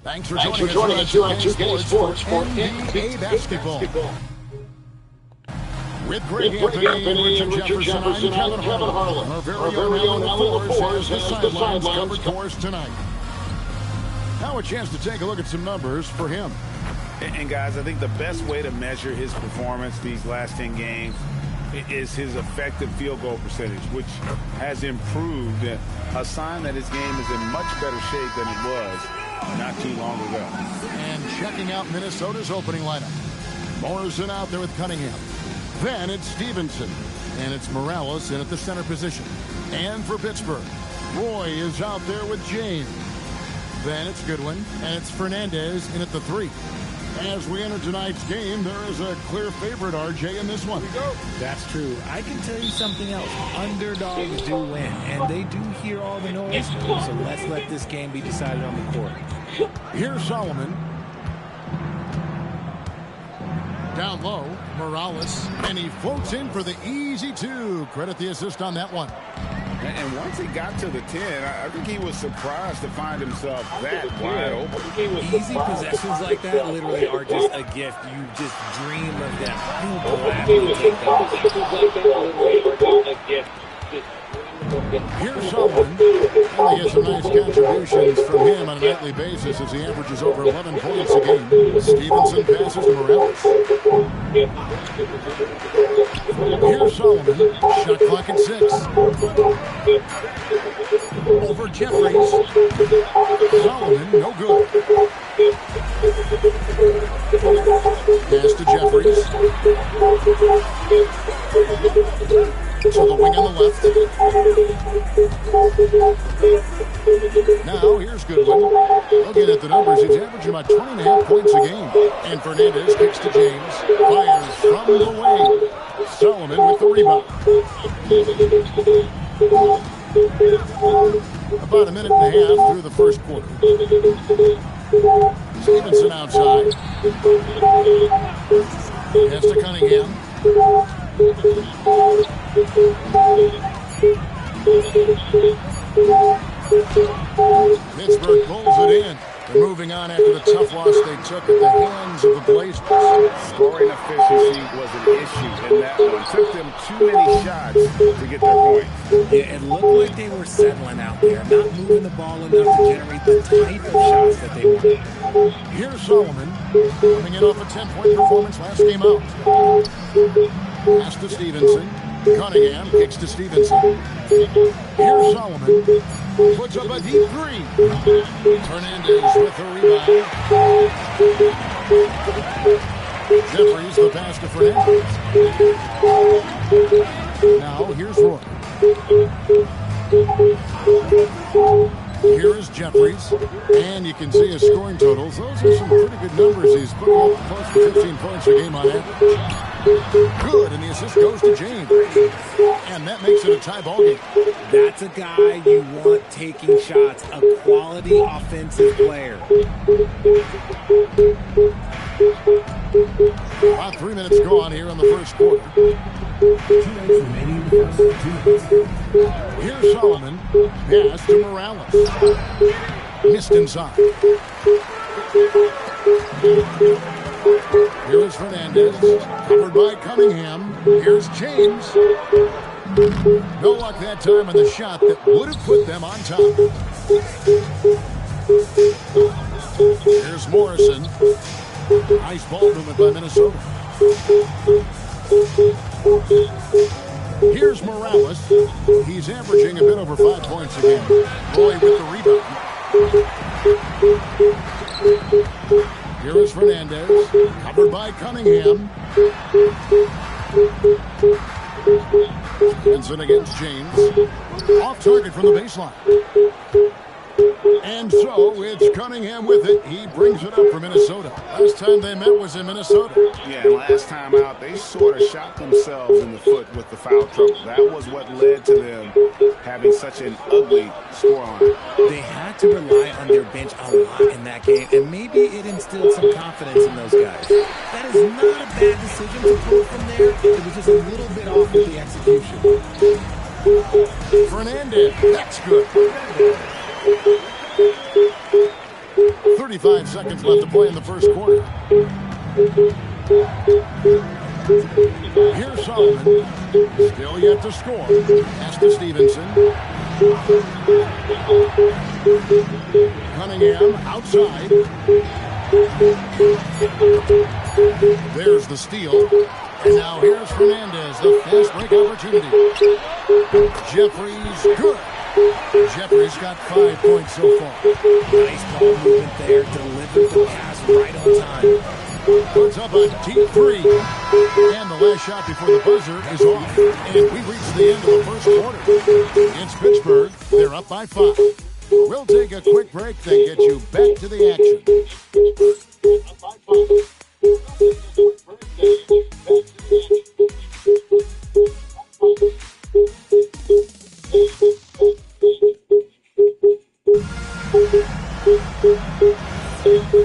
Thanks for joining us here on 2K Sports for NBA basketball. With Greg Anthony and Richard Jefferson, I'm Kevin Harlan. Our very own Alan LaForce has the sidelines covered for us tonight. Now a chance to take a look at some numbers for him. And guys, I think the best way to measure his performance these last 10 games is his effective field goal percentage, which has improved, a sign that his game is in much better shape than it was not too long ago. And checking out Minnesota's opening lineup. Morrison out there with Cunningham. Then it's Stevenson. And it's Morales in at the center position. And for Pittsburgh, Roy is out there with James. Then it's Goodwin. And it's Fernandez in at the 3. As we enter tonight's game, there is a clear favorite, RJ, in this one. That's true. I can tell you something else. Underdogs do win, and they do hear all the noise. So let's let this game be decided on the court. Here's Solomon. Down low, Morales, and he floats in for the easy 2. Credit the assist on that one. And once he got to the 10, I think he was surprised to find himself that wide open. Easy possessions like that literally are just a gift. You just dream of them. You'll gladly take them. Here's Solomon. And he has some nice contributions from him on a nightly basis as he averages over 11 points a game. Stevenson passes to Morales. Here's Solomon. Shot clock at 6. Over Jeffries. Solomon, no good. Pass to Jeffries. To the wing on the left. Now, here's Goodwin. Looking at the numbers, he's averaging about 20.5 points a game. And Fernandez kicks to James. Fires from the wing. Solomon with the rebound. About a minute and a half through the first quarter. Stevenson outside. Pass to Cunningham. Pittsburgh pulls it in. They're moving on after the tough loss they took at the hands of the Blazers. Scoring efficiency was an issue in that one. Took them too many shots to get their points. Yeah, it looked like they were settling out there, not moving the ball enough to generate the type of shots that they wanted. Here's Solomon, coming in off a 10-point performance last game out. Pass to Stevenson. Cunningham kicks to Stevenson. Here's Solomon. Puts up a deep 3. Fernandez with the rebound. Jeffries the pass to Fernandez. Now here's Roy. Here is Jeffries. And you can see his scoring totals. Those are some pretty good numbers. He's putting up close to 15 points a game on average. Good, and the assist goes to James. And that makes it a tie ball game. That's a guy you want taking shots, a quality offensive player. About 3 minutes gone here in the first quarter. 2 minutes remaining in the first. 2 minutes. Here's Solomon. Pass to Morales. Missed inside. Here is Fernandez. Covered by Cunningham. Here's James. No luck that time on the shot that would have put them on top. Here's Morrison. Nice ball movement by Minnesota. Here's Morales. He's averaging a bit over 5 points a game. Roy with the rebound. Here is Fernandez. Covered by Cunningham. Benson against James. Off target from the baseline. And so it's Cunningham with it. He brings it up for Minnesota. Last time they met was in Minnesota. Yeah, and last time out, they sort of shot themselves in the foot with the foul trouble. That was what led to them having such an ugly scoreline. They had to rely on their bench a lot in that game, and maybe it instilled some confidence in those guys. That is not a bad decision to pull from there. It was just a little bit off with the execution. Fernandez, that's good. 35 seconds left to play in the first quarter. Here's Solomon. Still yet to score. Pass to Stevenson. Cunningham outside. There's the steal. And now here's Fernandez, the fast break opportunity. Jeffries, good. Jeffries got 5 points so far. Nice ball movement there. Delivered the pass right on time. Puts up a deep three. And the last shot before the buzzer is off. And we reach the end of the first quarter. It's Pittsburgh. They're up by 5. We'll take a quick break, then get you back to the action.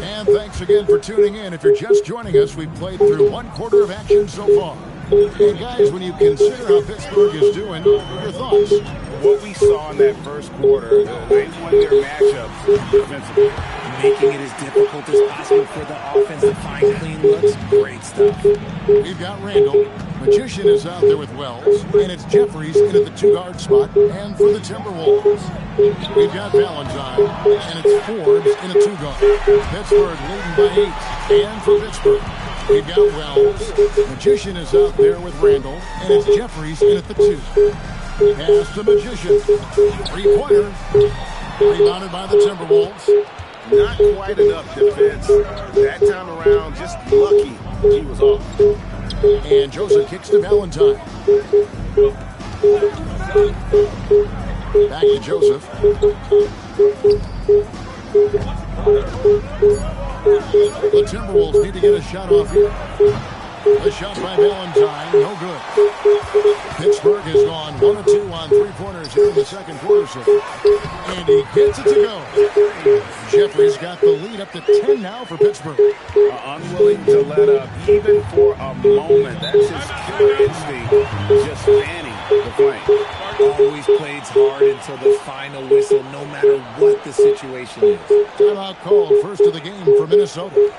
And thanks again for tuning in. If you're just joining us, we've played through 1 quarter of action so far. And guys, when you consider how Pittsburgh is doing, your thoughts? What we saw in that first quarter, they won their matchups defensively. Making it as difficult as possible for the offense to find clean looks. Great stuff. We've got Randall. Magician is out there with Wells. And it's Jeffries in at the 2-guard spot. And for the Timberwolves, we've got Valentine. And it's Forbes in a 2-guard. Pittsburgh leading by 8. And for Pittsburgh, we've got Wells. Magician is out there with Randall. And it's Jeffries in at the 2. Pass to Magician. 3-pointer. Rebounded by the Timberwolves. Not quite enough defense. That time around, just lucky he was off. And Joseph kicks to Valentine. Back to Joseph. The Timberwolves need to get a shot off here. A shot by Valentine, no good. Pittsburgh has gone 1 of 2 on 3-pointers here in the second quarter. And he gets it to go. Jeffries got the lead up to 10 now for Pittsburgh. Unwilling to let up even for a moment. That's his killer instinct, just fanning the flame. Always plays hard until the final whistle, no matter what the situation is. Timeout called, first of the game for Minnesota.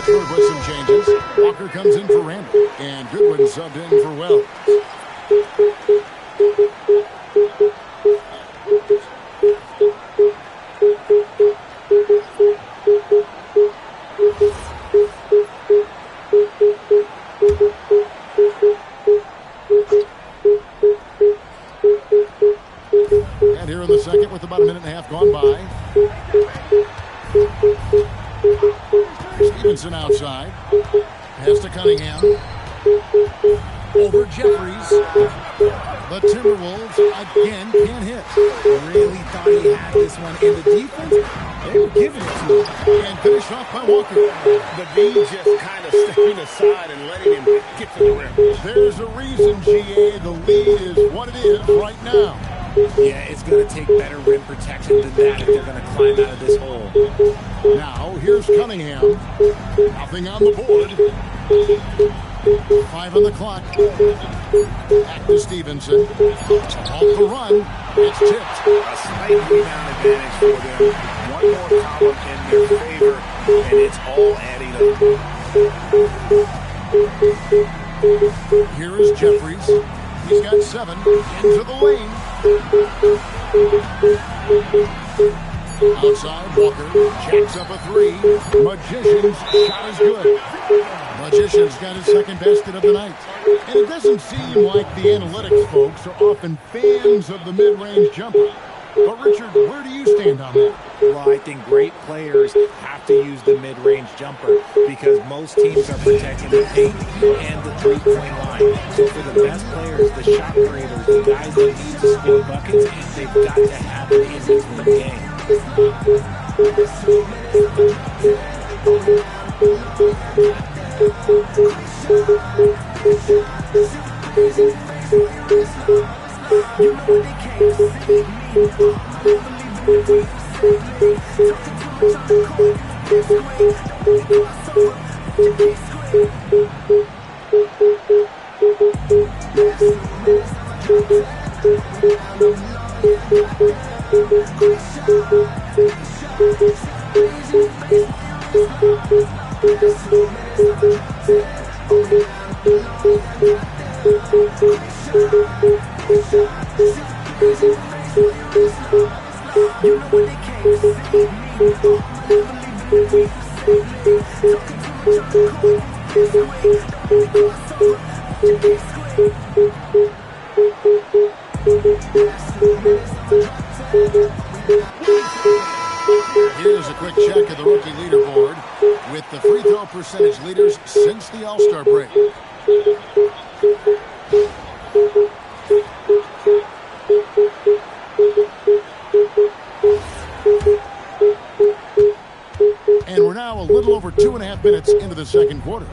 Pittsburgh with some changes. Walker comes in for Randall. And Goodwin subbed in for Wells. And here in the second with about a minute and a half gone by. Stevenson outside. Pass to Cunningham. Over Jeffries. The Timberwolves again can't hit. Really thought he had this one, and the defense, they were giving it to him. And finished off by Walker. The B just kind of stepping aside and letting him get to the rim. There's a reason, GA, the lead is what it is right now. Yeah, it's going to take better rim protection than that if they're going to climb out of this hole. Now, here's Cunningham. Nothing on the board. 5 on the clock. Back to Stevenson. Off the run. It's tipped. A slight rebound advantage for them. One more column in their favor, and it's all adding up. Here is Jeffries. He's got 7. Into the lane. Outside, Walker jacks up a 3. Magician's shot is good. Magician's got his second basket of the night. And it doesn't seem like the analytics folks are often fans of the mid-range jumper. But Richard, where do you stand on that? Well, I think great players have to use the mid-range jumper because most teams are protecting the paint and the three-point line. So for the best players, the shot creators, the guys that need to score buckets, they've got to have it in between games. Here's a quick check of the rookie leaderboard with the free throw percentage leaders since the All-Star break. And we're now a little over 2.5 minutes into the second quarter.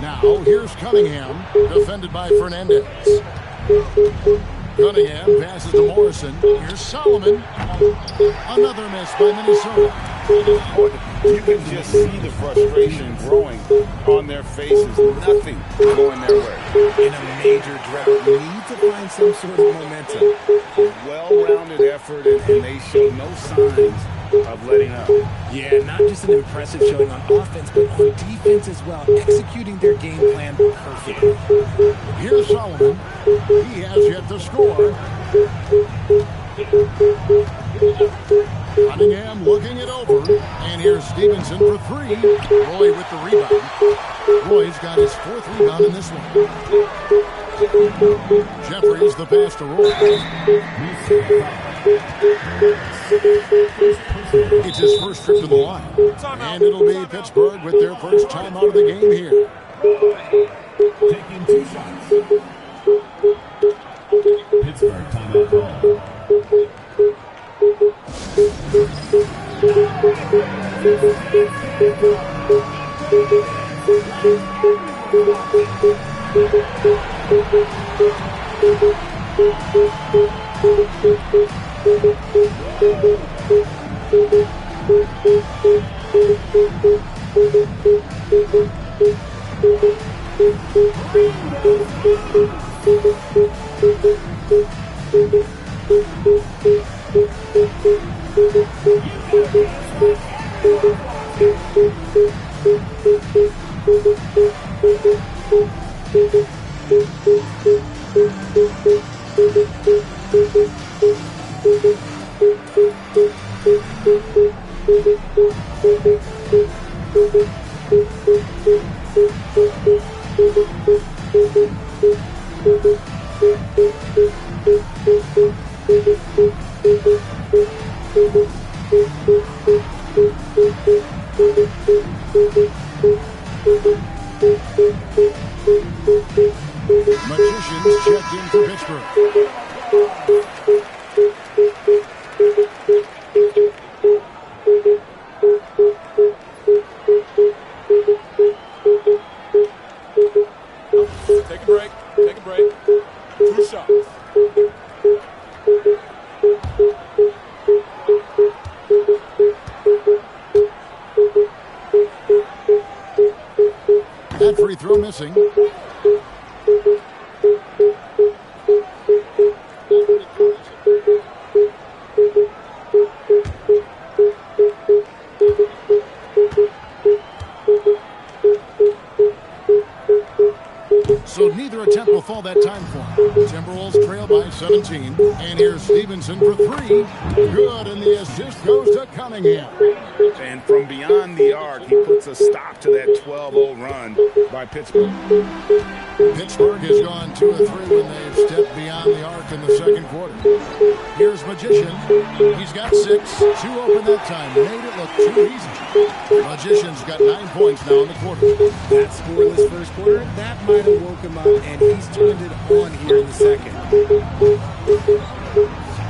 Now, here's Cunningham, defended by Fernandez. Cunningham passes to Morrison. Here's Solomon. Another miss by Minnesota. You can just see the frustration growing on their faces. Nothing going their way. In a major drought, you need to find some sort of momentum. Well-rounded effort, and they show no signs of letting up. Yeah, not just an impressive showing on offense, but on defense as well, executing their game plan perfectly. Here's Solomon. He has yet to score. Cunningham looking it over. And here's Stevenson for 3. Roy with the rebound. Roy's got his 4th rebound in this one. Jeffries the pass to Roy. It's his first trip to the line. And it'll be Pittsburgh with their first time out of the game here. Taking 2 shots. Pittsburgh timeout call. Magicians checked in for Pittsburgh. Take a break. Take a break. 2 shots. That free throw missing. So neither attempt will fall that time for him. Timberwolves trail by 17. And here's Stevenson for 3. Good, and the assist goes to Cunningham. And from beyond the arc, he puts a stop to that 12-0 run by Pittsburgh. Pittsburgh has gone 2 of 3 when they've stepped beyond the arc in the second quarter. Here's Magician. He's got 6. 2 open that time. Made it look too easy. Magician's got 9 points now in the quarter. That scoreless first quarter, that might have woke him up, and he's turned it on here in the second.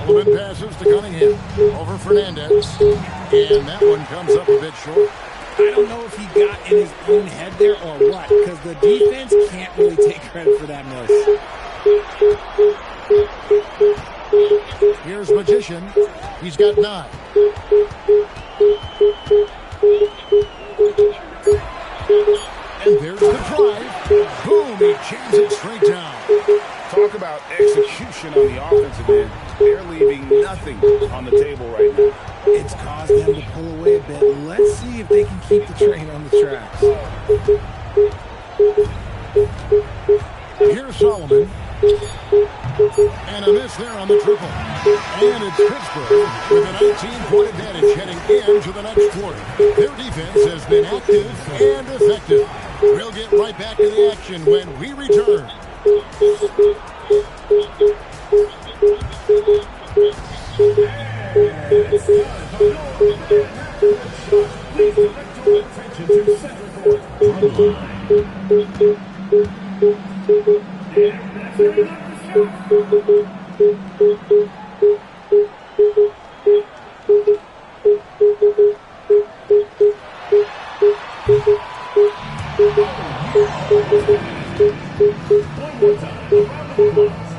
Solomon passes to Cunningham. Over Fernandez. And that one comes up a bit short. I don't know if he got in his own head there or what, because the defense can't really take credit for that miss. Here's Magician. He's got 9. And there's the drive. Boom, he jams it straight down. Talk about execution on the offensive end. They're leaving nothing on the table right now. It's caused them to pull away a bit. Let's see if they can keep the train on the tracks. Here's Solomon. And a miss there on the triple. And it's Pittsburgh with a 19-point advantage heading into the next quarter. Their defense has been active and effective. We'll get right back to the action when we return. It's time for please direct your attention to center court on the line. And that's where we got the one more time, round of applause.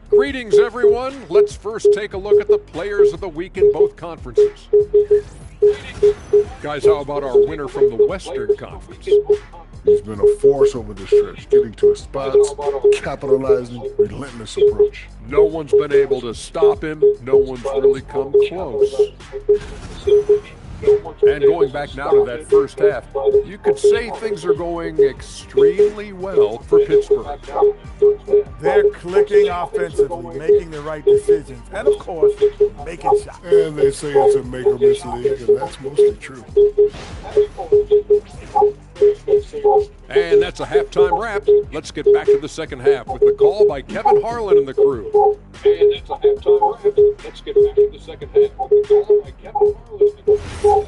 Greetings, everyone. Let's first take a look at the players of the week in both conferences. Guys, how about our winner from the Western Conference? He's been a force over the stretch, getting to his spots, capitalizing, relentless approach. No one's been able to stop him. No one's really come close. And going back now to that first half, you could say things are going extremely well for Pittsburgh. They're clicking offensively, making the right decisions, and of course, making shots. And they say it's a make or miss league, and that's mostly true. And that's a halftime wrap. Let's get back to the second half with the call by Kevin Harlan and the crew. And that's a halftime wrap. Let's get back to the second half with the call by Kevin Harlan and the crew.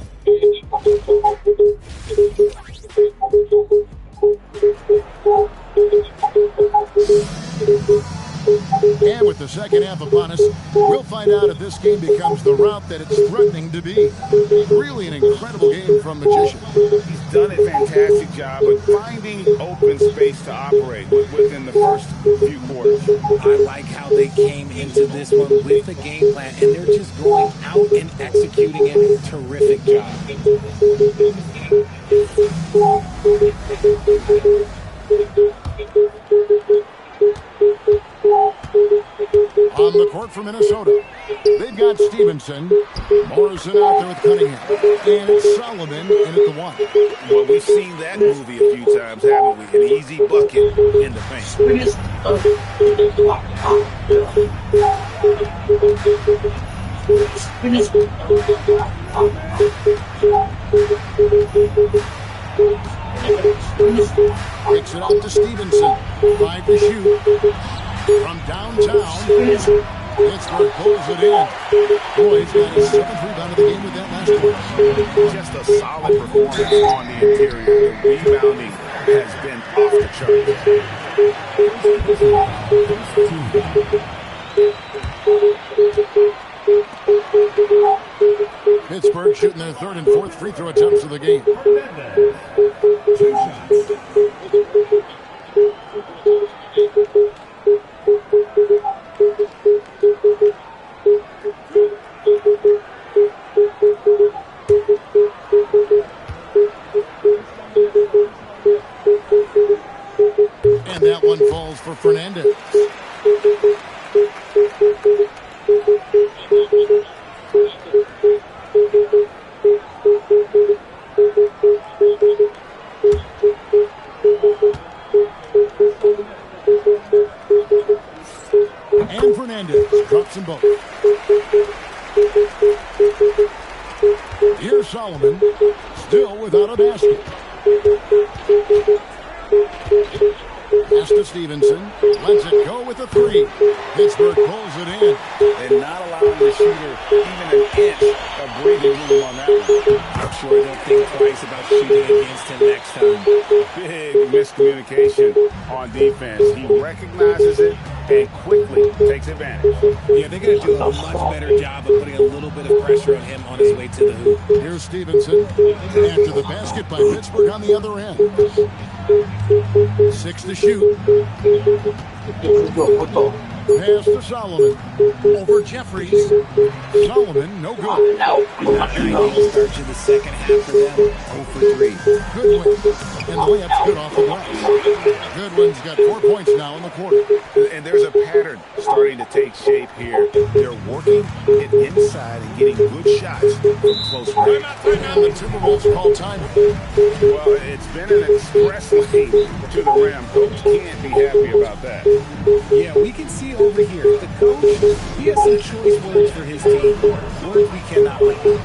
And with the second half upon us, we'll find out if this game becomes the route that it's threatening to be. Really an incredible game from Magician. He's done a fantastic job of finding open space to operate within the first few quarters. I like how they came into this one with the game plan, and they're just going out and executing it. Terrific job. On the court for Minnesota, they've got Stevenson, Morrison out there with Cunningham, and it's Solomon in at the 1. Well, we've seen that movie a few times, haven't we? An easy bucket in the paint. Takes it out to Stevenson. 5 to shoot. From downtown, Pittsburgh pulls it in. Boy, he's got his 7th rebound of the game with that last one. Just a solid performance on the interior. The rebounding has been off the charts. Pittsburgh shooting their 3rd and 4th free throw attempts of the game. 2 shots. And that one falls for Fernandez. And Fernandez drops them both. Here's Solomon, still without a basket. Pass to Stevenson, lets it go with a 3. Pittsburgh pulls it in. And not allowing the shooter even an inch of breathing room on that one. I'm sure they'll think twice about shooting against him next time. Big miscommunication on defense. He recognizes it and quickly takes advantage. Yeah, they're going to do a much better job of putting a little bit of pressure on him on his way to the hoop. Here's Stevenson. After the basket by Pittsburgh on the other end. 6 to shoot. Pass to Solomon. Over Jeffries. Solomon, no good. Nice start to the second half for them. 0 for 3. Goodwin. And the layup's good off the glass. Goodwin's got 4 points now in the quarter. And there's a pattern starting to take shape here. They're working it inside and getting good shots from close range. And the Timberwolves call time. Well, it's been an express lane to the rim. Coach can't be happy about that. Yeah, we can see over here, the coach, he has some choice words for his team. Words we cannot let go.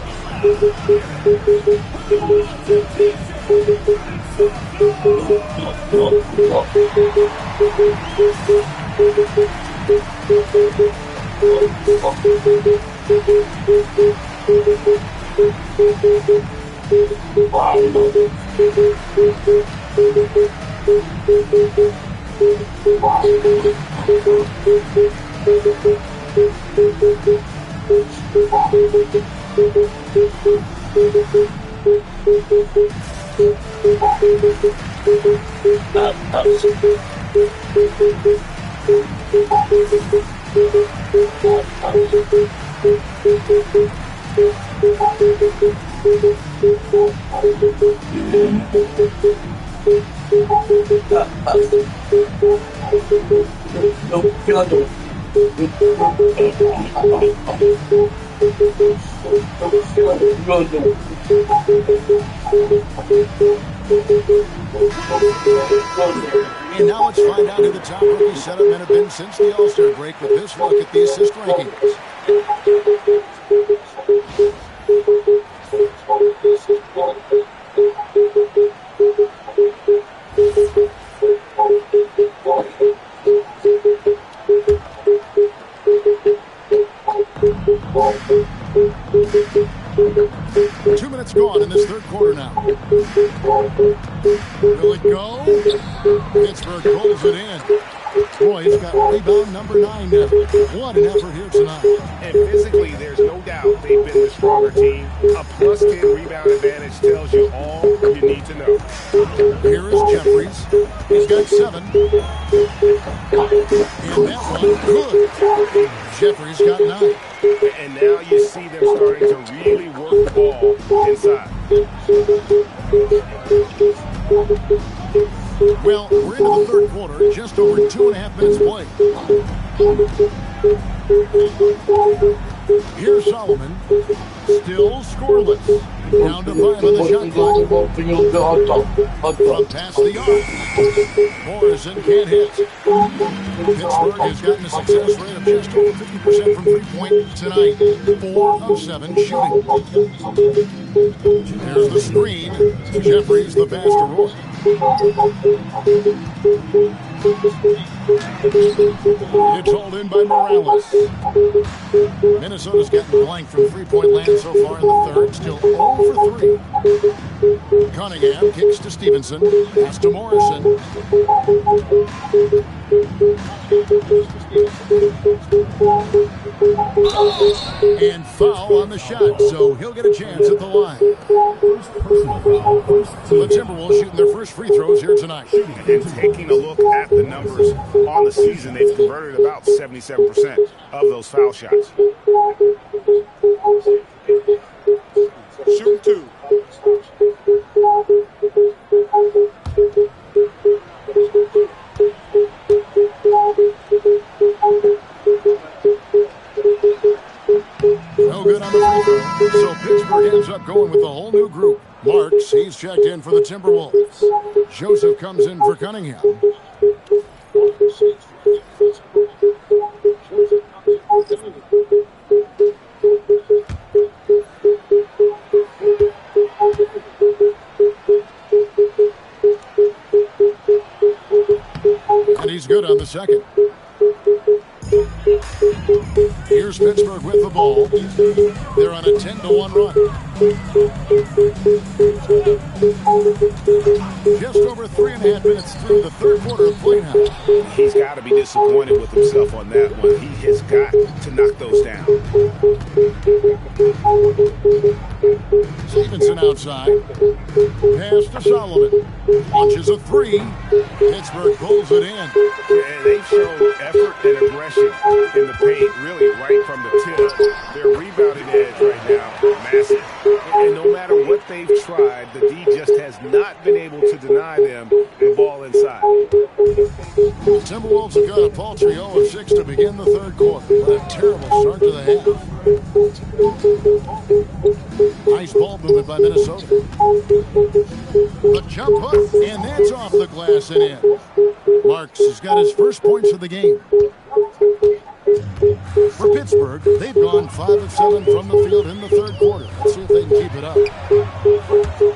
And now let's find out who the top rookie setup men have been since the All-Star break with this look at the assist rankings. 2 minutes gone in this third quarter now. Will it go? Pittsburgh pulls it in. Boy, he's got rebound number 9 now. What an effort here tonight. And physically, there's no doubt they've been the stronger team. A +10 rebound advantage tells you all you need to know. Here is Jeffries. He's got 7. And that one, good. Jeffries got 9. And now you see them starting to really work the ball inside. Well, we're into the third quarter, just over 2.5 minutes played. Here's Solomon, still scoreless. Down to 5 on the shot clock. From past the arc. Morrison can't hit. Pittsburgh has gotten a success rate of just over 50% from three-point tonight. 4 of 7 shooting. There's the screen. Jeffries the pass to Roy. It's hauled in by Morales. Minnesota's gotten blank from three-point land so far in the third. Still 0 for 3. Cunningham kicks to Stevenson. Pass to Morrison. And foul on the shot, so he'll get a chance at the line. The Timberwolves shooting their first free throws here tonight. And taking a look at the numbers on the season, they've converted about 77% of those foul shots. Shoot 2. No good on the free throw. So Pittsburgh ends up going with a whole new group. Marks, he's checked in for the Timberwolves. Joseph comes in for Cunningham. And he's good on the second. Here's Pittsburgh with the ball. They're on a 10-1 run. Just over 3.5 minutes through the third quarter of play now. He's got to be disappointed with himself on that one. He has got to knock those down. Stevenson outside. Pass to Solomon. Launches a three. Pittsburgh pulls it in. And they've shown effort and aggression in the paint, really right from the tip. Their rebounding edge right now, massive. And no matter what they've tried, the D just has not been able to deny them the ball inside. The Timberwolves have got a paltry 0 of 6 to begin the third quarter. What a terrible start to the half. Nice ball movement by Minnesota. The jump hook, and that's off the glass and in. Marks has got his first points of the game. For Pittsburgh, they've gone 5 of 7 from the field in the third quarter. Let's see if they can keep it up.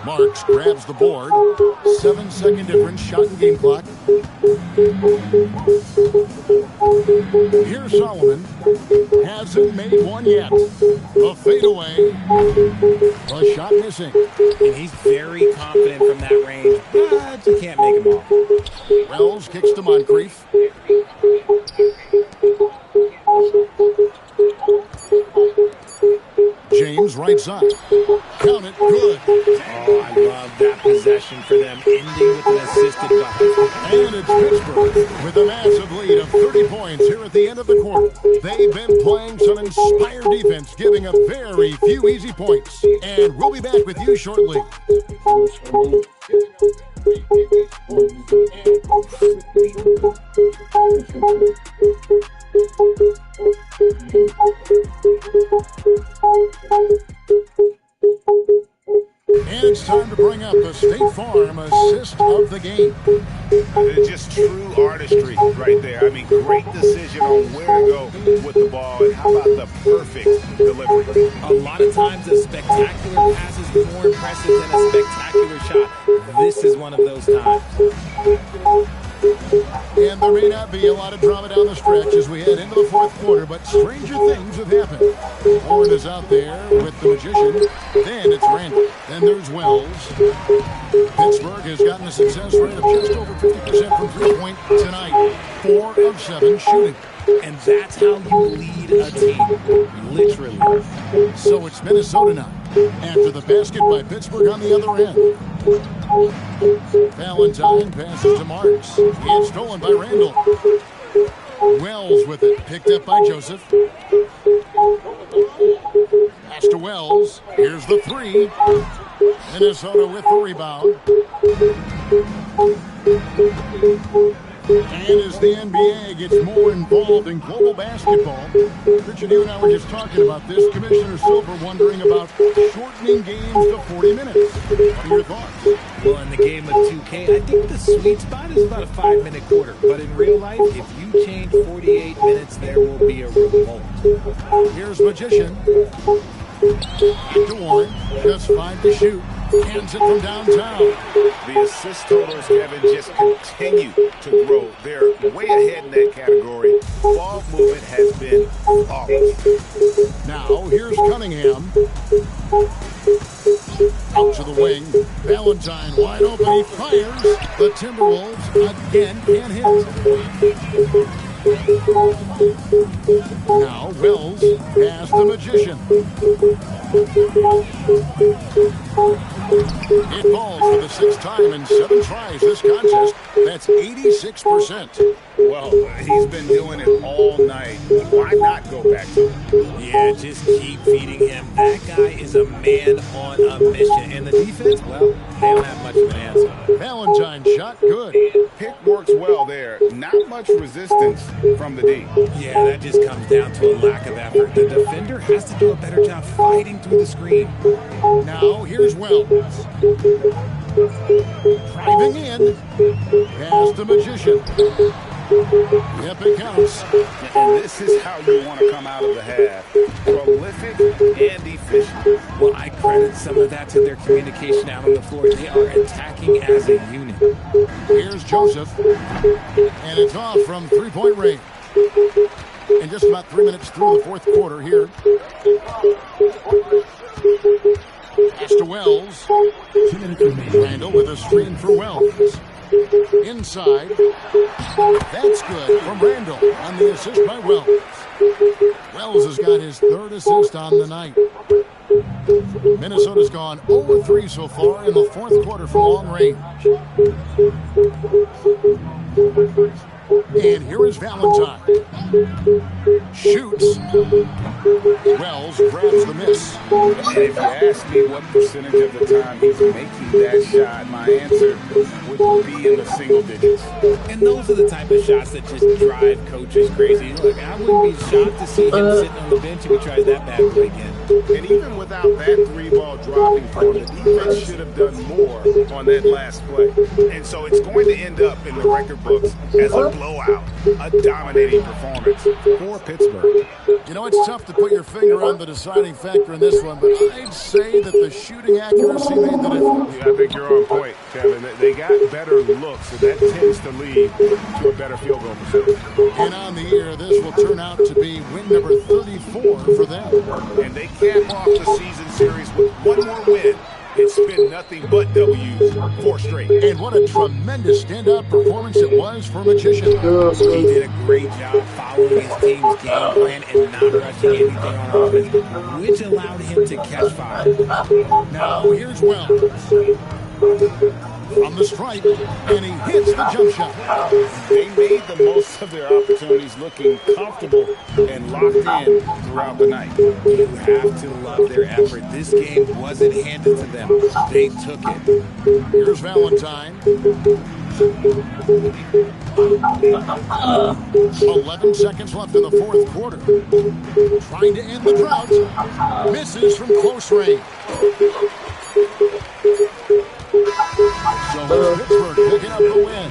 Marks grabs the board. 7-second difference, shot and game clock. Here's Solomon. Hasn't made one yet. A fadeaway. A shot missing. And he's very confident from that range, but you can't make him off. Wells kicks to Moncrief. James right side. Count it, good. Oh, I love that possession for them, ending with an assisted bucket. And it's Pittsburgh with a massive lead of 30 points here at the end of the quarter. They've been playing some inspired defense, giving up very few easy points. And we'll be back with you shortly. And it's time to bring up the State Farm assist of the game. It's just true artistry right there. I mean, great decision on where to go with the ball, and how about the perfect delivery. A lot of times a spectacular pass is more impressive than a spectacular shot. This is one of those times. And there may not be a lot of drama down the stretch as we head into the fourth quarter, but stranger things have happened. Horn is out there with the Magician. Then it's Randall. Then there's Wells. Pittsburgh has gotten a success rate of just over 50% from three-point tonight. 4 of 7 shooting. And that's how you lead a team, literally. So it's Minnesota now, after the basket by Pittsburgh on the other end. Valentine passes to Marks. It's stolen by Randall. Wells with it, picked up by Joseph. Pass to Wells. Here's the three. Minnesota with the rebound. And as the NBA gets more involved in global basketball, Richard, you and I were just talking about this. Commissioner Silver wondering about shortening games to 40 minutes. What are your thoughts? Well, in the game of 2K, I think the sweet spot is about a 5-minute quarter. But in real life, if you change 48 minutes, there will be a revolt. Here's Magician. Back to Warren. Just 5 to shoot. Hands it from downtown. The assist totals, Kevin, just continue to grow. They're way ahead in that category. Ball movement has been flawless. Now, here's Cunningham. Out to the wing. Valentine wide open. He fires. The Timberwolves again can't hit. Now Wells past the Magician. It falls for the 6th time in 7 tries this contest. That's 86%. Well, he's been doing it all night. Why not go back to him? Yeah, just keep feeding him. That guy is a man on a mission. And the defense, well, they don't have much of an answer. Valentine shot good. Pick works well there. Not much resistance from the D. Yeah, that just comes down to a lack of effort. The defender has to do a better job fighting through the screen. Now here's Wells. Driving in. Past the Magician. Yep, it counts. And this is how you want to come out of the half. Prolific and efficient. Well, I credit some of that to their communication out on the floor. They are attacking as a unit. Here's Joseph. And it's off from three-point range. In just about 3 minutes through the 4th quarter here. Pass to Wells. 2 minutes remaining. Randall with a screen for Wells. Inside. That's good from Randall on the assist by Wells. Wells has got his 3rd assist on the night. Minnesota's gone 0-3 so far in the 4th quarter from long range. And here is Valentine. Shoots. Wells grabs the miss. And if you ask me what percentage of the time he's making that shot, my answer would be in the single digits. And those are the type of shots that just drive coaches crazy. Look, I wouldn't be shocked to see him sitting on the bench if he tries that bad boy again. And even without that 3-ball dropping for him, the defense should have done more on that last play. And so it's going to end up in the record books as a blowout, a dominating performance for Pittsburgh. You know, it's tough to put your finger on the deciding factor in this one, but I'd say that the shooting accuracy made the difference. Yeah, I think you're on point, Kevin. They got better looks, and that tends to lead to a better field goal percentage. And on the year, this will turn out to be win number 34 for them. And they cap off the season series with one more win. It's been nothing but W's, 4 straight. And what a tremendous standout performance it was for Magician. He did a great job following his team's game plan and not rushing anything on offense, which allowed him to catch fire. Now here's Wells. From the stripe, and he hits the jump shot. They made the most of their opportunities, looking comfortable and locked in throughout the night. You have to love their effort. This game wasn't handed to them. They took it. Here's Valentine. 11 seconds left in the 4th quarter. Trying to end the drought. Misses from close range. So it's Pittsburgh picking up the win.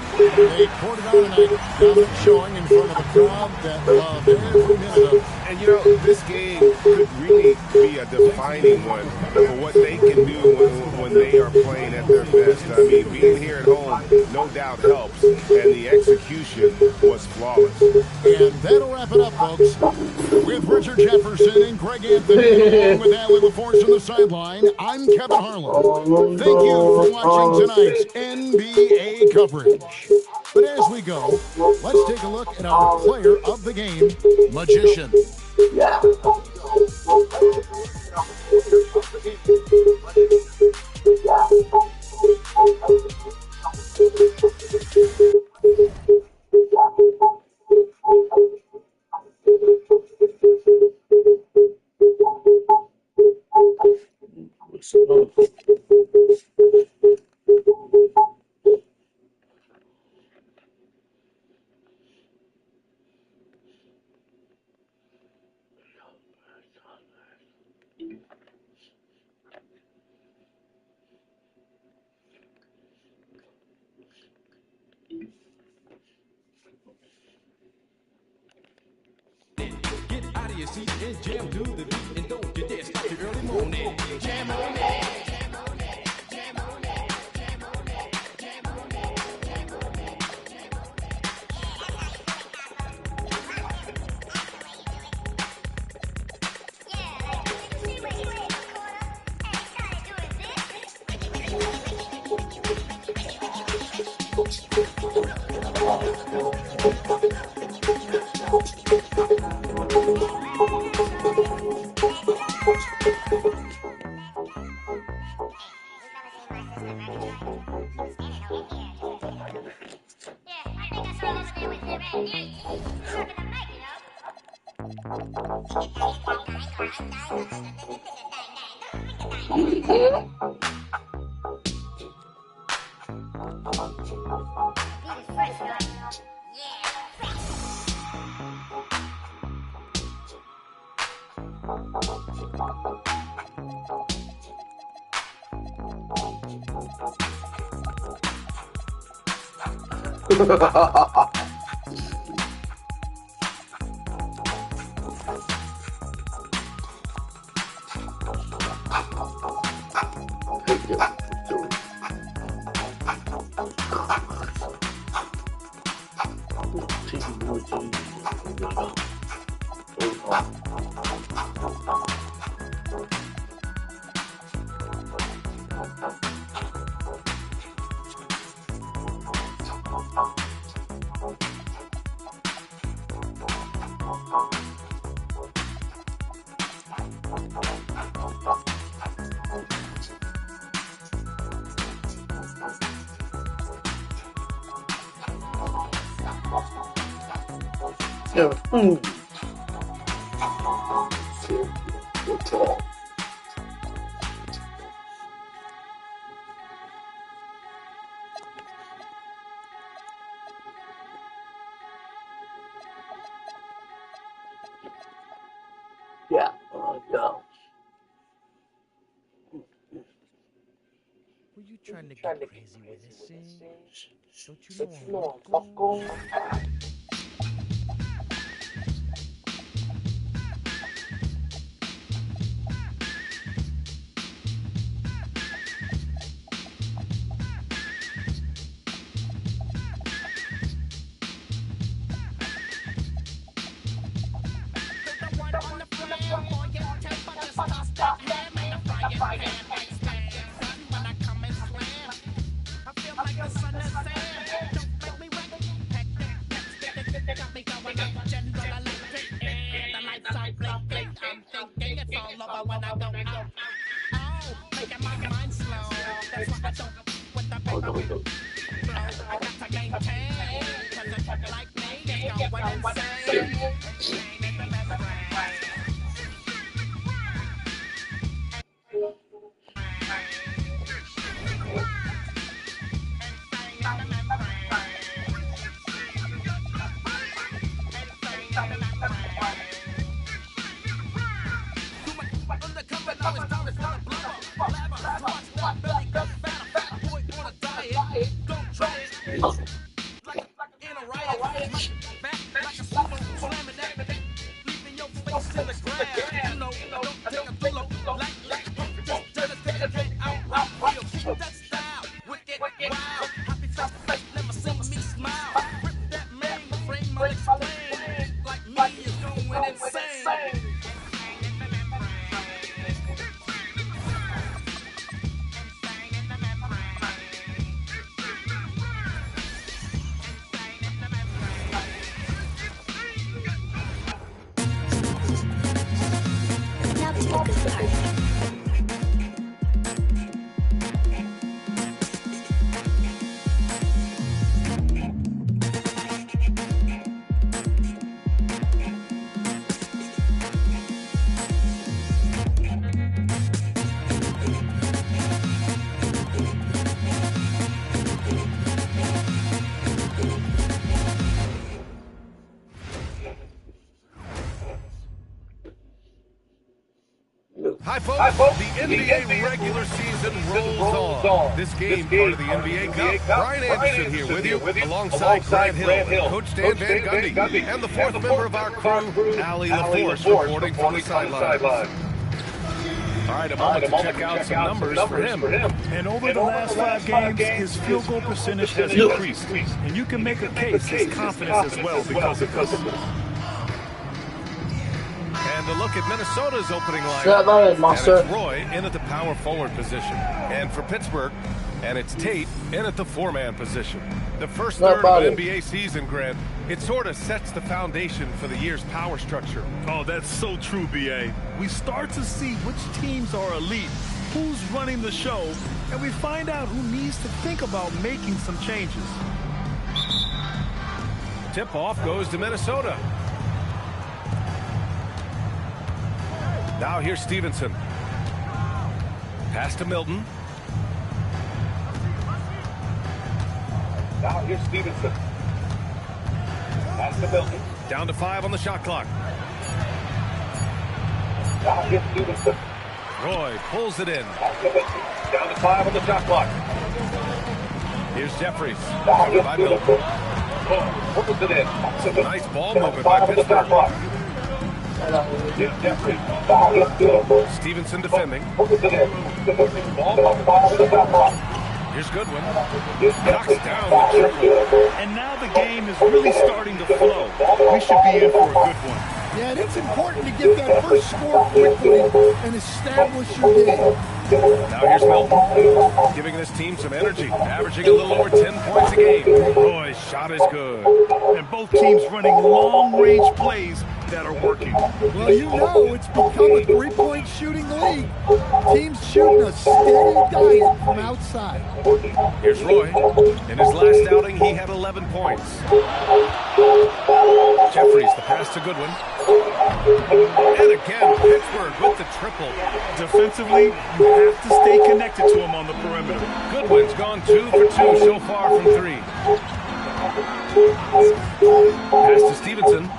They poured it on tonight, dominant showing in front of a crowd that loved every minute of it. And you know, this game could really be a defining one for what they can do when they are playing at their best. I mean, being here at home no doubt helps, and the execution was flawless. And that'll wrap it up, folks. With Richard Jefferson and Greg Anthony, along with Allie LaForce on the sideline, I'm Kevin Harlan. Thank you for watching tonight's NBA coverage. But as we go, let's take a look at our player of the game, Magician. Yeah. Get out of your seat and jam to the beat, and don't you dare stop the early morning. Jam on it. Yeah, yeah. Were you trying to get crazy with this thing? Don't you know I'm local? Hi, folks. The NBA regular season rolls on. This game, part of the NBA Cup. Brian Anderson here with you, alongside Grant Hill, Coach Stan Van Gundy, and the fourth member of our crew, Allie LaForce, reporting from the sidelines. All right, a moment to check out some numbers for him. And over the last 5 games, his field goal percentage has increased. And you can make a case his confidence as well because of this. And a look at Minnesota's opening lineup. And it's Roy in at the power forward position. And for Pittsburgh, And it's Tate in at the four-man position. The first third of an NBA season, Grant, it sort of sets the foundation for the year's power structure. Oh, that's so true, B.A. We start to see which teams are elite, who's running the show, and we find out who needs to think about making some changes. Tip-off goes to Minnesota. Now here's Stevenson. Pass to Milton. Now here's Stevenson. Pass to Milton. Down to 5 on the shot clock. Now here's Stevenson. Roy pulls it in. Down to 5 on the shot clock. Here's Jeffries. Covered by Milton. Pulls it in. Nice ball movement by Pittsburgh. Here's Jeffries. Stevenson defending. Here's Goodwin. Knocks down the triple. And now the game is really starting to flow. We should be in for a good one. Yeah, and it's important to get that first score quickly and establish your game. Now here's Milton, giving this team some energy, averaging a little over 10 points a game. Roy's shot is good. And both teams running long-range plays that are working. Well, you know it's become a three-point shooting league. Teams shooting a steady diet from outside. Here's Roy. In his last outing, he had 11 points. Jeffries, the pass to Goodwin. And again, Pittsburgh with the triple. Defensively, you have to stay connected to him on the perimeter. Goodwin's gone 2 for 2 so far from 3. Pass to Stevenson.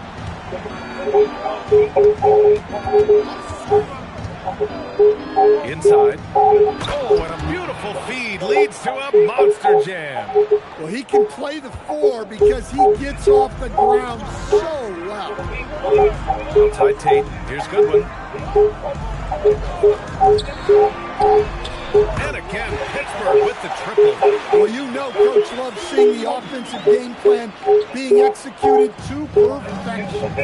Inside. Oh, and a beautiful feed leads to a monster jam. Well, he can play the 4 because he gets off the ground so well. Outside Tate. Here's Goodwin. And again, Pittsburgh with the triple. Well, you know Coach loves seeing the offensive game plan being executed to perfection.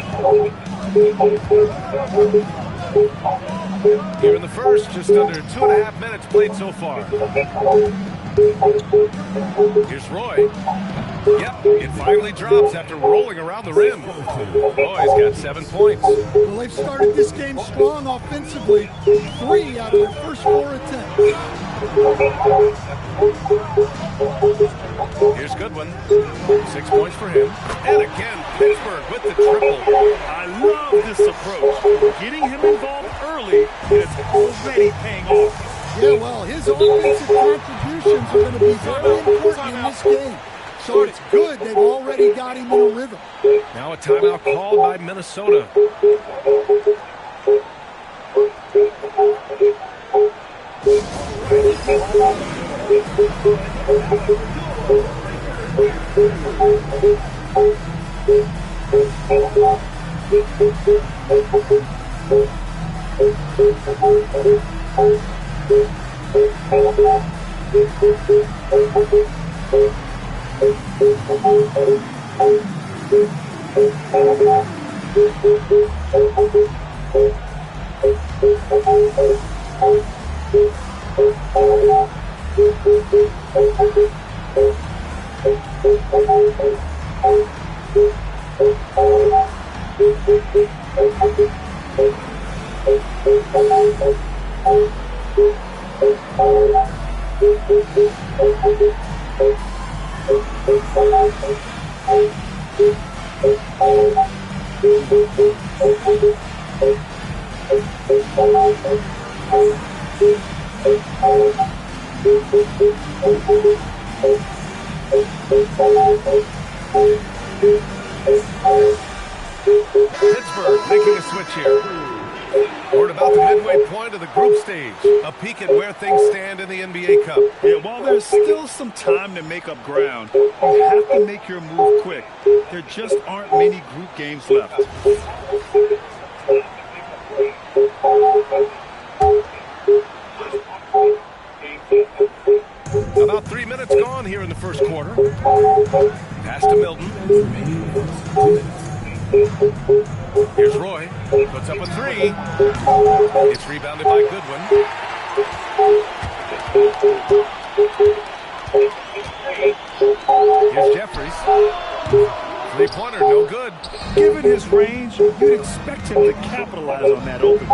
Here in the first, just under 2.5 minutes played so far. Here's Roy. Yep, it finally drops after rolling around the rim. Roy's got 7 points. Well, they've started this game strong offensively. 3 out of their first 4 attempts. Here's Goodwin. 6 points for him. And again, Pittsburgh with the triple. I love this approach. Getting him involved early is already paying off. Yeah, well, his offensive contributions are going to be very important in this game. So it's good they've already got him in a rhythm. Now a timeout called by Minnesota. Pittsburgh making a switch here. We're at about the midway point of the group stage. A peek at where things stand in the NBA Cup. Yeah, while there's still some time to make up ground, you have to make your move quick. There just aren't many group games left. About 3 minutes gone here in the first quarter. Pass to Milton. Here's Roy. Puts up a 3. It's rebounded by Goodwin. Here's Jeffries. Three-pointer, no good. Given his range, you'd expect him to capitalize on that opening.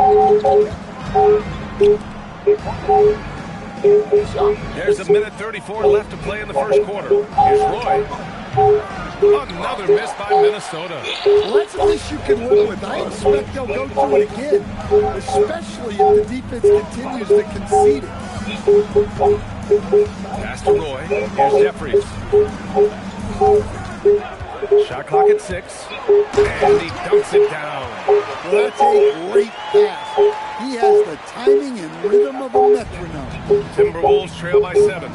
There's a minute 34 left to play in the first quarter. Here's Roy. Another miss by Minnesota. Well, that's at least you can live with. I expect they'll go through it again, especially if the defense continues to concede it. Pass to Roy. Here's Jeffries. Shot clock at 6. And he dunks it down. Well, that's a great pass. He has the timing and rhythm of a metronome. Timberwolves trail by 7.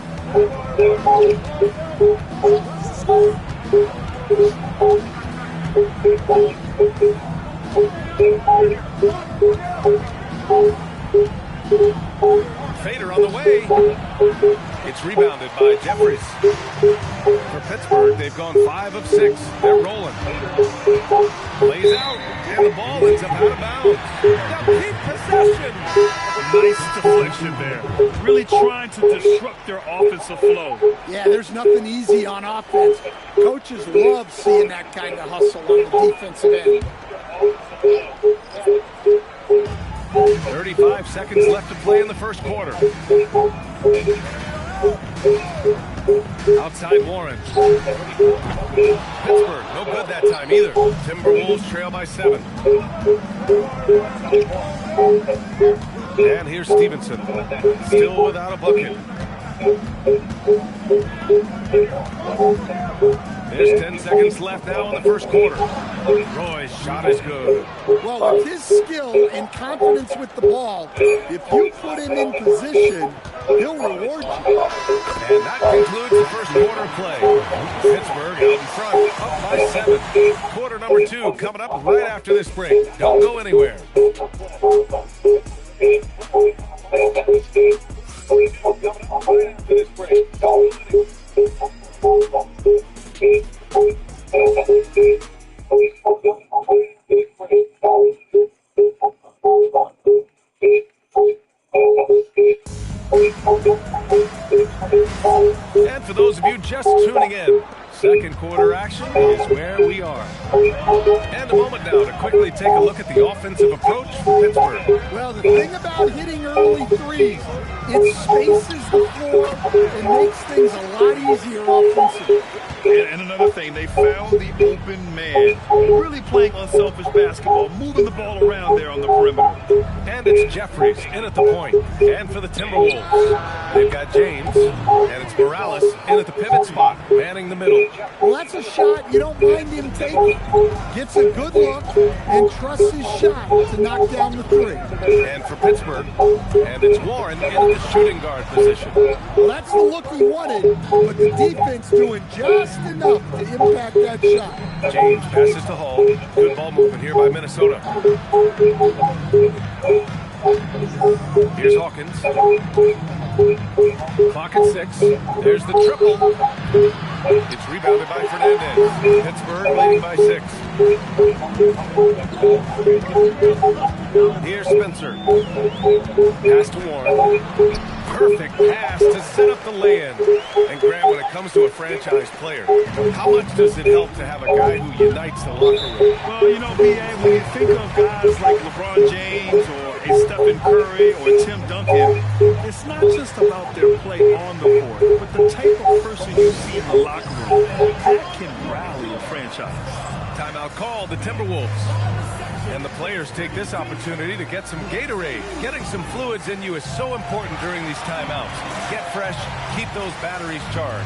Fader on the way. It's rebounded by Jeffries. For Pittsburgh, they've gone 5 of 6. They're rolling. Plays out, and the ball ends up out of bounds. They'll keep possession. Nice deflection there. Really trying to disrupt their offensive flow. Yeah, there's nothing easy on offense. Coaches love seeing that kind of hustle on the defensive end. 35 seconds left to play in the first quarter. Outside Warren. Pittsburgh, no good that time either. Timberwolves trail by 7. And here's Stevenson. Still without a bucket. There's 10 seconds left now in the first quarter. Roy's shot is good. Well, with his skill and confidence with the ball, if you put him in position, he'll reward you. And that concludes the first quarter play. Pittsburgh out in front, up by 7. Quarter number 2 coming up right after this break. Don't go anywhere. And for those of you just tuning in, second quarter action is where we are. And a moment now to quickly take a look at the offensive approach for Pittsburgh. Well, the thing about hitting early threes, it spaces the floor and makes things a lot easier offensively. And another thing, they found the open man. Really playing unselfish basketball, moving the ball around there on the perimeter. And it's Jeffries in at the point. And for the Timberwolves, they've got James, and it's Morales in at the pivot spot, manning the middle. Well, that's a shot you don't mind him taking. Gets a good look and trusts his shot to knock down the 3. And for Pittsburgh, and it's Warren in at the shooting guard position. Well, that's the look he wanted, but the defense doing just enough to impact that shot. James passes to Hall. Good ball movement here by Minnesota. Here's Hawkins. Clock at 6. There's the triple. It's rebounded by Fernandez. Pittsburgh leading by 6. Here's Spencer. Pass to Warren. Perfect pass to set up the lay-in. And Grant, when it comes to a franchise player, how much does it help to have a guy who unites the locker room? Well, you know, B.A., when you think of guys like LeBron James or a Stephen Curry or Tim Duncan, it's not just about their play on the court, but the type of person you see in the locker room that can rally a franchise. Timeout called, the Timberwolves. And the players take this opportunity to get some Gatorade. Getting some fluids in you is so important during these timeouts. Get fresh, keep those batteries charged.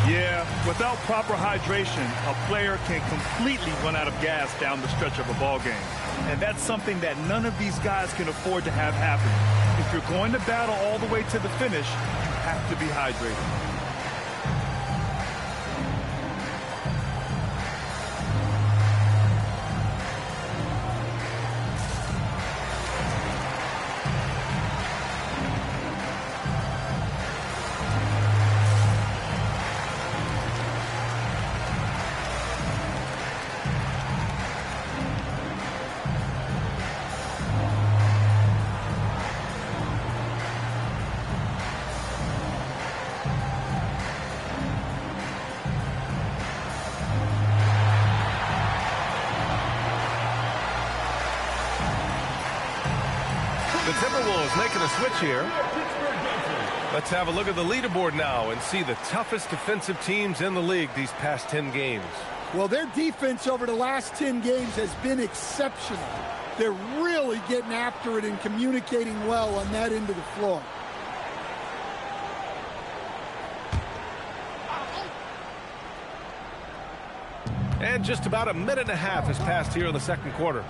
Yeah, without proper hydration, a player can completely run out of gas down the stretch of a ball game. And that's something that none of these guys can afford to have happen. If you're going to battle all the way to the finish, you have to be hydrated. Timberwolves making a switch here. Let's have a look at the leaderboard now and see the toughest defensive teams in the league these past 10 games. Well, their defense over the last 10 games has been exceptional. They're really getting after it and communicating well on that end of the floor. And just about a minute and a half has passed here in the second quarter.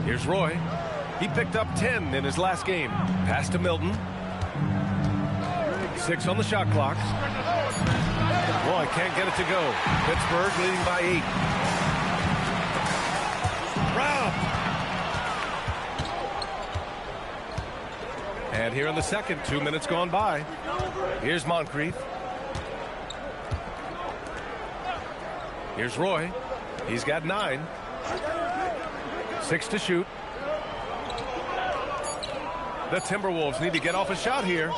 Here's Roy. He picked up 10 in his last game. Pass to Milton. 6 on the shot clock. Roy can't get it to go. Pittsburgh leading by 8. Rob. And here in the second, 2 minutes gone by. Here's Moncrief. Here's Roy. He's got 9. 6 to shoot. The Timberwolves need to get off a shot here.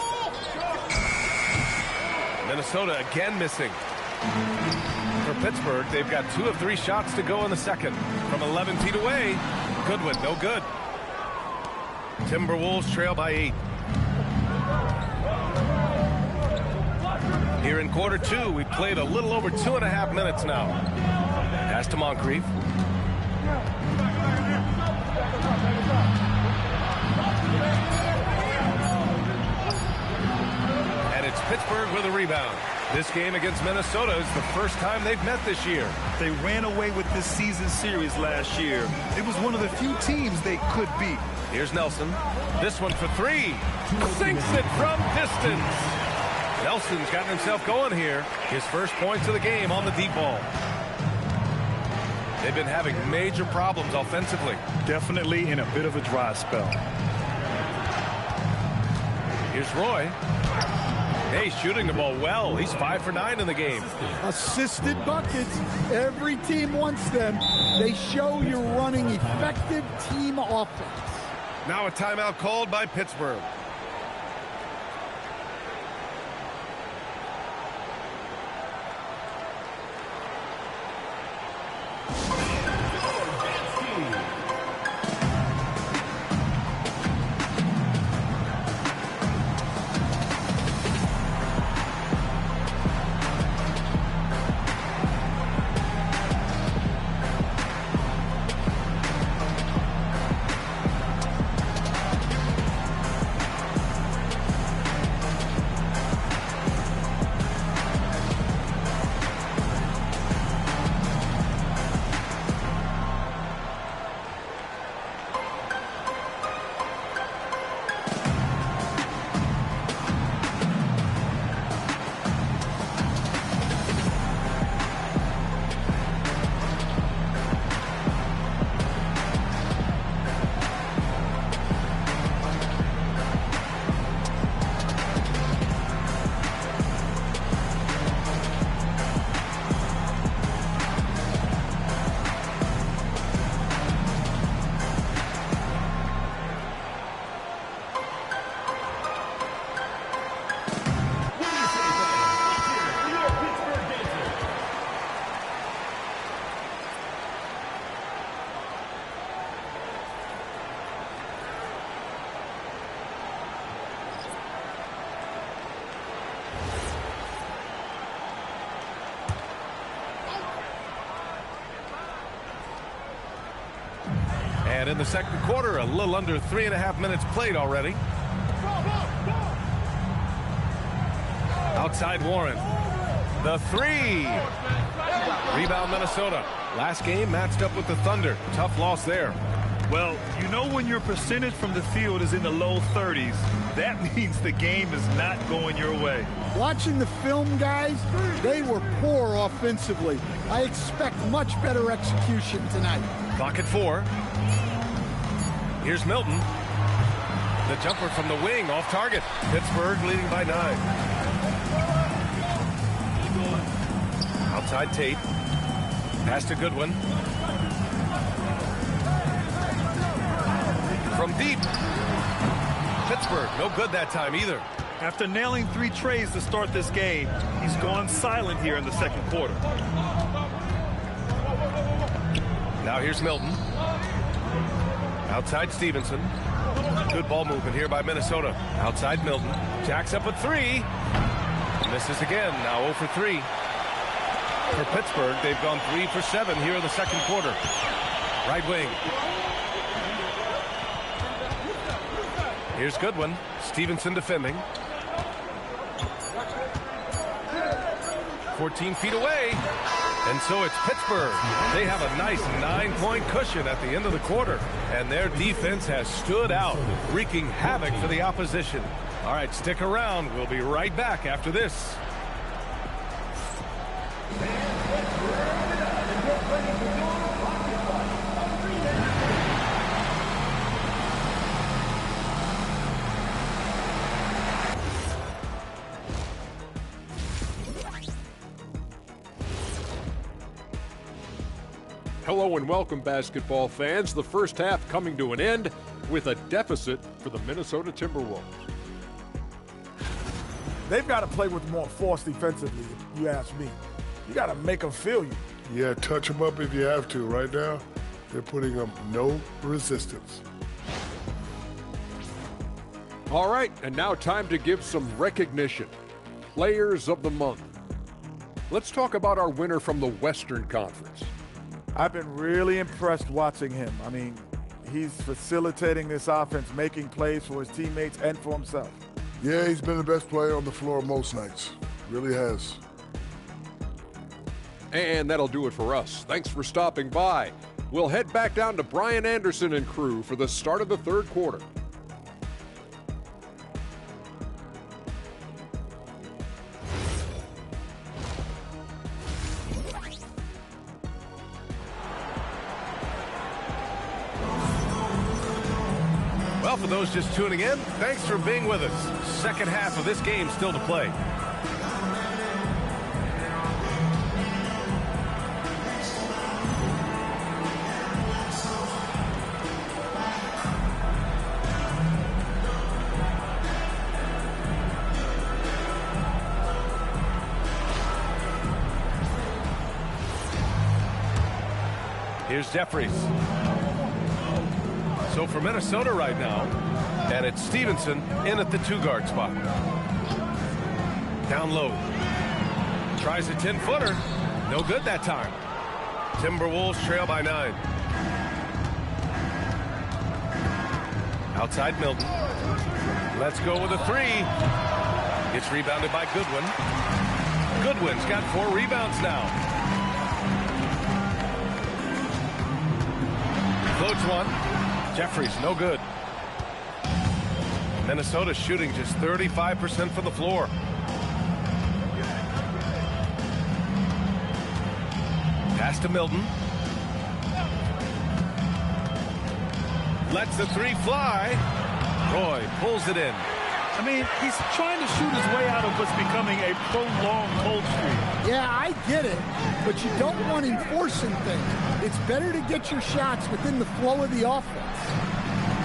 Minnesota again missing. For Pittsburgh, they've got 2 of 3 shots to go in the second. From 11 feet away, Goodwin, no good. Timberwolves trail by 8. Here in quarter 2, we played a little over 2.5 minutes now. Pass to Moncrief. And it's Pittsburgh with a rebound. This game against Minnesota is the first time they've met this year. They ran away with this season series last year. It was one of the few teams they could beat. Here's Nelson. This one for 3. Sinks it from distance. Nelson's gotten himself going here. His first points of the game on the deep ball. They've been having major problems offensively. Definitely in a bit of a dry spell. Here's Roy. Hey, shooting the ball well. He's 5 for 9 in the game. Assisted buckets. Every team wants them. They show you're running effective team offense. Now a timeout called by Pittsburgh. And in the second quarter, a little under 3.5 minutes played already. Outside Warren. The 3. Rebound Minnesota. Last game matched up with the Thunder. Tough loss there. Well, you know when your percentage from the field is in the low 30s, that means the game is not going your way. Watching the film, guys, they were poor offensively. I expect much better execution tonight. Clock at 4. Here's Milton. The jumper from the wing off target. Pittsburgh leading by 9. Outside Tate. Pass to Goodwin. From deep. Pittsburgh, no good that time either. After nailing 3 trays to start this game, he's gone silent here in the second quarter. Now here's Milton. Outside Stevenson. Good ball movement here by Minnesota. Outside Milton. Jacks up a three. Misses again. Now 0 for 3. For Pittsburgh, they've gone 3 for 7 here in the second quarter. Right wing. Here's Goodwin. Stevenson defending. 14 feet away. And so it's Pittsburgh. They have a nice 9-point cushion at the end of the quarter. And their defense has stood out, wreaking havoc for the opposition. All right, stick around. We'll be right back after this. Hello and welcome, basketball fans. The first half coming to an end with a deficit for the Minnesota Timberwolves. They've got to play with more force defensively, if you ask me. You got to make them feel you. Yeah, touch them up if you have to. Right now, they're putting up no resistance. All right, and now time to give some recognition. Players of the Month. Let's talk about our winner from the Western Conference. I've been really impressed watching him. I mean, he's facilitating this offense, making plays for his teammates and for himself. Yeah, he's been the best player on the floor most nights. Really has. And that'll do it for us. Thanks for stopping by. We'll head back down to Brian Anderson and crew for the start of the third quarter. Well, for those just tuning in, thanks for being with us. Second half of this game still to play. Here's Jeffries. So for Minnesota right now, and it's Stevenson in at the 2-guard spot. Down low. Tries a 10-footer. No good that time. Timberwolves trail by 9. Outside Milton. Let's go with a 3. It's rebounded by Goodwin. Goodwin's got 4 rebounds now. Floats one. Jeffries, no good. Minnesota shooting just 35% from the floor. Pass to Milton. Lets the 3 fly. Roy pulls it in. I mean, he's trying to shoot his way out of what's becoming a prolonged cold streak. Yeah, I get it, but you don't want enforcing things. It's better to get your shots within the flow of the offense.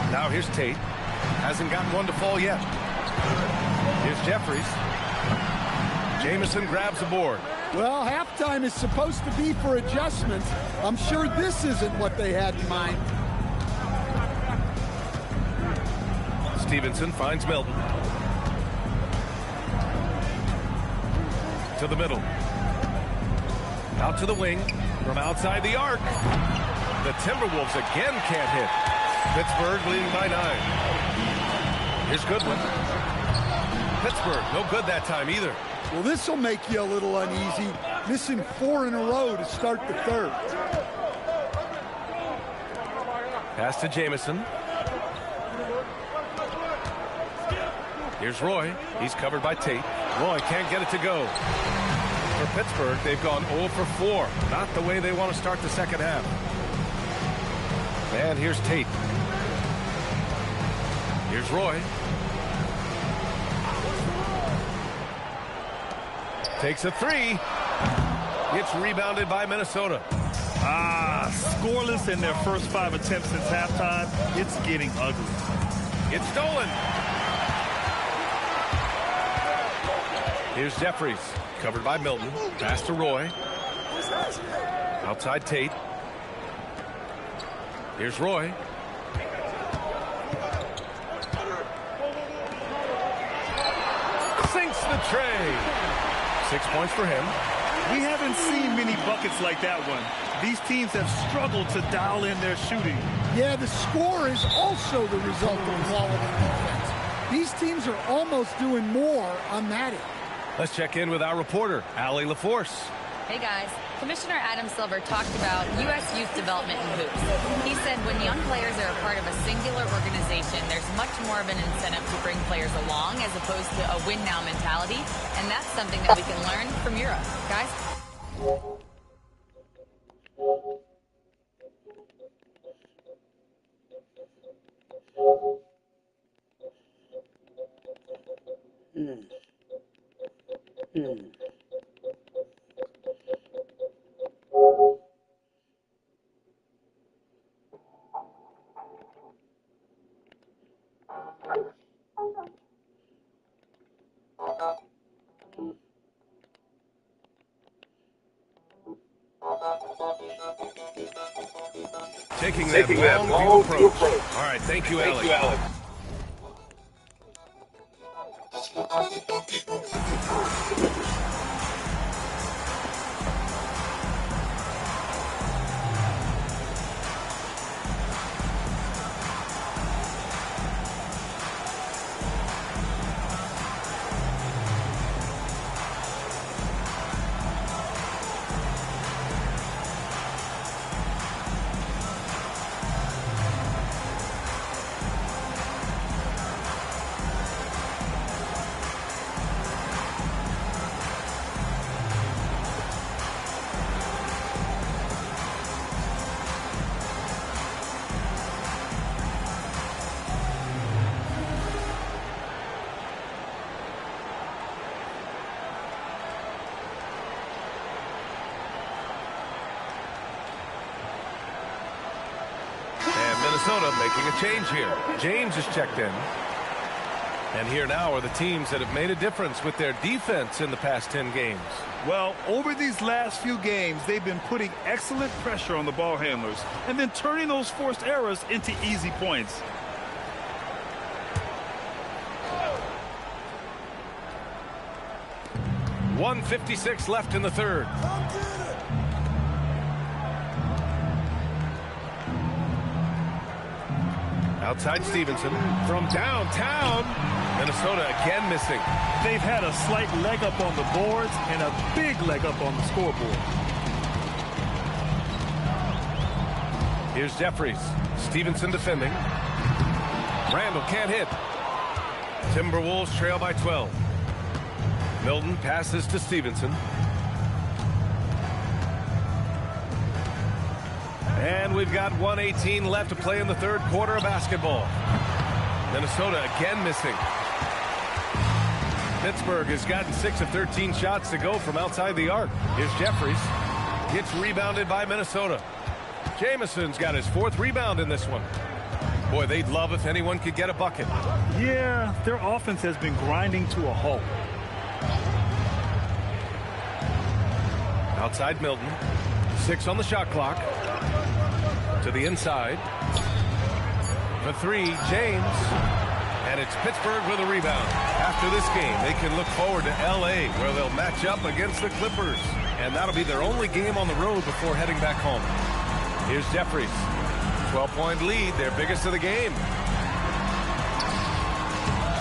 Now here's Tate. Hasn't gotten one to fall yet. Here's Jeffries. Jamison grabs the board. Well, halftime is supposed to be for adjustments. I'm sure this isn't what they had in mind. Stevenson finds Milton. To the middle. Out to the wing. From outside the arc. The Timberwolves again can't hit. Pittsburgh leading by 9. Here's Goodwin. Pittsburgh, no good that time either. Well, this will make you a little uneasy. Missing 4 in a row to start the third. Pass to Jamison. Here's Roy. He's covered by Tate. Roy can't get it to go. For Pittsburgh, they've gone 0 for 4. Not the way they want to start the second half. And here's Tate. Here's Roy. Takes a 3. It's rebounded by Minnesota. Scoreless in their first 5 attempts since halftime. It's getting ugly. It's stolen. Here's Jeffries. Covered by Milton. Pass to Roy. Outside Tate. Here's Roy. Sinks the tray. 6 points for him. We haven't seen many buckets like that one. These teams have struggled to dial in their shooting. Yeah, the score is also the result of quality defense. These teams are almost doing more on that end. Let's check in with our reporter, Allie LaForce. Hey guys, Commissioner Adam Silver talked about U.S. youth development in hoops. He said when young players are a part of a singular organization, there's much more of an incentive to bring players along as opposed to a win-now mentality, and that's something that we can learn from Europe. Guys? Taking that long view approach. All right, thank you, Allie. Minnesota making a change here. James is checked in. And here now are the teams that have made a difference with their defense in the past 10 games. Well, over these last few games, they've been putting excellent pressure on the ball handlers and then turning those forced errors into easy points. .156 left in the third. Outside Stevenson from downtown. Minnesota again missing. They've had a slight leg up on the boards and a big leg up on the scoreboard. Here's Jeffries. Stevenson defending. Randall can't hit. Timberwolves trail by 12. Milton passes to Stevenson. And we've got 1:18 left to play in the third quarter of basketball. Minnesota again missing. Pittsburgh has gotten 6 of 13 shots to go from outside the arc. Here's Jeffries. Gets rebounded by Minnesota. Jamison's got his 4th rebound in this one. Boy, they'd love if anyone could get a bucket. Yeah, their offense has been grinding to a halt. Outside Milton. 6 on the shot clock. To the inside. For 3, James. And it's Pittsburgh with a rebound. After this game, they can look forward to L.A., where they'll match up against the Clippers. And that'll be their only game on the road before heading back home. Here's Jeffries. 12-point lead, their biggest of the game.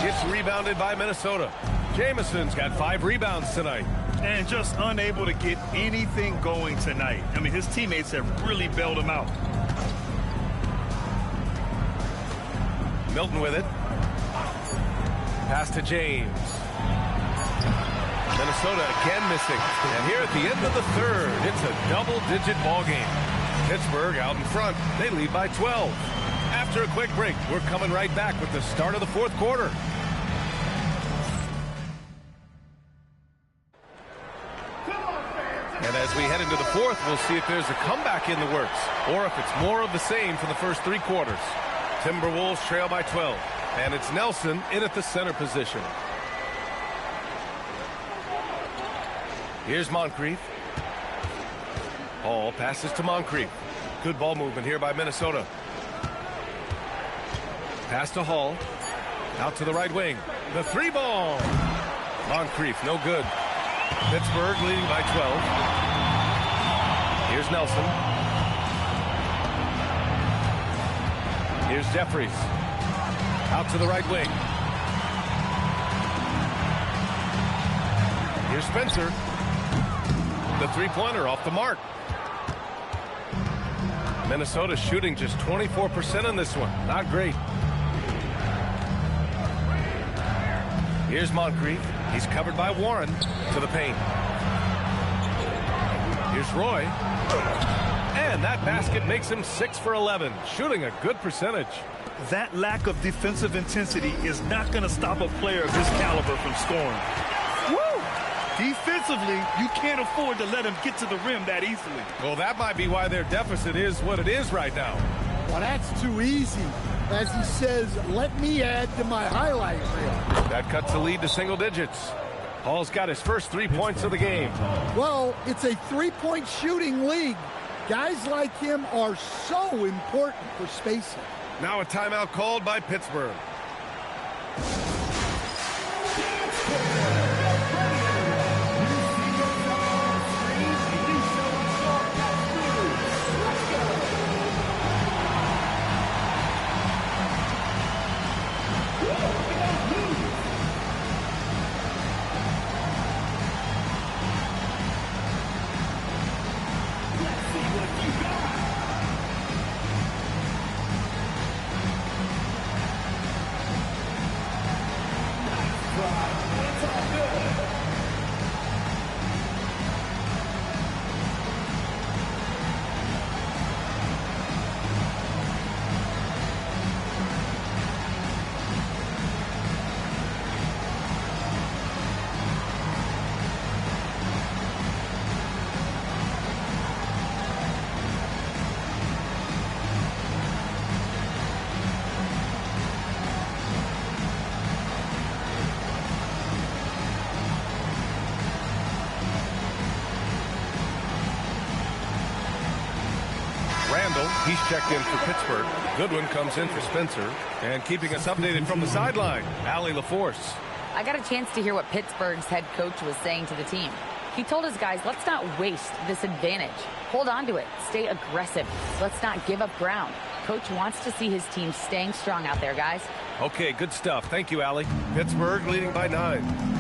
Gets rebounded by Minnesota. Jamison's got 5 rebounds tonight. And just unable to get anything going tonight. I mean, his teammates have really bailed him out. Milton with it. Pass to James. Minnesota again missing. And here at the end of the third, it's a double-digit ball game. Pittsburgh out in front. They lead by 12. After a quick break, we're coming right back with the start of the fourth quarter. And as we head into the fourth, we'll see if there's a comeback in the works or if it's more of the same for the first 3 quarters. Timberwolves trail by 12. And it's Nelson in at the center position. Here's Moncrief. Hall passes to Moncrief. Good ball movement here by Minnesota. Pass to Hall. Out to the right wing. The 3-ball. Moncrief, no good. Pittsburgh leading by 12. Here's Nelson. Here's Jeffries. Out to the right wing. Here's Spencer. The 3-pointer off the mark. Minnesota shooting just 24% on this one. Not great. Here's Moncrief. He's covered by Warren to the paint. Here's Roy. And that basket makes him 6 for 11, shooting a good percentage. That lack of defensive intensity is not going to stop a player of his caliber from scoring. Woo! Defensively, you can't afford to let him get to the rim that easily. Well, that might be why their deficit is what it is right now. Well, that's too easy. As he says, let me add to my highlight reel. That cuts the lead to single digits. Hall's got his first 3 points of the game. Well, it's a 3-point shooting league. Guys like him are so important for spacing. Now a timeout called by Pittsburgh. He's checked in for Pittsburgh. Goodwin comes in for Spencer. And keeping us updated from the sideline, Allie LaForce. I got a chance to hear what Pittsburgh's head coach was saying to the team. He told his guys, let's not waste this advantage. Hold on to it. Stay aggressive. Let's not give up ground. Coach wants to see his team staying strong out there, guys. Okay, good stuff. Thank you, Allie. Pittsburgh leading by 9.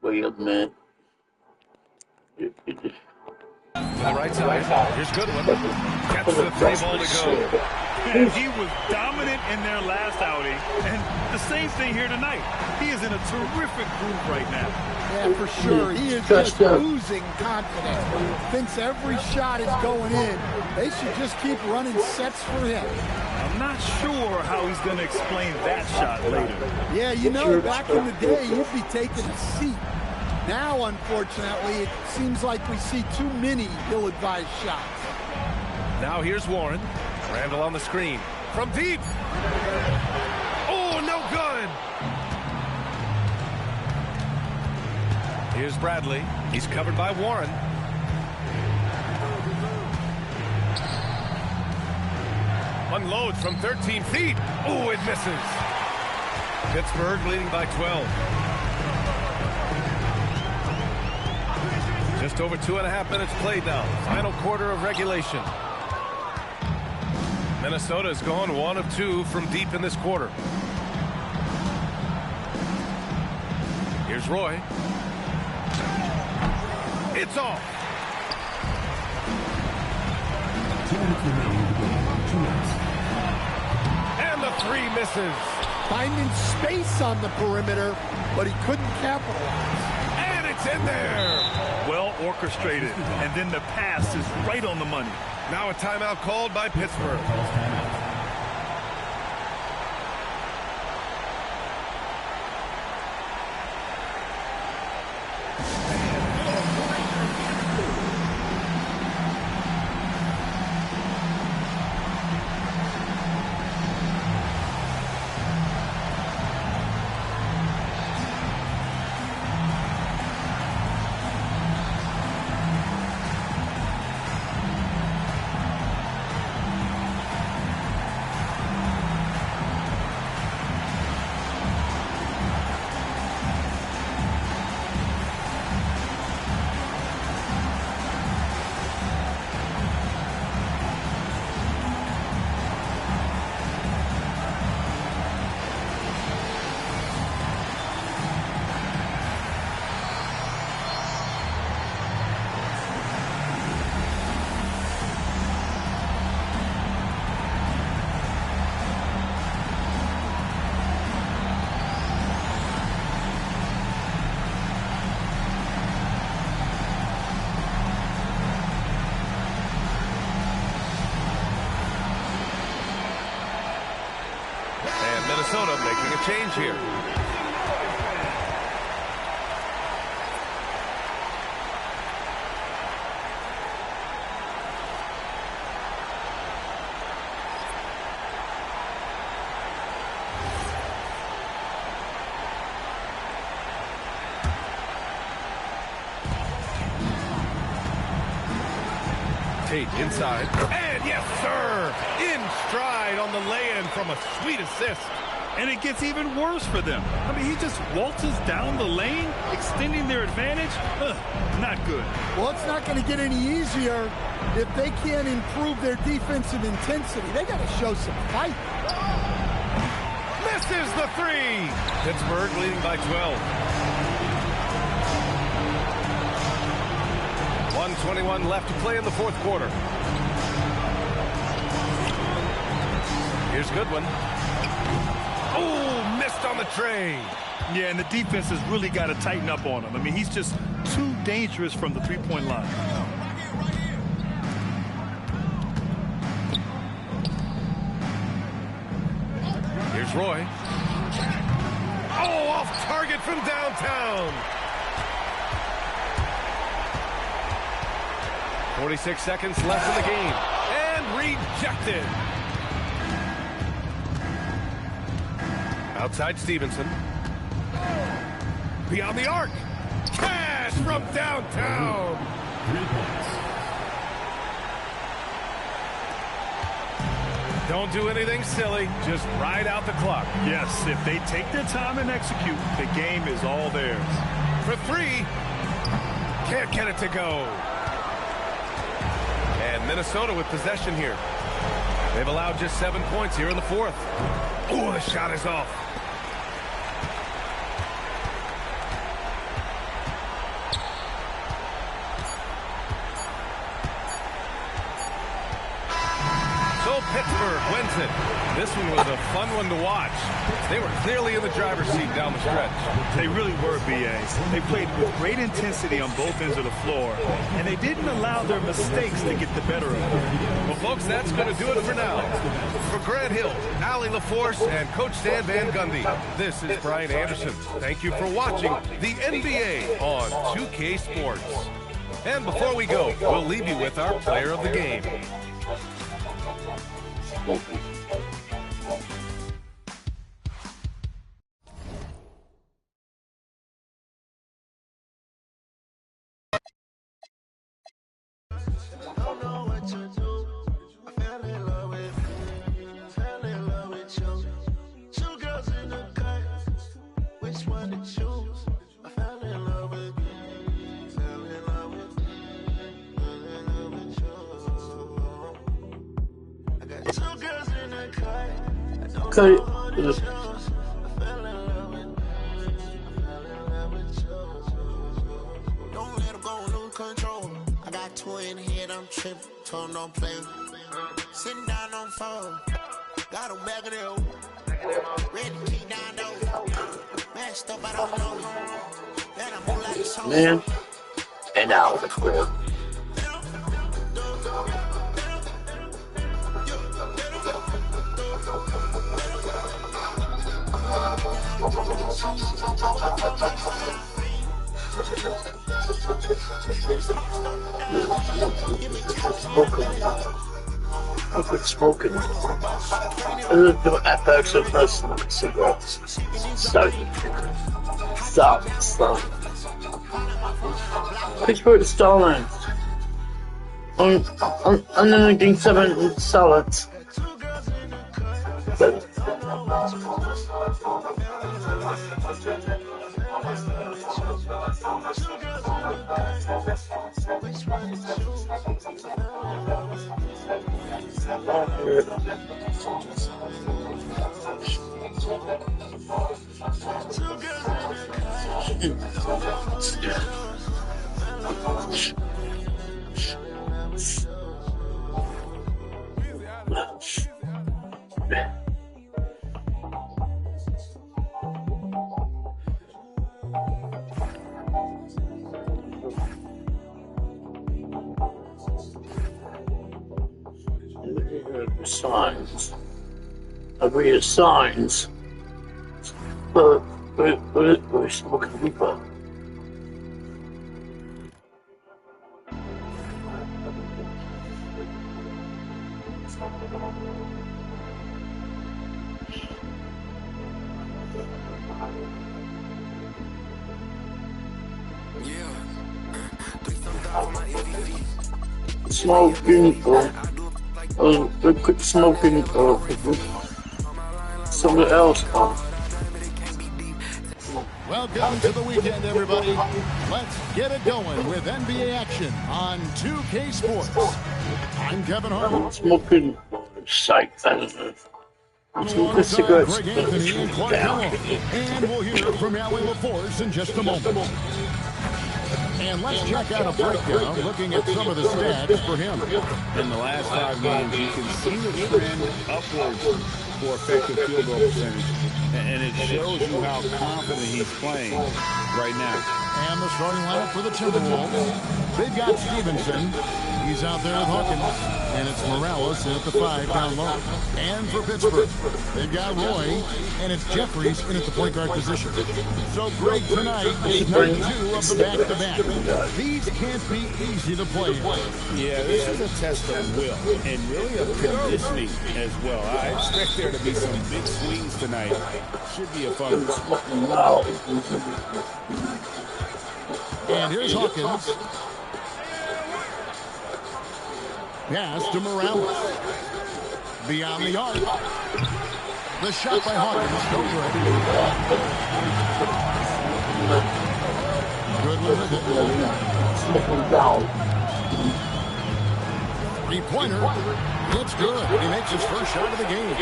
Wait a minute. To the right side. Here's Goodwin. Gets the 3-ball to go. And he was dominant in their last outing. And the same thing here tonight. He is in a terrific groove right now. Yeah, for sure. He is just oozing confidence. Thinks every shot is going in. They should just keep running sets for him. I'm not sure how he's going to explain that shot later. Yeah, you know, back in the day, you'd be taking a seat. Now, unfortunately, it seems like we see too many ill-advised shots. Now here's Warren. Randall on the screen. From deep. Oh, no good. Here's Bradley. He's covered by Warren. Unloads from 13 feet. Oh, it misses. Pittsburgh leading by 12. Just over 2.5 minutes played now. Final quarter of regulation. Minnesota has gone 1 of 2 from deep in this quarter. Here's Roy. It's off. 2 minutes remaining in the game. 2 minutes. And the 3 misses. Finding space on the perimeter, but he couldn't capitalize. And it's in there. Well orchestrated. And then the pass is right on the money. Now a timeout called by Pittsburgh. And Minnesota making a change here. Tate inside. And yes, sir! In stride on the lay-in from a sweet assist. And it gets even worse for them. I mean, he just waltzes down the lane, extending their advantage. Not good. Well, it's not going to get any easier if they can't improve their defensive intensity. They got to show some fight. Misses the three. Pittsburgh leading by 12. 1:21 left to play in the fourth quarter. Here's Goodwin. Oh, missed on the tray. Yeah, and the defense has really got to tighten up on him. I mean, he's just too dangerous from the three-point line. Here's Roy. Oh, off target from downtown. 46 seconds left in the game. And rejected. Outside Stevenson. Beyond the arc. Cash from downtown. 3 points. Don't do anything silly. Just ride out the clock. Yes, if they take their time and execute, the game is all theirs. For three. Can't get it to go. And Minnesota with possession here. They've allowed just 7 points here in the fourth. Oh, the shot is off. So Pittsburgh wins it. This one was a fun one to watch. They were clearly in the driver's seat down the stretch. They really were, B.A. They played with great intensity on both ends of the floor, and they didn't allow their mistakes to get the better of them. Well, folks, that's going to do it for now. For Grant Hill, Allie LaForce, and Coach Stan Van Gundy, this is Brian Anderson. Thank you for watching the NBA on 2K Sports. And before we go, we'll leave you with our player of the game. Okay. Don't let him go and lose control. I got 2 in the head, I'm tripping. Told him don't play. Sitting down on phone. Got him back of there. Ready to kick down though. Man, stuff I don't know. Then I move like a soul. Man. And now the crib. I quit smoking. The FX of personal cigarettes. Stop. Pittsburgh Starlines. On the 1970 salads. Signs. Signs. We're smoking reaper. Smoking, we quit smoking, something else. Welcome to the weekend, everybody. Let's get it going with NBA action on 2K Sports. I'm Kevin Harlan. Smoking, sight, Alongside cigarettes. Greg Anthony and Clark Kellogg. And we'll hear from Allie LaForce in just a moment. And let's check out a breakdown looking at some of the stats for him. In the last 5 games, you can see the trend upwards for effective field goal percentage. And it shows you how confident he's playing right now. And the starting lineup for the Timberwolves. They've got Stevenson. He's out there with Hawkins. And it's Morales in at the 5 down low. And for Pittsburgh, they've got Roy. And it's Jeffries in at the point guard position. So Greg, tonight is night 2 of the back-to-back. These can't be easy to play in. Yeah, this is a test of will and really of conditioning as well. I expect there to be some big swings tonight. Should be a fun one. And here's Hawkins. Pass to Morales. Beyond the arc. The shot by Hawkins. No good. Good with it. Three-pointer. It's good. He makes his first shot of the game.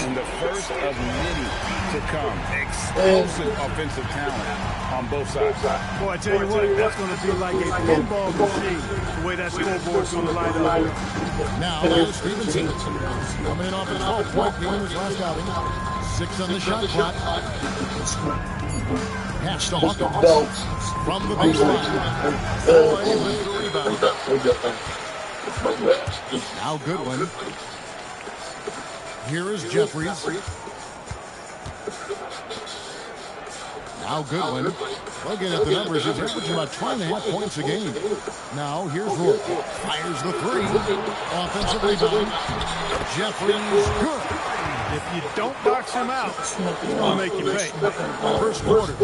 And the first of many to come. Explosive offensive talent on both sides. Boy, I tell you what, that's going to be like a pinball machine, the way that scoreboard's going to light up. Now, there's Stevenson. Coming in off a 12-point game his last outing. 6 on the shot clock. Pass to Hawkins. From the baseline. Boy with the rebound. Now Goodwin. Here is Jeffries. Now Goodwin. Looking at the numbers, he's averaging about 2.5 points a game. Now here's Roy. Fires the 3. Offensive rebound. Jeffries, good. If you don't box him out, it's going to make you pay. First quarter.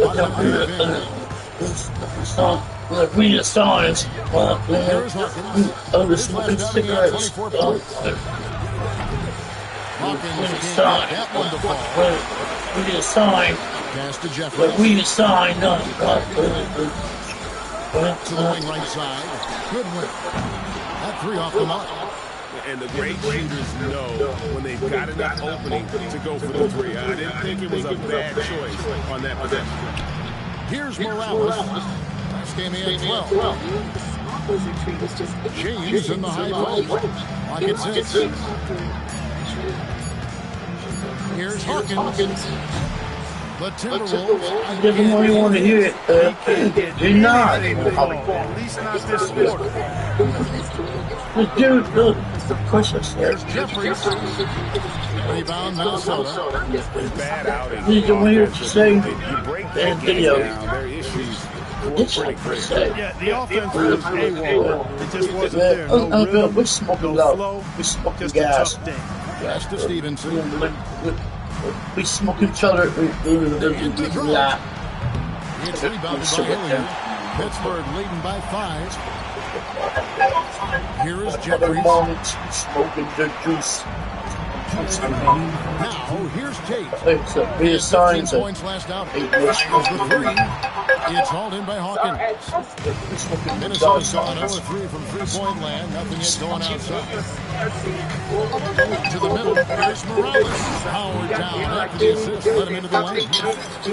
Read the signs. Here's Hawkins. The smoking cigarettes. 24 points. Hawkins can't get that one to fall. Read the sign. Pass to Jeffries. Read the sign. To the wing right side. Good win. That 3 off the mark. And the great shooters know when they've got enough opening to go for the 3. I didn't think it was a bad choice on that possession. Here's Morales. Last game he had 12. James in the high post. Pocket 6. Here's Hawkins. The Timberwolves. I didn't really want to hear it. You're not. At least not this quarter. Dude, look. The pressure Here's Jeffries. Rebound, Minnesota. Bad outing. Did you hear what you say? You break that video. down, their issues It's like per se. Yeah, the offense was AWOL. It just wasn't there. No rhythm, we're smoking no loud. flow, We're smoking just gas. a tough day. Pass to Stevenson. We smoke each other. It's rebounded by Hilliard. Pittsburgh leading by 5. Here is Jeffries. Smoking the juice. Now, here's Tate. Read the signs. 15 points last out. Fires the 3. It's hauled in by Hawkins. Minnesota's gone 0-3 from three-point land. Nothing yet going outside. To the middle. Here's Morales. Howard down after the assist. Let him into the lane.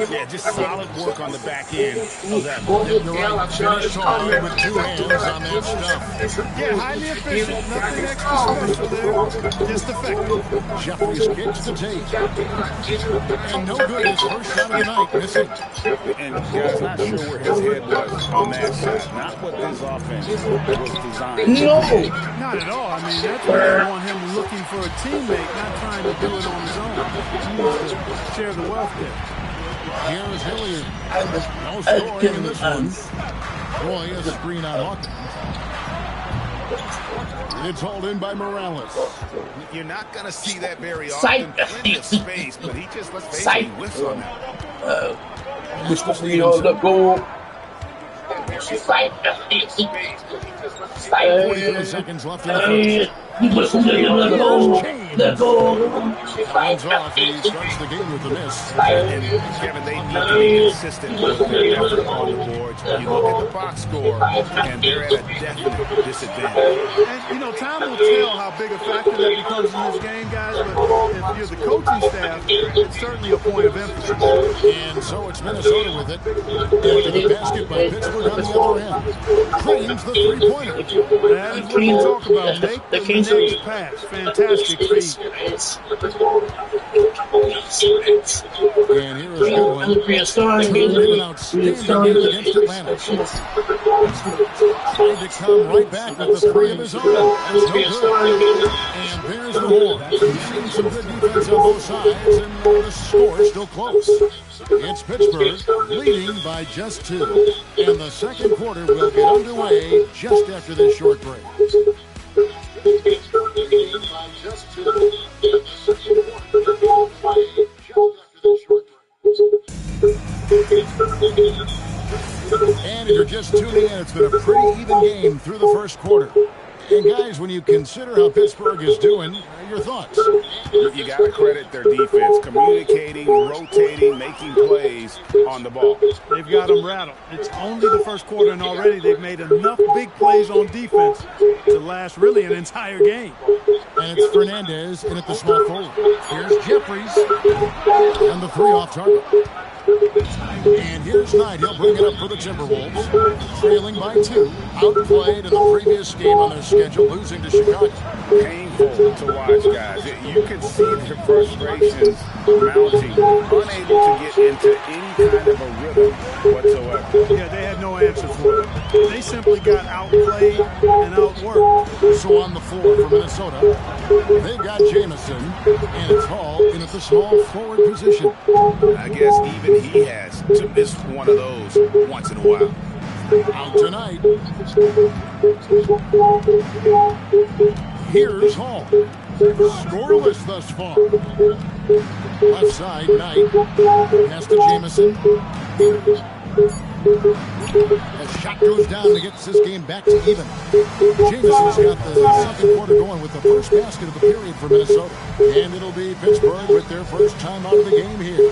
Yeah, just solid work on the back end of that. You're right. Finish strong with 2 hands on that stuff. Yeah, highly efficient. Nothing extra special there. Just effective. Jeffries kicks the Tate. And no good. His first shot of the night. Missing. And guys, not sure where his head was on that shot. Not what this offense was designed to do. Not at all. I mean, that's where I want him looking for a teammate, not trying to do it on his own. He needs to share the wealth there. Here's Hilliard. No scoring in this one. Roy, a screen on Hawkins. It's hauled in by Morales. You're not going to see that very often. Plenty of space, but he just, let's face it, he whiffs on that. Mr. Rio, let go. 42 seconds left in the first. Let go. Hands off. He starts the game with a miss. And Kevin, they need to be consistent with their effort on the boards. You look at the box score, and they're at a definite disadvantage. And, you know, time will tell how big a factor that becomes in this game, guys. But if you're the coaching staff, it's certainly a point of emphasis. And so it's Minnesota with it. After the basket by Pittsburgh on the other end. Claims the three-pointer. That is what you talk about. Make the next pass. Fantastic feed. And here is Goodwin. Turned in an outstanding game against Atlanta. Tried to come right back with the three of his own. That's no good. And there's the horn. Seeing some good defense on both sides, and the score still close. It's Pittsburgh leading by just 2. And the second quarter will get underway just after this short break. Leading by just 2. And the second quarter will get underway just after this short break. And if you're just tuning in, it's been a pretty even game through the first quarter. And guys, when you consider how Pittsburgh is doing, your thoughts? You got to credit their defense, communicating, rotating, making plays on the ball. They've got them rattled. It's only the first quarter, and already they've made enough big plays on defense to last really an entire game. And it's Fernandez in at the small forward. Here's Jeffries. And the three off target. And here's Knight. He'll bring it up for the Timberwolves. Trailing by 2. Outplayed in the previous game on their schedule, losing to Chicago. Painful to watch, guys. You can see their frustrations mounting, unable to get into any kind of a rhythm whatsoever. Yeah, they had no answer for it. They simply got outplayed and outworked. So on the floor for Minnesota, they've got Jamison, and it's Hall in at the small forward position. I guess even he has to miss one of those once in a while. Out tonight. Here's Hall. Scoreless thus far. Left side, Knight. Pass to Jamison. As shot goes down and gets this game back to even. Jamison's got the second quarter going with the first basket of the period for Minnesota. And it'll be Pittsburgh with their first time out of the game here.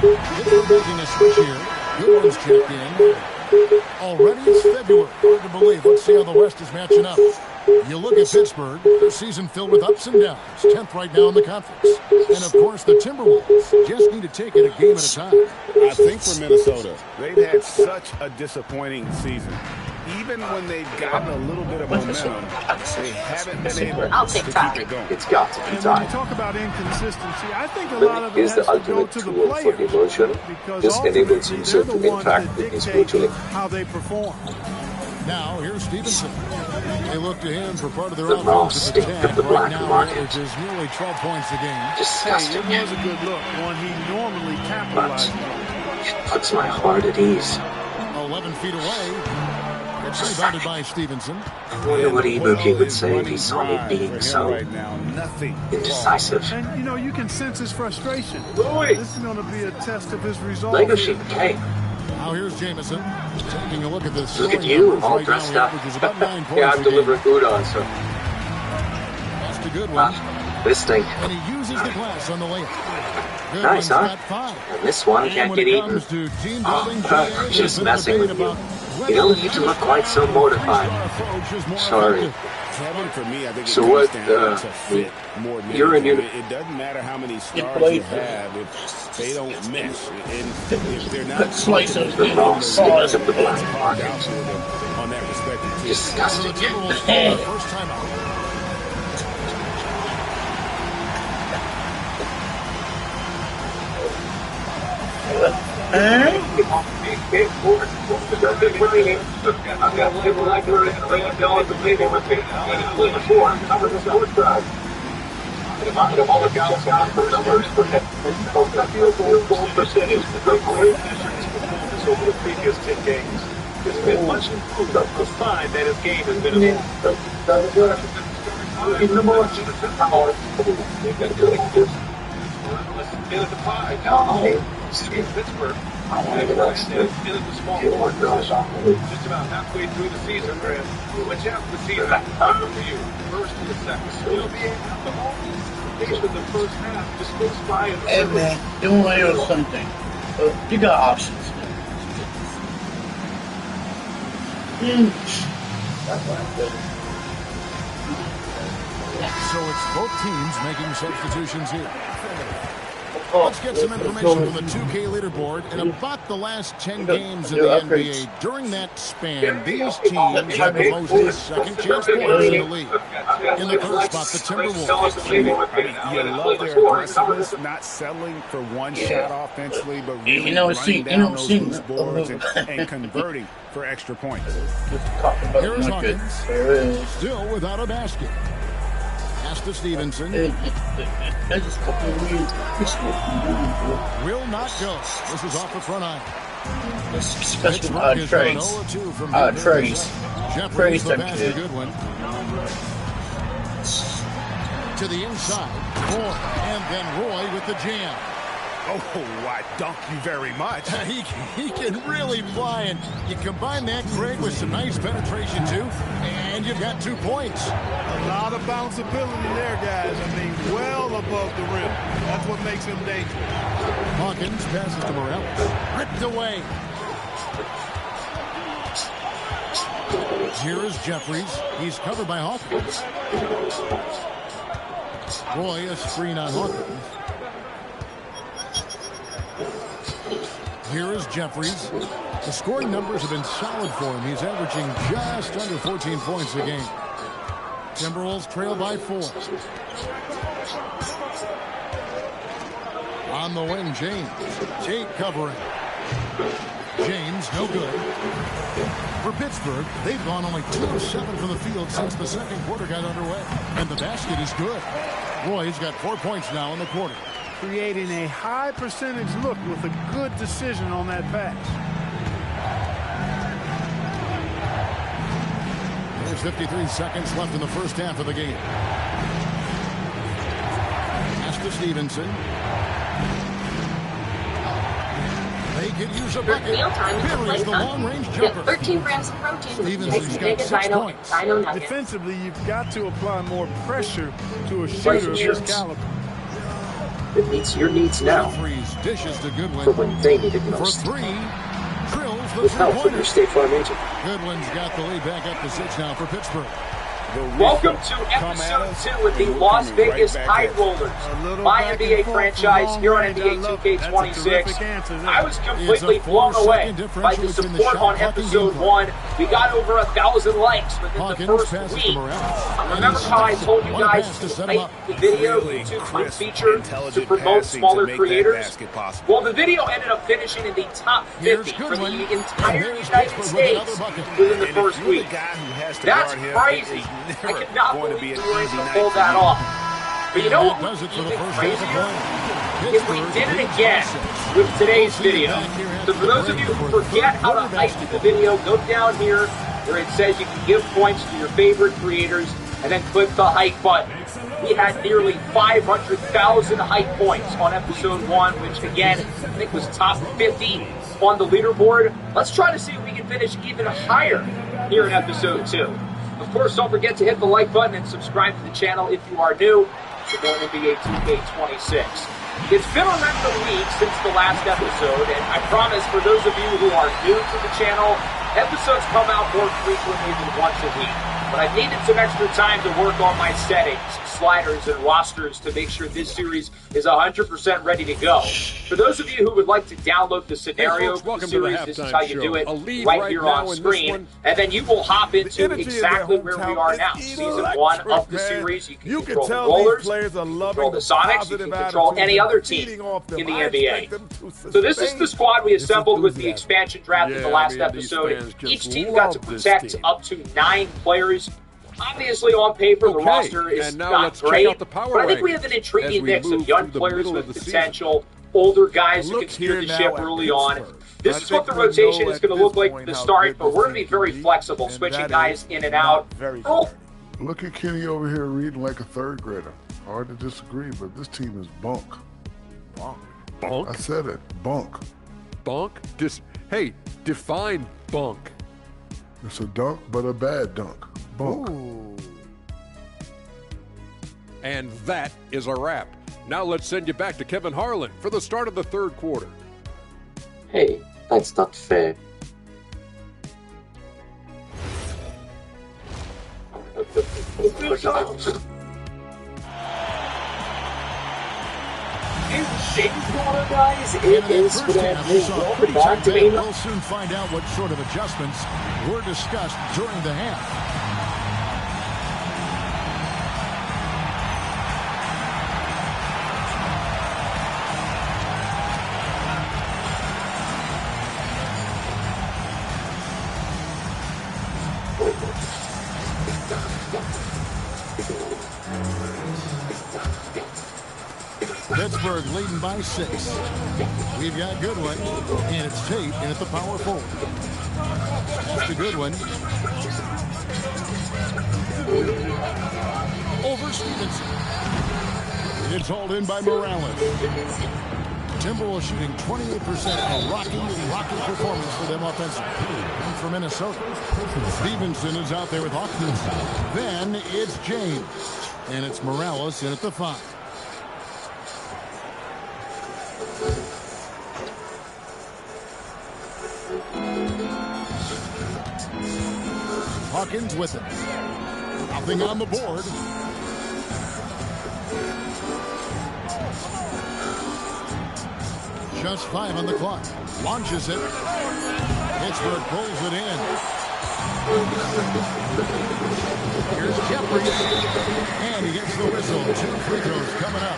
Making a switch here. Goodwin's checked in. Already it's February. Hard to believe. Let's see how the West is matching up. You look at Pittsburgh, a season filled with ups and downs. 10th right now in the conference. And, of course, the Timberwolves just need to take it a game at a time. I think for Minnesota, they've had such a disappointing season. Even when they've gotten a little bit of momentum, they haven't been able to keep it going. It's got to be And time. when you talk about inconsistency, I think a lot of it Is has the to go ultimate to the tool for players. emotion. Because This enables ultimately, himself they're the to ones interact that with his dictate brutally. how they perform. Now, here's Stevenson. They look to him for part of their The offensive stink attack of the right black now, market. which is nearly 12 points a game. Disgusting. Hey, it was a good look, one he normally capitalized on. It puts my heart at ease. 11 feet away. It's rebounded by Stevenson. I wonder what Ibuki would say if he saw me being so indecisive. And, you know, you can sense his frustration. This is going to be a test of his resolve. Lego sheep, hey. Now here's Jamison taking a look at this. Look at you, all right dressed now, up. about 9 points Yeah, I'm delivering udon, so. That's a good one. This thing. And he uses the glass on the layup. Good Nice, huh? got 5. And this one can't get eaten. Just messing with you. You don't need to look quite so mortified. Sorry. So what, you're in your... It doesn't matter how many stars you have if they don't miss. And if they're not slices the boss because of the black market. On that respective team. Disgusting. First time out. Over the previous 10 games, it's been much improved. A sign that his game has been Pittsburgh. Just about halfway through the season, which half of the season for you? First and the second. You'll be able to the first half just goes by. Hey man, don't let you something. You got options. So it's both teams making substitutions here. Let's get some information from the 2K leaderboard. In about the last 10 games in the NBA, during that span, these teams have the most second chance points in the league. In the third spot, the Timberwolves. You love their aggressiveness, not settling for one shot offensively, but really running down those loose boards and converting for extra points. Here's Hawkins, still without a basket. Pass to Stevenson. Will not go. This is off the front eye. Especially Trace. Jeffries the pass to Goodwin. To the inside. Roy. And then Roy with the jam. Oh, I dunk you very much. He can really fly, and you combine that, Craig, with some nice penetration, too, and you've got 2 points. A lot of bounceability there, guys. I mean, well above the rim. That's what makes him dangerous. Hawkins passes to Morales. Ripped away. Here is Jeffries. He's covered by Hawkins. Roy, a screen on Hawkins. Here is Jeffries. The scoring numbers have been solid for him. He's averaging just under 14 points a game. Timberwolves trail by 4. On the wing, James. Tate covering. James, no good. For Pittsburgh, they've gone only 2 of 7 from the field since the second quarter got underway. And the basket is good. Roy's got 4 points now in the quarter. Creating a high percentage look with a good decision on that pass. There's 53 seconds left in the first half of the game. Pass to Stevenson. They could use a bucket. Here is the long-range jumper. 13 grams of protein. Stevenson's got 6 points. Defensively, you've got to apply more pressure to a shooter of this caliber. It meets your needs now. Dishes to Goodwin. For when they need it most. For 3, drills the with help from your 3-pointer. State Farm agent. Goodwin's got the lead back up to 6 now for Pittsburgh. Welcome to episode 2 with the Las Vegas High Rollers, my NBA franchise here on NBA 2K26. I was completely blown away by the support on episode 1. We got over 1,000 likes within the first week. Remember how I told you guys to make the video to feature to promote smaller creators? Well, the video ended up finishing in the top 50 for the entire United States within the first week. That's crazy. I could not believe we were able to pull that off. But you know what was even crazier? if we did it again with today's video. So for those of you who forget how to hype the video, go down here where it says you can give points to your favorite creators and then click the hype button. We had nearly 500,000 hype points on episode 1, which again, I think was top 50 on the leaderboard. Let's try to see if we can finish even higher here in episode 2. Of course, don't forget to hit the like button and subscribe to the channel if you are new to more NBA 2K26. It's been around a week since the last episode, and I promise for those of you who are new to the channel, episodes come out more frequently than once a week. But I've needed some extra time to work on my settings, sliders, and rosters to make sure this series is 100% ready to go. For those of you who would like to download the scenario for the series, this is how you do it right here on screen. And then you will hop into exactly where we are now. Season 1 of the series. You can control the rollers, control the Sonics, you can control any other team in the NBA. So this is the squad we assembled with the expansion draft in the last episode. Each team got to protect up to 9 players. Obviously, on paper, the roster is not great, but I think we have an intriguing mix of young players with potential, older guys who can steer the ship early on. This is what the rotation is going to look like from the start, but we're going to be very flexible, switching guys in and out. Look at Kenny over here reading like a third grader. Hard to disagree, but this team is bunk. Bunk? I said it. Bunk. Bunk? Hey, define bunk. It's a dunk, but a bad dunk. Bunk. Ooh. And that is a wrap. Now let's send you back to Kevin Harlan for the start of the third quarter. Hey, that's not fair. Guys, it is welcome back to me. We'll soon find out what sort of adjustments were discussed during the half. Pittsburgh leading by 6. We've got Goodwin, and it's Tate in at the power forward. That's the Goodwin. Over Stevenson. It's hauled in by Morales. Timberwolves shooting 28%, a rocky performance for them offensively. And for Minnesota, Stevenson is out there with Hawkins. Then it's James, and it's Morales in at the 5. Hawkins with it. Nothing on the board. Just 5 on the clock. Launches it. Pittsburgh pulls it in. Here's Jeffries. And he gets the whistle. 2 free throws coming up.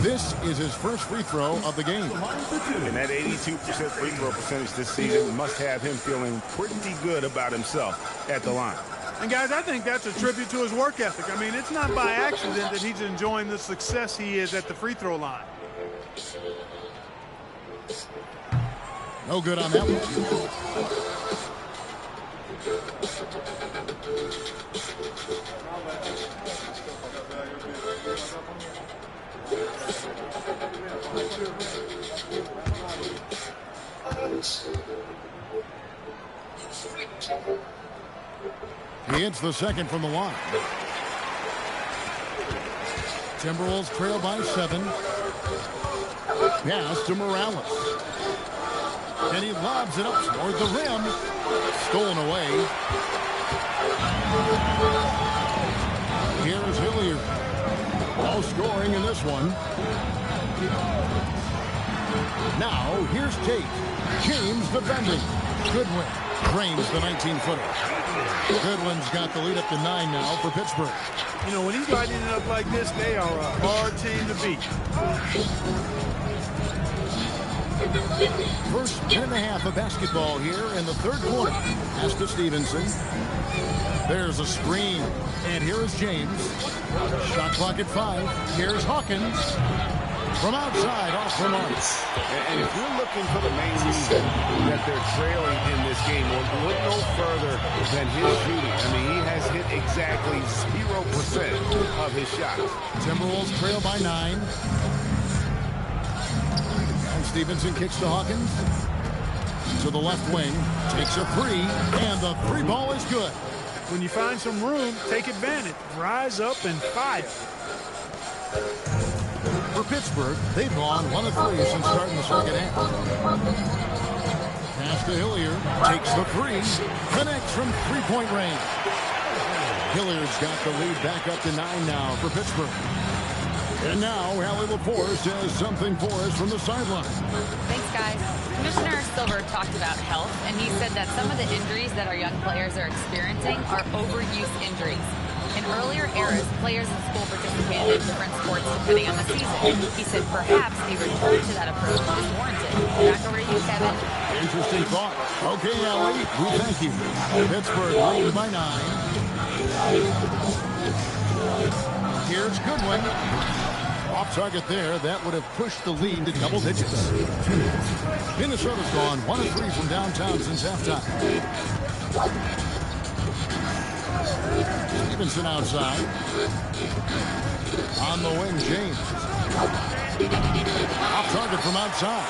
This is his first free throw of the game. And that 82% free throw percentage this season must have him feeling pretty good about himself at the line. And guys, I think that's a tribute to his work ethic. I mean, it's not by accident that he's enjoying the success he is at the free throw line. No good on that one. He hits the second from the line. Timberwolves trail by 7. Pass to Morales. And he lobs it up toward the rim. Stolen away. Here's Hilliard. All scoring in this one. Now, here's Tate. James defending. Goodwin drains the 19-footer. Goodwin's got the lead up to 9 now for Pittsburgh. You know, when he's lighting it up like this, they are a hard team to beat. First minute and a half of basketball here in the third quarter. Pass to Stevenson. There's a screen. And here is James. Shot clock at 5. Here's Hawkins. From outside, off the mark. And if you're looking for the main reason that they're trailing in this game, we'll look no further than his shooting. I mean, he has hit exactly 0% of his shots. Timberwolves trail by 9. And Stevenson kicks to Hawkins. To the left wing. Takes a 3. And the 3 ball is good. When you find some room, take advantage. Rise up and fire. For Pittsburgh, they've gone 1 of 3 since starting the second half. Pass to Hilliard. Takes the 3. Connects from three-point range. Hilliard's got the lead back up to 9 now for Pittsburgh. And now, Allie Laforce has something for us from the sideline. Thanks, guys. Commissioner Silver talked about health, and he said that some of the injuries that our young players are experiencing are overuse injuries. In earlier eras, players in school participated in different sports depending on the season. He said perhaps a return to that approach is warranted. Back over to you, Kevin. Interesting thought. Okay, Allie, we thank you. Pittsburgh leads by 9. Here's Goodwin. Off target there. That would have pushed the lead to double digits. Minnesota's gone 1 of 3 from downtown since halftime. Stevenson outside. On the wing, James. Off target from outside.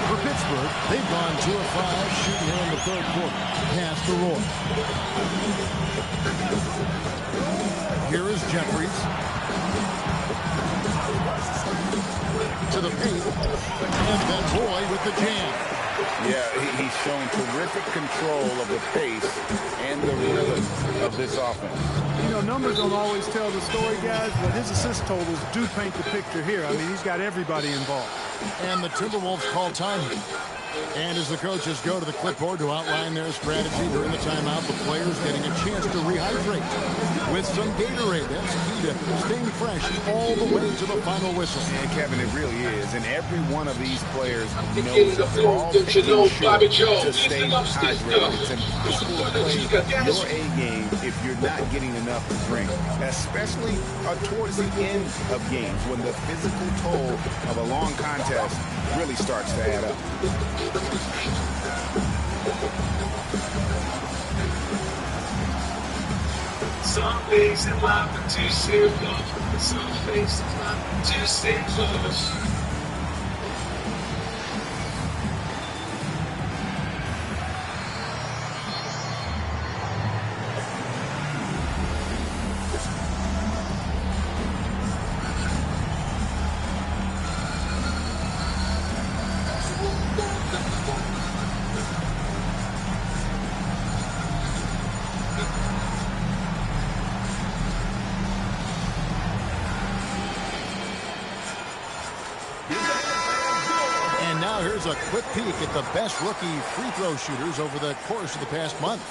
For Pittsburgh, they've gone 2 of 5 shooting here in the third quarter. Pass to Roy. Here is Jeffries. To the paint. And then Roy with the jam. Yeah, he's shown terrific control of the pace and the rhythm of this offense. You know, numbers don't always tell the story, guys, but his assist totals do paint the picture here. I mean, he's got everybody involved. And the Timberwolves call time. And as the coaches go to the clipboard to outline their strategy during the timeout, the players getting a chance to rehydrate with some Gatorade. That's key to staying fresh all the way to the final whistle. And Kevin, it really is. And every one of these players knows that they're all making sure to stay hydrated. It's impossible to play your A game if you're not getting enough to drink, especially towards the end of games when the physical toll of a long contest really starts to add up. Some things in life are too simple. Some things in life are too simple. Here's a quick peek at the best rookie free throw shooters over the course of the past month.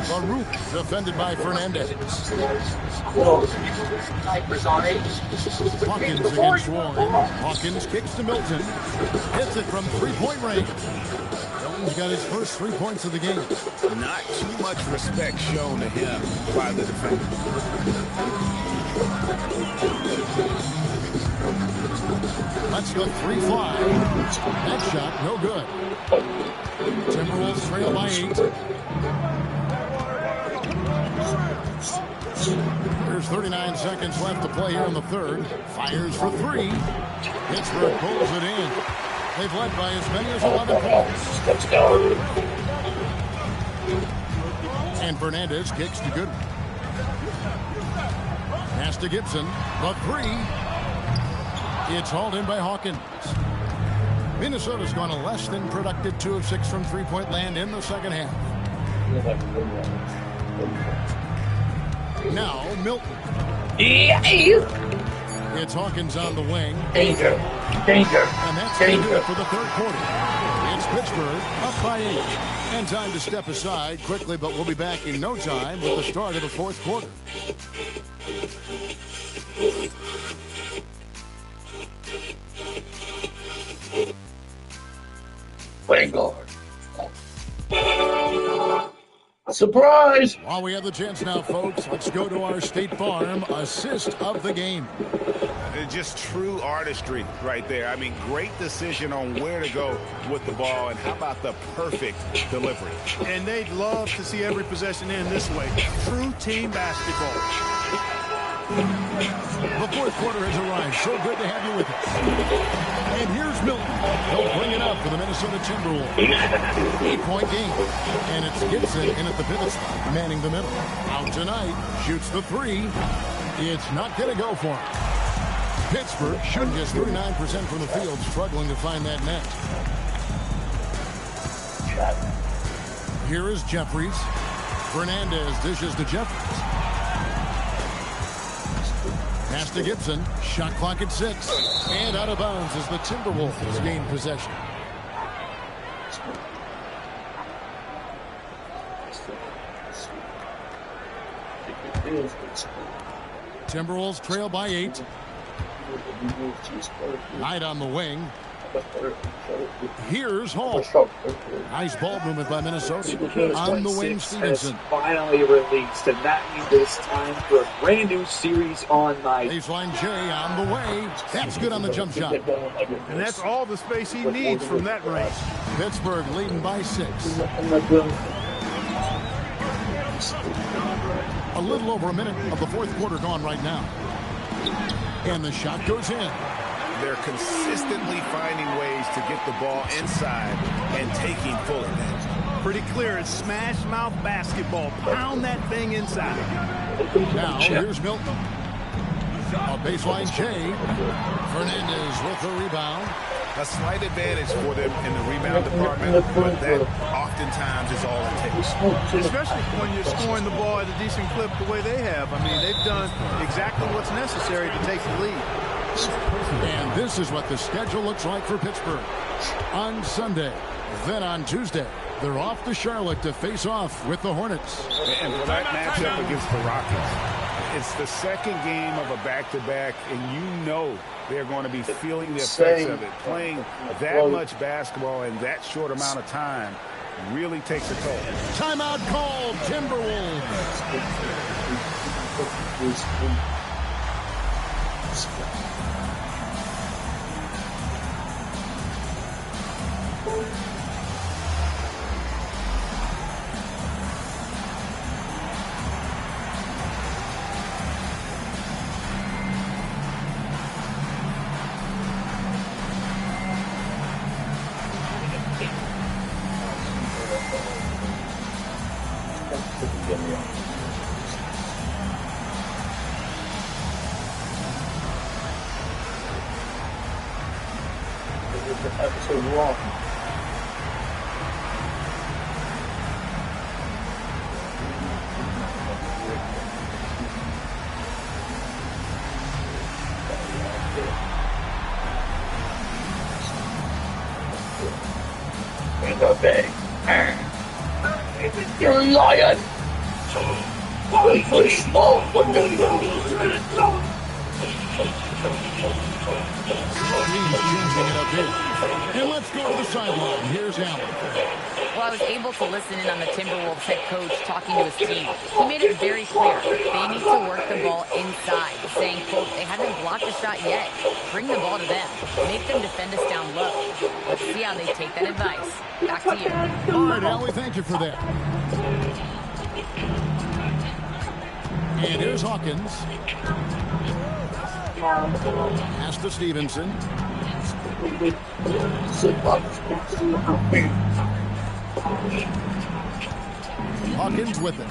Baruch defended by Fernandez. Hawkins against Warren. Hawkins kicks to Milton. Hits it from three-point range. Milton's got his first 3 points of the game. Not too much respect shown to him by the defender. Let's go 3 fly. That shot, no good. Timberwolves trail by 8. There's 39 seconds left to play here in the third. Fires for 3. Pittsburgh pulls it in. They've led by as many as 11 points. And Fernandez kicks to Goodwin. Pass to Gibson. The 3. It's hauled in by Hawkins. Minnesota's gone a less than productive 2 of 6 from three-point land in the second half. Now Milton. It's Hawkins on the wing. Danger. Danger. And that's going to do it for the third quarter. It's Pittsburgh up by 8. And time to step aside quickly, but we'll be back in no time with the start of the fourth quarter. Vanguard. Surprise! While we have the chance now, folks, let's go to our State Farm assist of the game. Just true artistry right there. I mean, great decision on where to go with the ball, and how about the perfect delivery? And they'd love to see every possession end this way. True team basketball. The fourth quarter has arrived. So good to have you with us. And here's Milton. He'll bring it up for the Minnesota Timberwolves. 8-point game. And it's Gibson in at the pivot spot, manning the middle. Out tonight, shoots the three. It's not going to go for him. Pittsburgh shooting just 39% from the field, struggling to find that net. Here is Jeffries. Fernandez dishes to Jeffries. Pass to Gibson. Shot clock at 6. And out of bounds as the Timberwolves gain possession. Timberwolves trail by 8. Knight on the wing. Here's Hall. Nice ball movement by Minnesota. On the wing, Stevenson. Finally released, and that means it's time for a brand new series on night. Baseline J on the way. That's good on the jump shot. And that's all the space he needs from that range. Pittsburgh leading by 6. A little over a minute of the fourth quarter gone right now. And the shot goes in. They're consistently finding ways to get the ball inside and taking full advantage. Pretty clear. It's smash mouth basketball. Pound that thing inside. Now here's Milton. A baseline J. Fernandez with the rebound. A slight advantage for them in the rebound department, but that oftentimes is all it takes. Especially when you're scoring the ball at a decent clip the way they have. I mean, they've done exactly what's necessary to take the lead. And this is what the schedule looks like for Pittsburgh. On Sunday, then on Tuesday, they're off to Charlotte to face off with the Hornets. And for that matchup against the Rockets, it's the second game of a back-to-back, and you know they're going to be feeling the effects of it. Playing that much basketball in that short amount of time really takes a toll. Timeout called, Timberwolves. Episode wrong. You're a lion. Changing it up here. And let's go to the sideline. Here's Allen. Well, I was able to listen in on the Timberwolves head coach talking to his team. He made it very clear they need to work the ball inside, saying, quote, they haven't blocked a shot yet. Bring the ball to them. Make them defend us down low. Let's see how they take that advice. Back to you. All right, Allie, thank you for that. And here's Hawkins. Pass to Stevenson. Hawkins with it.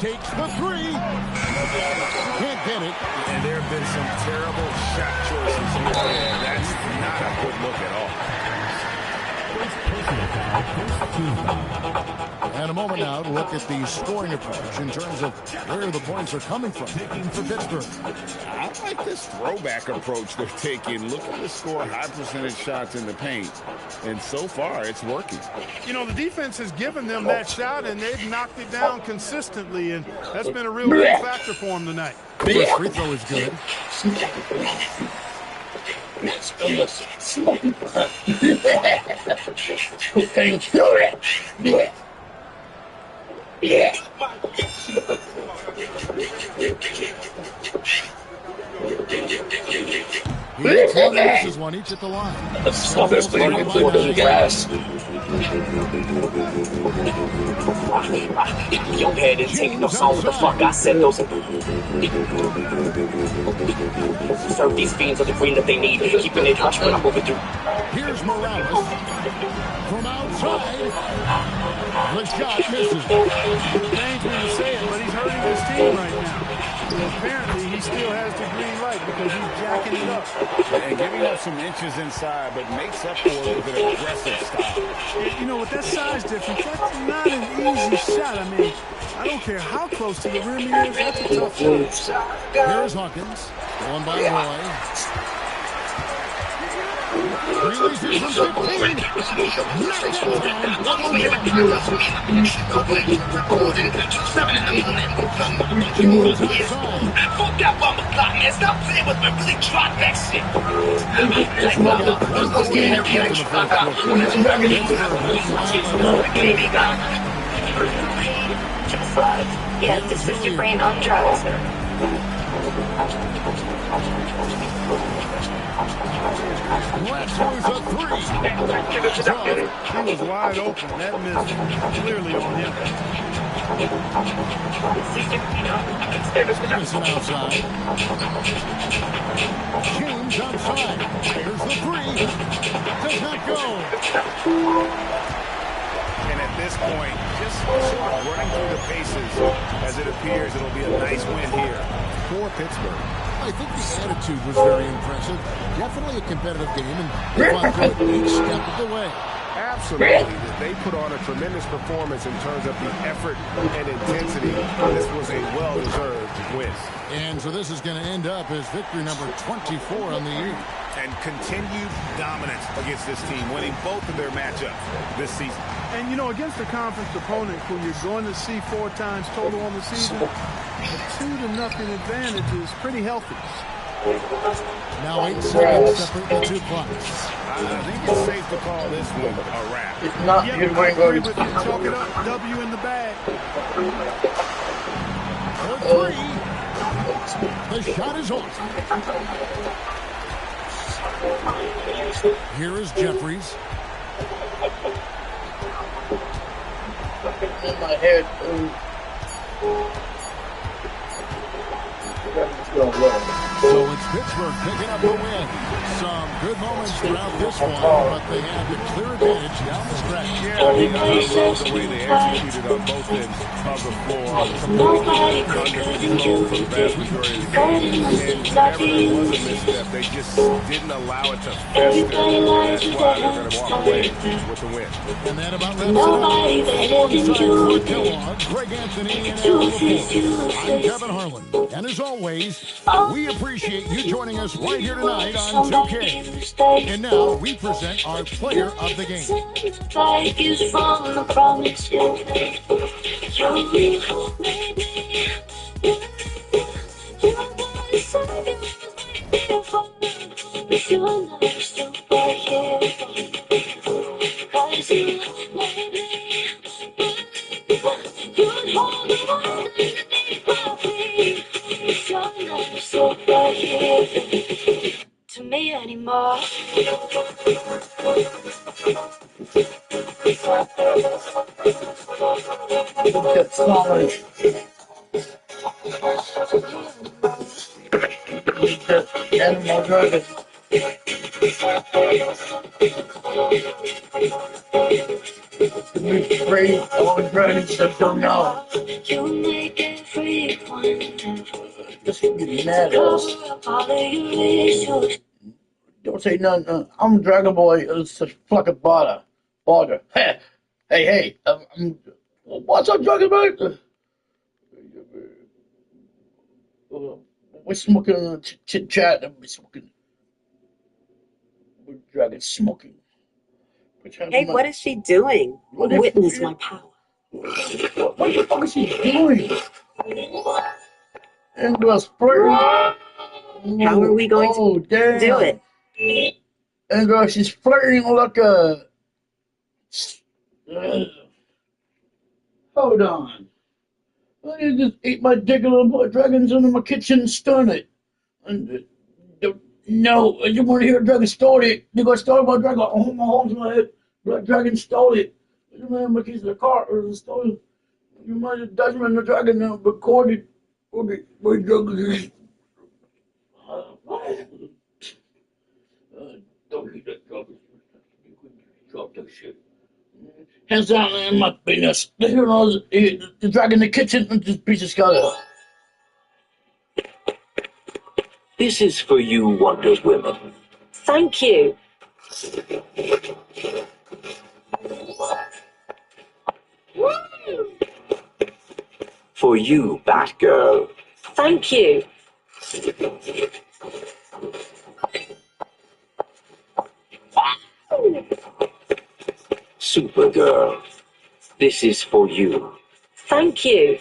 Takes the three. Can't get it. And there have been some terrible shot choices here. And that's not a good look at all. And a moment now to look at the scoring approach in terms of where the points are coming from for Pittsburgh. I like this throwback approach they're taking, looking to score high percentage shots in the paint. And so far, it's working. You know, the defense has given them that shot, and they've knocked it down consistently, and that's been a real big factor for them tonight. First free throw is good. He hits one and misses one each at the line. Stop this playing in the grass. Your head is taking no song what the fuck I said. Those serve these fiends of the green that they need, keeping it hush when I'm moving through. Here's Morales from outside. The shot misses. Pains me to say it, but he's hurting his team right now. Apparently, he still has the green light because he's jacking it up. And giving up some inches inside, but makes up for it with an aggressive style. You know, with that size difference, that's not an easy shot. I mean, I don't care how close to the rim he is, that's a tough shot. Here's Hawkins, going by Roy. Releases from 15. Fuck that bumper clock, man. Stop playing with me. Really drop that shit. Yes, this is your brain on drugs. He was wide open. That missed clearly on him. Listen outside. James outside. Here's the three. Does not go. And at this point, just sort of running through the paces as it appears it'll be a nice win here for Pittsburgh. I think the attitude was very impressive. Definitely a competitive game, and they fought through it each step of the way. Absolutely. They put on a tremendous performance in terms of the effort and intensity. This was a well-deserved win. And so this is going to end up as victory number 24 on the year. And continued dominance against this team, winning both of their matchups this season. And, you know, against a conference opponent who you're going to see 4 times total on the season, a 2-0 advantage is pretty healthy. Now 8 seconds separate the two clocks. I think it's safe to call this one a wrap. It's not. Yep, You're I going agree to with you. Chalk it up. W in the bag. For 3. The shot is off. Here is Jeffries. in my head. So it's Pittsburgh picking up the win. Some good moments throughout this one, but they have the clear advantage down the stretch. Yeah, I love the way they executed on both ends of the floor. Completely under control for the vast majority of the game. And whenever there was a misstep, they just didn't allow it to fester. That's why they're going to walk away with the win. And that about wraps it up. Alongside Fort Kellogg, Greg Anthony, and Al Lepore, I'm Kevin Harlan. And as always, we appreciate you joining us right here tonight on 2K. And now we present our player of the game. To me anymore. Animal dragon. We're free, all dragons that don't know. You make everyone Just get mad at us. Don't say nothing. I'm Dragon Boy. It's a fucking border. Hey, What's up, talking about? We're smoking chit chat and we're smoking. We're dragon smoking. Hey, what is she doing? Witness my power. What the fuck is she doing? And flirting. How are we going to do it? And she's flirting like a. Hold on. I just ate my dick and put dragons into my kitchen and stun it. And, no, I didn't want to hear a dragon stole it. They got stolen by a dragon. Oh, my home's in my head. Black dragon stole it. I didn't have my keys in the car or stole it. You might have Dutchman the dragon now recorded. Okay, my dragon. Don't eat that dragon. Drop that shit. Hands down in my penis. The dragon in the kitchen and this piece of skull. This is for you, Wonder Women. Thank you. For you, Batgirl. Thank you. Supergirl. This is for you. Thank you.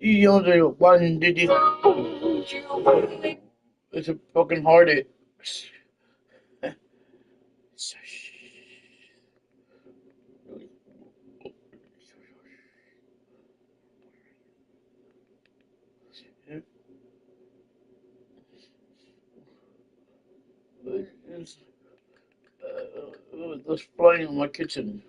You only one did it. It's a fucking hearted. There's flying in my kitchen.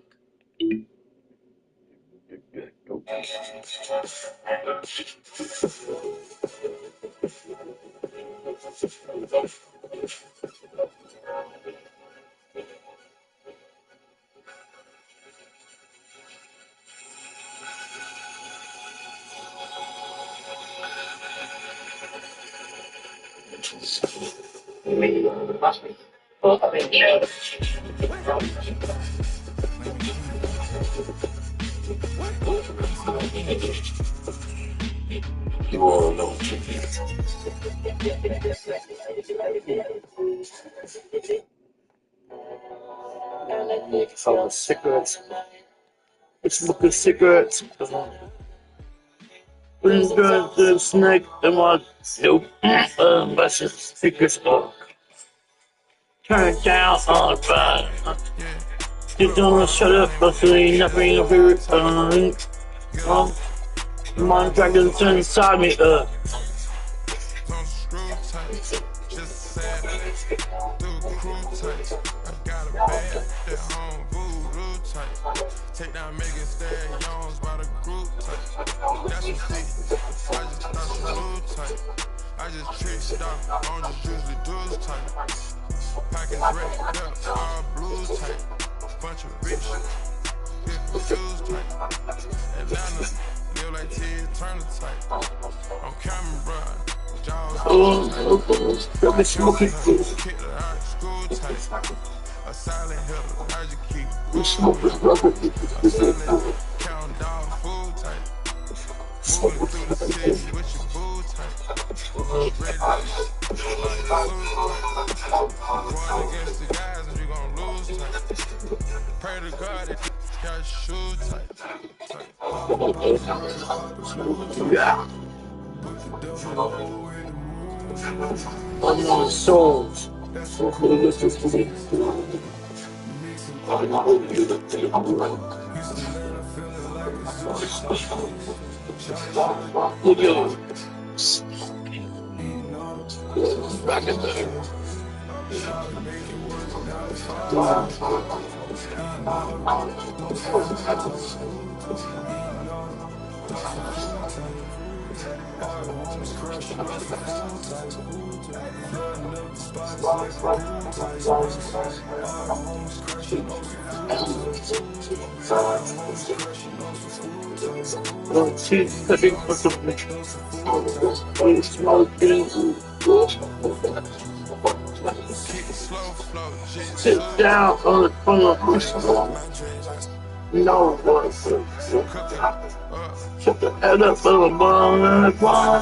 You all know. Some cigarettes. Smoking cigarettes. Putting the snake in my nope. That's just cigarettes. Turn it down on fire. You don't shut up, but see nothing of it. My dragon's inside me. Take down Megan Stallion Jones by the group type. That's some thick. I just thought some blue type. I just tricked off. I don't just usually do this type. Pockets wrapped up, all blue type. Bunch of rich, hit confused type. Atlanta, live like Ted Turner type. On camera, bro. Jaws. Kick her out of school type. A silent hitter, I just keep a silent count dog food type. Moving through the city with your boo type. Red lights, like type. Going against the guys and you gon' lose type. Pray to God that got shoe type. Yeah. Unknown souls. Look at back in there. Sit down on the front of my soul. No one. Shut the head up for the ball and the ball.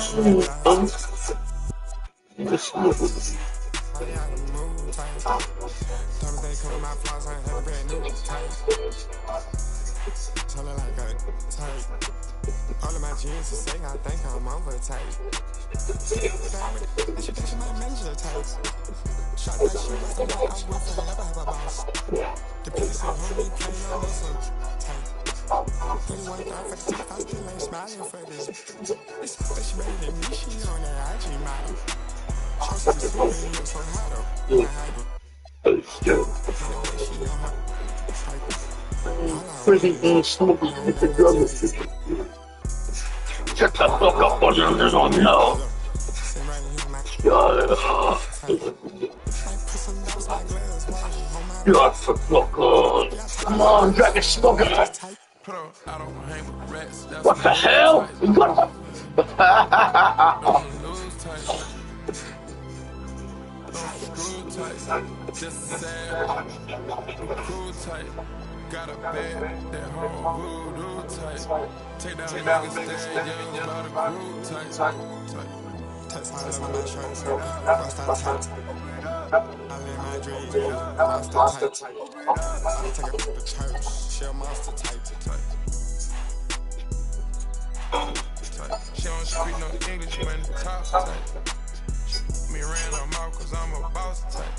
All of my jeans are saying I think I'm over tight. She thinks she my manager type. Shot that shit like I will forever have a boss. The police say homie playing on this one tight. Pretty white guy for the top, I still ain't smiling for this. It's hot that she better than me, she on that IG model. Trust me, so many looks so hot up. Pretty smoking with the drugs. Shut the fuck up on them, there's no no. Shut up. Shut the fuck up. Come on, Dragon Smoker. What the hell? What the Got a bed, that whole voodoo tight. Take down niggas, stay young, about a groove tight. Text all over my shirt, crossed out tight. I live my dreams, crossed out tight. Take it to the church, shell monster tight. She don't speak no English when the top's tight. Me ran her mouth cause I'm a boss tight.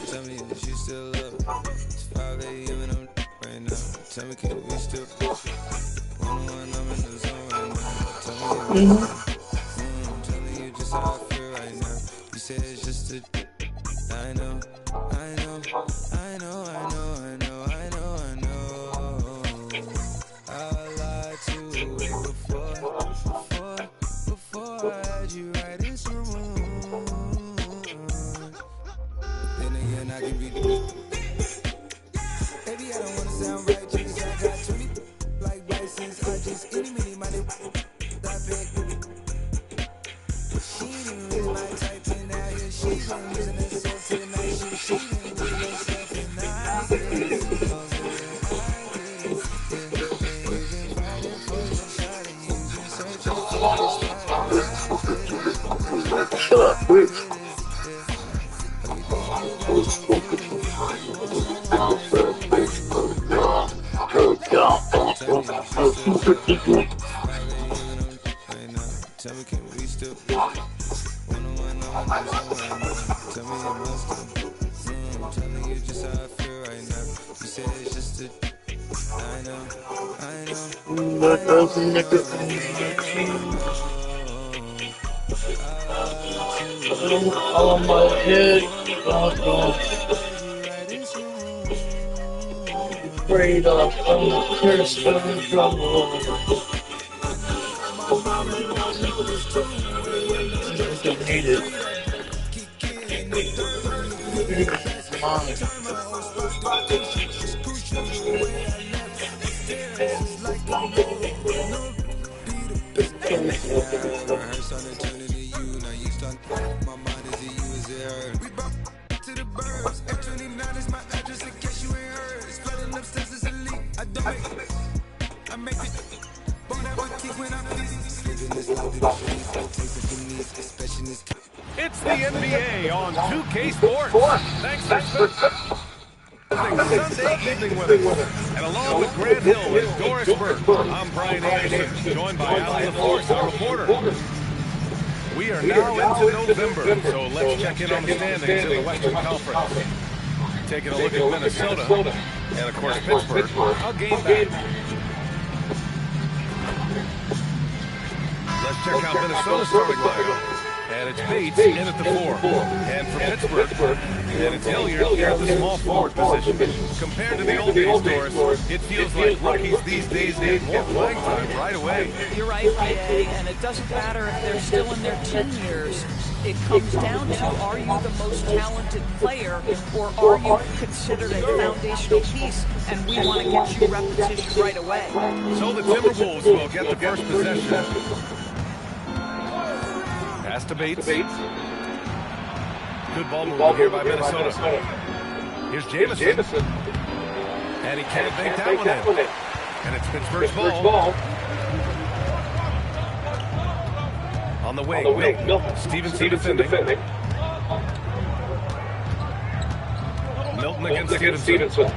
Tell me that you still love it. It's 5 a.m. and I'm right now. Tell me can we still one-on-one, I'm in the zone right now. Tell me tell me you just how I feel right now. You say it's just a I know I lied to you way before I had you right in some room. Then again I can be baby, I don't wanna sound righteous. I got 20 like Bisons. I just any money I pick. She didn't really like typing out here. She been losing herself tonight. She been losing herself tonight. Shut up, bitch. Tell me, can we still one-on-one, I'm in the zone right now. Tell me you must have. Tell me you just how I feel right now. You say it's just a I know. On my head, afraid of curse and trouble. Need it. It's the NBA on 2K Sports. Thanks for Sunday evening with us. And along with Grant Hill and Doris Burke, I'm Brian Anderson, joined by Alan LaForce, our reporter. We are now into November, so let's check in on the standings in the Western Conference. Taking a look at Minnesota and, of course, Pittsburgh. A game back. Let's check out Minnesota's starting lineup. And it's Bates in at the 4. And for Pittsburgh, and it's Hilliard here at the small forward position. Compared to the old days, Doris, it feels like rookies these days get more playing time right away. You're right, PA, and it doesn't matter if they're still in their 10 years. It comes down to, are you the most talented player, or are you considered a foundational piece, and we want to get you repetition right away. So the Timberwolves will get the first possession. Pass to Bates. Good ball movement here by Minnesota. Here's Jamison. And he can't make that one in. And it's Pittsburgh's ball. On the wing, Milton. Stevenson defending. Milton against Stevenson.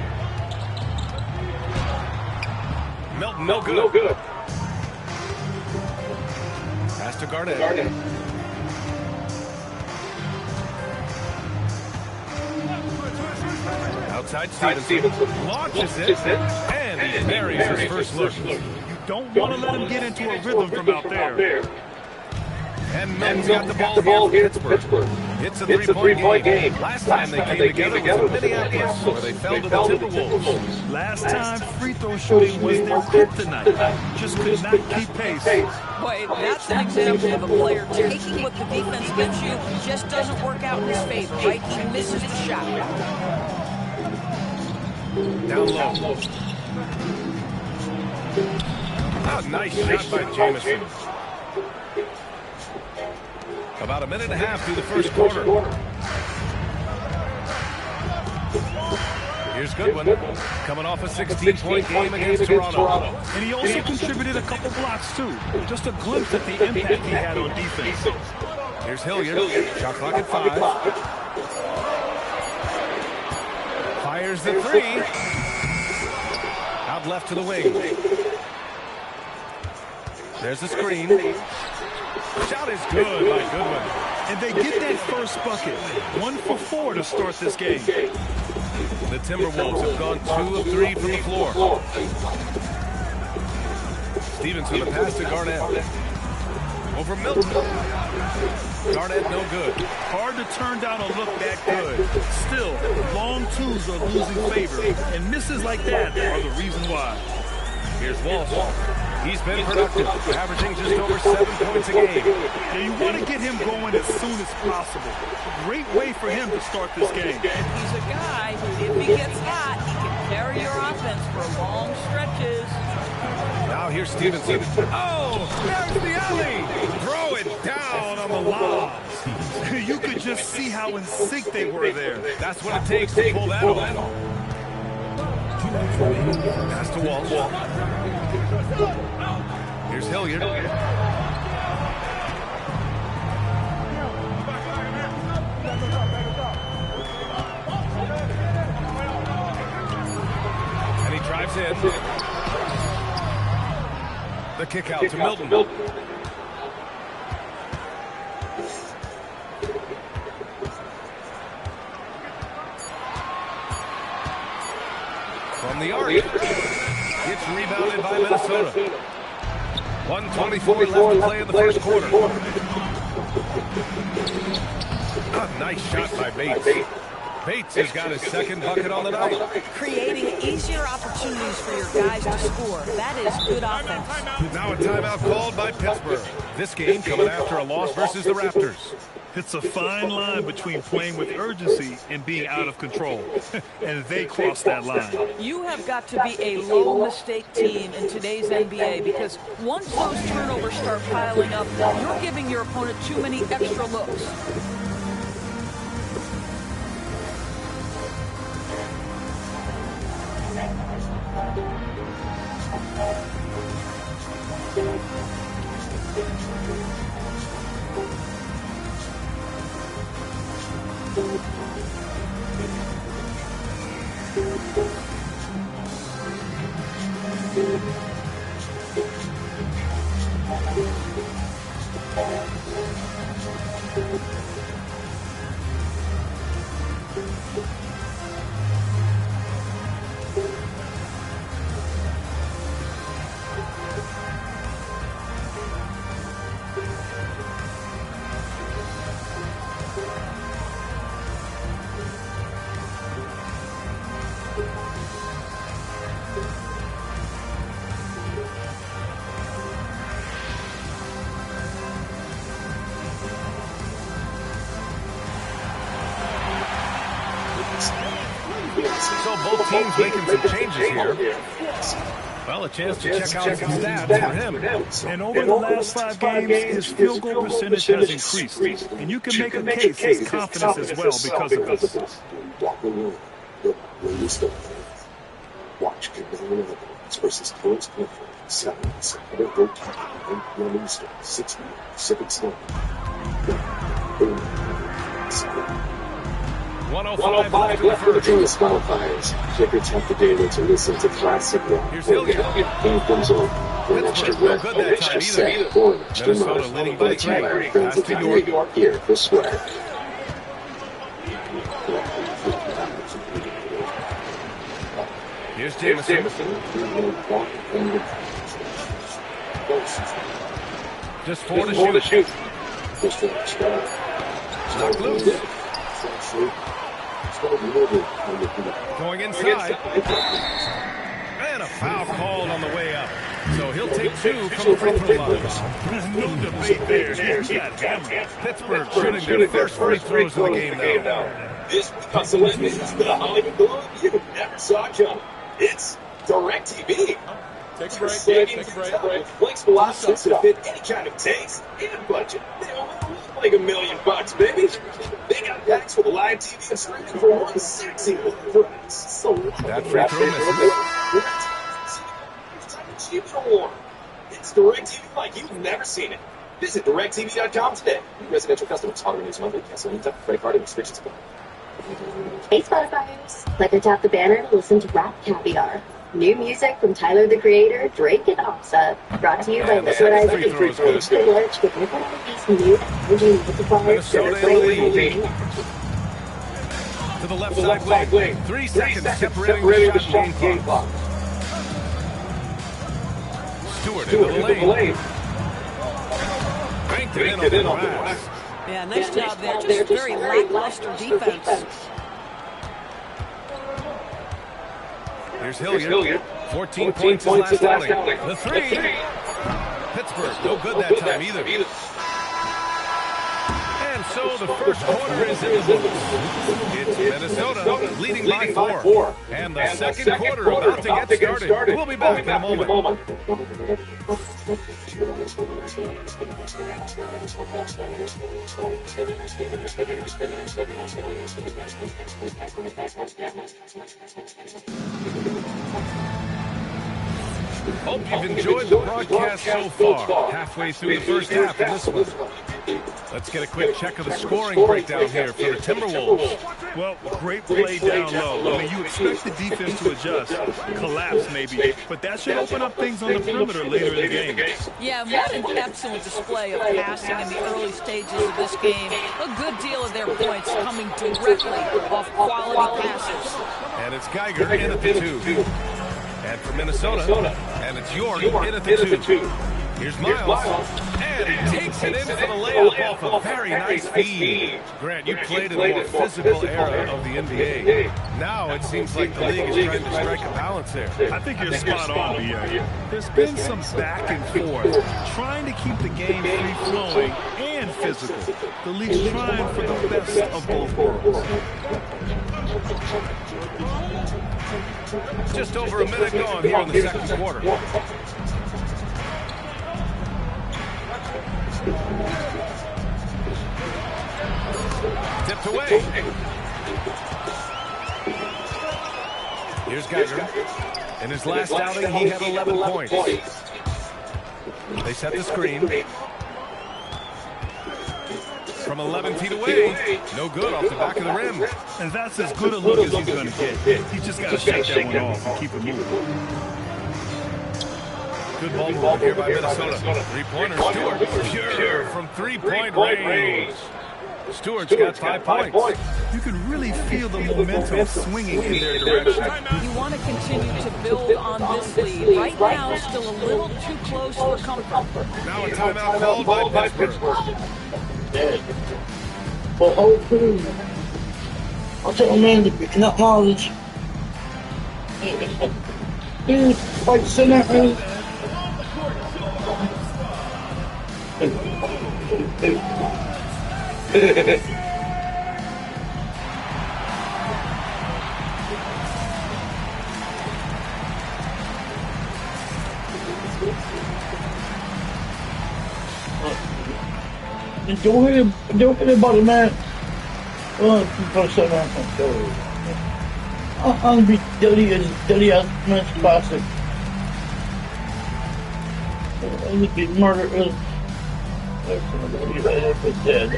Milton, no good. Pass to Garnett. Outside Stevenson launches it, and he buries his first look. You don't want to let him get into a rhythm from out there. And Milton's got the ball here for Pittsburgh. It's a three-point game. Last time they came together was in Minneapolis, where they fell to the Timberwolves. Last time, free throw shooting was their kryptonite. Just could not keep pace. Boy, that's an example of a player taking what the defense gives you, just doesn't work out in his favor, right? He misses the shot. Down low. Oh, nice shot by Jamison. About a minute and a half through the first quarter. Here's Goodwin, coming off a 16-point game against Toronto. And he also contributed a couple blocks, too. Just a glimpse at the impact he had on defense. Here's Hilliard, shot clock at 5. Fires the 3. Out left to the wing. There's the screen. Shot is good by Goodwin. And they get that first bucket. 1 for 4 to start this game. The Timberwolves have gone 2 of 3 from the floor. Stevenson, a pass to Garnett. Over Milton. Garnett, no good. Hard to turn down a look that good. Still, long twos are losing favor, and misses like that are the reason why. Here's Walsh. He's been productive, averaging just over 7 points a game. Yeah, you want to get him going as soon as possible. Great way for him to start this game. And he's a guy who, if he gets hot, he can carry your offense for long stretches. Now here's Stevenson. Oh, there's the alley. Throw it down on the lob. You could just see how in sync they were there. That's what it takes to pull that off. Pass to Walsh. Here's Hilliard. And he drives in. The kick out to Milton. From the arc. It's rebounded by Minnesota. 1:24 left to play in the first quarter. A nice shot by Bates. Bates has got his second bucket on the night. Creating easier opportunities for your guys to score. That is good offense. Now a timeout called by Pittsburgh. This game coming after a loss versus the Raptors. It's a fine line between playing with urgency and being out of control. And they cross that line. You have got to be a low-mistake team in today's NBA because once those turnovers start piling up, you're giving your opponent too many extra looks. so both teams making some changes here. Well, a chance to check out some stats for him. And over the last 5 games, his field goal percentage has increased. And you can make a case his confidence as well because of this. Watch versus Torrance Clifford, 7, 6, 105 left for the Famous wildfires. Clickers have to be able to listen to classic rock. Here's Hilliard. Game comes on. An extra rep, an extra set, or an extra Minnesota leading by 3. Friends of the New York here for swag. Here's Jameson. Just 4 to shoot. Stuck loose. Going inside. And a foul called on the way up. So he'll take 2 from the free throw line. There's no debate there. Here's that hammer. Pittsburgh shooting their first free throws of the game now. This is the Hollywood Globe you never saw coming. It's DirecTV. Take a break. Take a break. Flexible options to fit any kind of taste and budget. They only look like $1 million, baby. They got packs with live TV and streaming for one sexy little price. So that free throw misses. Cheap and warm. It's DirecTV like you've never seen it. Visit DirecTV.com today. Residential customers auto renews monthly. Cancel anytime. Credit card and restrictions apply. Hey Spotifyers, click or tap the banner to listen to Rap Caviar. New music from Tyler the Creator, Drake, and Offset. Brought to you by Liquidizer and Free Throws the Large with these new energy multipliers that are great. To the left side wing. 3 seconds separating the shot game clock. Stewart into the lane. Banked it in on the glass. Yeah, nice job there. Just very lackluster defense. Here's Hilliard. 14 points his last outing. The 3. Pittsburgh, no good that time either. And so the first quarter is in the books. It's Minnesota leading by 4. And the second quarter about to get started. We'll be back in a moment. Hope you've enjoyed the broadcast so far. Halfway through the first half of this one. Let's get a quick check of the scoring breakdown here for the Timberwolves. Well, great play down low. I mean, you expect the defense to adjust, collapse maybe, but that should open up things on the perimeter later in the game. Yeah, what an excellent display of passing in the early stages of this game. A good deal of their points coming directly off quality passes. And it's Geiger in at the 2. And for Minnesota, and it's York in at the 2. Here's Miles, and he takes it in for the layup off a very nice feed. Grant, you played in a more physical era of the NBA. Now it seems like the league is trying to strike a balance there. I think you're spot on, B.A. There's been some back and forth, trying to keep the game free-flowing and physical. The league's trying for the best of both worlds. Just over a minute gone here in the second quarter. Tipped away. Here's Geiger. In his last outing, he had 11 points. They set the screen. From 11 feet away. No good off the back of the rim. And that's as good a look as he's going to get. He's just got to shake that one off and keep it moving. Good ball movement here by Minnesota. Three-pointer, Stewart. Pure from three-point range. Stewart's got 5 points. You can really feel the momentum swinging in their direction. You want to continue to build on this lead. Right now, still a little too close for comfort. Now a timeout called by Pittsburgh. For whole crew. I'll tell a man to pick up knowledge. Dude, like send that man. Don't hit anybody, man. Well, I'm gonna be dirty as man's classic. I'm gonna be murdered. Dead.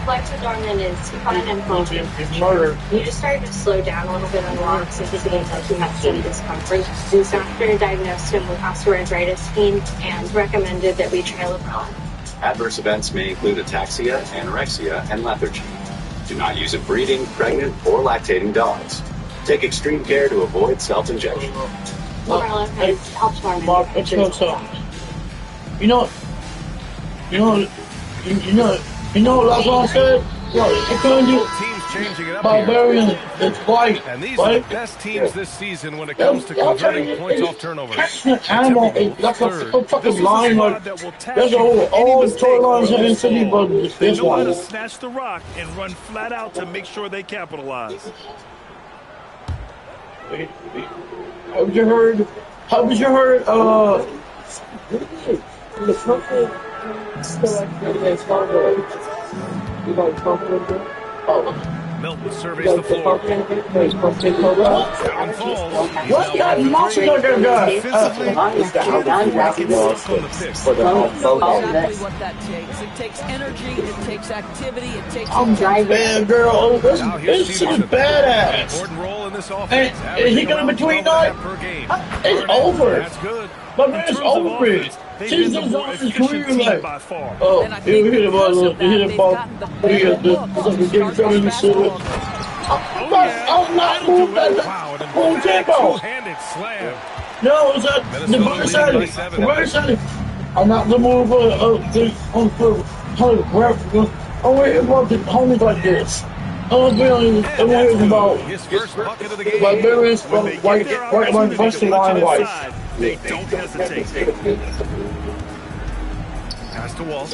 Flexa Dorman is fine and healthy. He just started to slow down a little bit on walks and seems like he had some discomfort. His doctor diagnosed him with osteoarthritis pain and recommended that we try Librela. Adverse events may include ataxia, anorexia, and lethargy. Do not use it breeding, pregnant, or lactating dogs. Take extreme care to avoid self-injection. Librela has helped Dorman. You know what last one I said? What? It couldn't do Barbarian. It's white. And these right? are the best teams this season when it comes to converting points off turnovers. Animal, that's a fucking line. Like, there's all storylines in City, but this They know how to one. snatch the rock and run flat out to make sure they capitalize. Haven't you heard? Milton surveys the floor. Down falls. What's that monster guy? Exactly what that takes. It takes energy, it takes activity, it takes... Man, girl, this is badass. Important role in this offense. And is he going to between that? It's over. That's good. But man, it's over. She's just on his career like, oh, you hit him on the I'm not moving that full tempo. Two-handed slam. No, it's that the right side. I'm not the move I'm worried about the homies like this. I'm worried about Liberians from white Western line white. They don't hesitate. Pass to Walsh.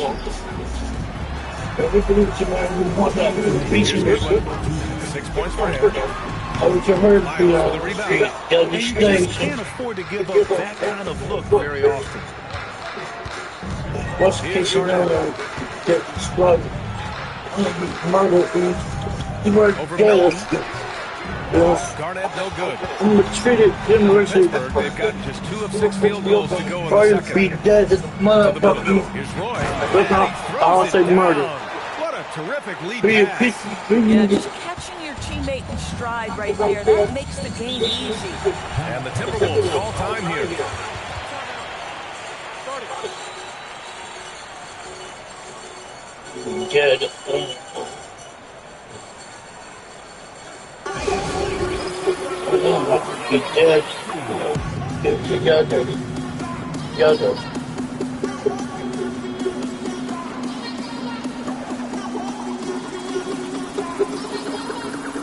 6 points for him. You can't afford to give up that kind of look very often. What's the case scenario? Get slugged. Murder. Garnett, no good. I'm treated University. They've got just 2 of 6 field goals to go in the second. Be dead, this motherfucker. Here's Roy. I'll say murder. What a terrific lead pass. Yeah, just catching your teammate in stride right there, that makes the game easy. And the Timberwolves call time here. Good. Be dead. Get together. Together.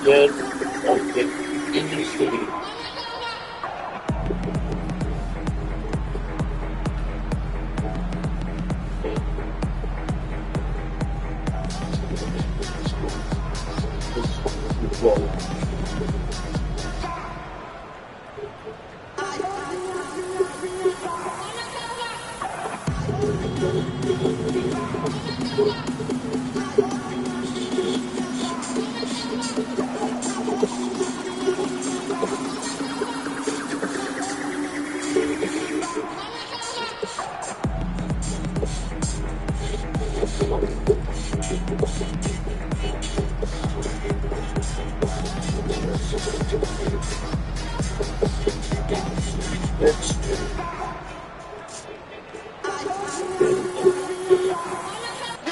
Dead. Okay. In the city.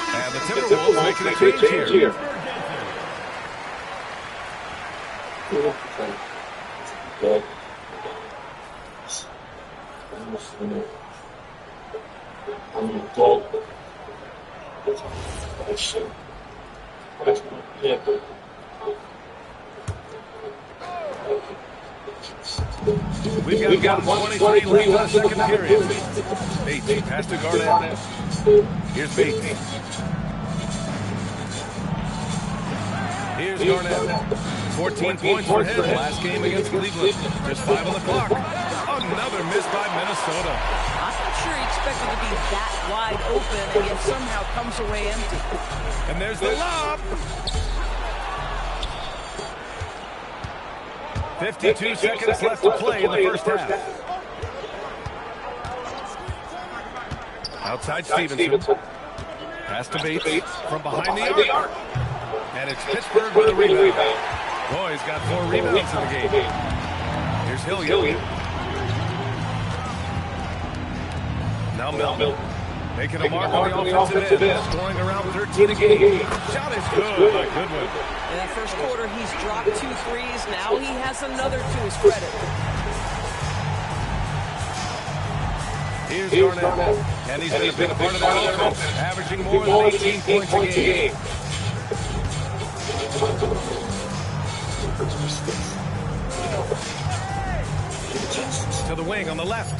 And the Timberwolves making a change here. We've got 1:23 left second period. Bates pass to Garnett. Here's Bates. Here's Garnett. 14 points for him last game against Cleveland. Just 5 on the clock. Another miss by Minnesota. I'm not sure he expected to be that wide open, and yet somehow comes away empty. And there's the lob. 52 seconds left to play in the first half. Outside Stevenson. Pass to Bates from behind the arc. And it's Pittsburgh with a rebound. Boy, he's got 4 rebounds in the game. Here's Hilliard. Now Melville. Making a mark on the offensive end. Scoring around 13 a game. Shot is good. A good one. In that first quarter, he's dropped 2 threes. Now he has another to his credit. Here's Garnett. And he's been a part of that offense, averaging more than 18 points a game. To the wing on the left.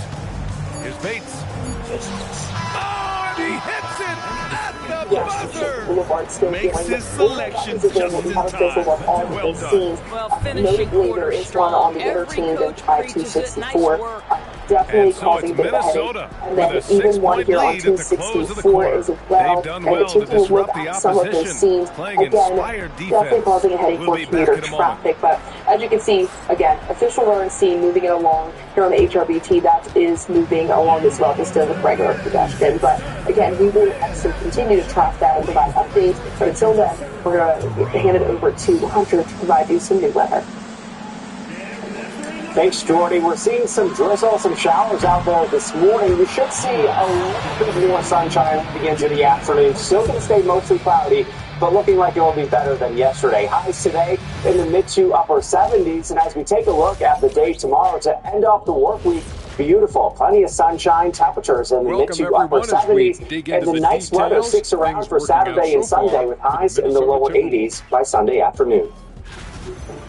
Here's Bates. Oh, and he hits it at the buzzer. Makes his selections just in time. Well done. Well, finishing quarter strong. Every coach preaches it. Nice work. Definitely causing a bit of a headache. And then even one here on Team 64 as well. And taking a look at some of those scenes, again, definitely causing a headache for commuter traffic. But as you can see, again, official run scene moving it along here on the HRBT, that is moving along as well, just as a regular pedestrian. But again, we will actually continue to track that and provide updates. But until then, we're going to hand it over to Hunter to provide you some new weather. Thanks, Jordy. We're seeing some drizzle, some showers out there this morning. We should see a little bit more sunshine begin to the afternoon. Still going to stay mostly cloudy, but looking like it will be better than yesterday. Highs today in the mid to upper 70s. And as we take a look at the day tomorrow to end off the work week, beautiful. Plenty of sunshine, temperatures in the mid to upper 70s. And the nice weather sticks around for Saturday and Sunday with highs in the lower 80s by Sunday afternoon.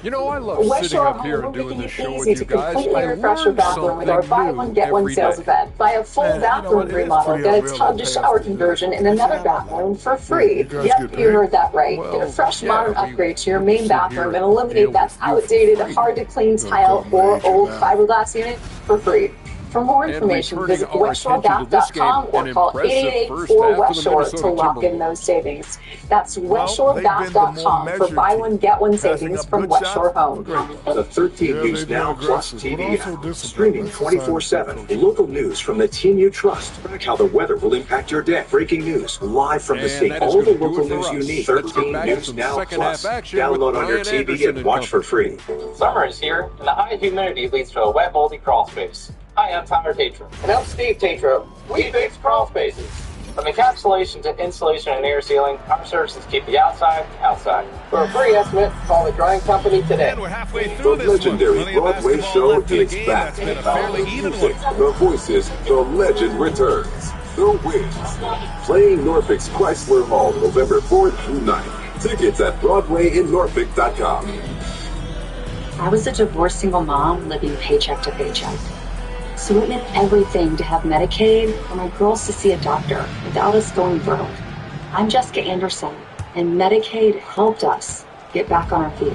You know, I love sitting up here and doing this show with you guys. I refresh your bathroom with our buy one get one sales event. Buy a full bathroom remodel, get a tub to shower conversion, and another bathroom for free. Yep, you heard that right. Get a fresh modern upgrade to your main bathroom and eliminate that outdated, hard to clean tile or old fiberglass unit for free. For more information, visit westshorebath.com or call 888-4WESTSHORE to lock in those savings. That's westshorebath.com for buy one, get one savings from West Shore Home. The 13 News Now Plus TV app. Streaming 24/7. Local news from the team you trust. Track how the weather will impact your day. Breaking news live from the state. All the local news you need. 13 News Now Plus. Download on your TV and watch for free. Summer is here, and the high humidity leads to a wet, moldy crawl space. Hi, I'm Tyler Tatro. And I'm Steve Tatro. We fix crawl spaces. From encapsulation to insulation and air sealing, our services keep the outside. For a free estimate, call the drying company today. And we're halfway through the legendary Broadway show is back. The Voices, the legend returns. The Wins. Playing Norfolk's Chrysler Hall November 4th through 9th. Tickets at BroadwayInNorfolk.com. I was a divorced single mom living paycheck to paycheck. So it meant everything to have Medicaid for my girls to see a doctor without us going broke. I'm Jessica Anderson, and Medicaid helped us get back on our feet.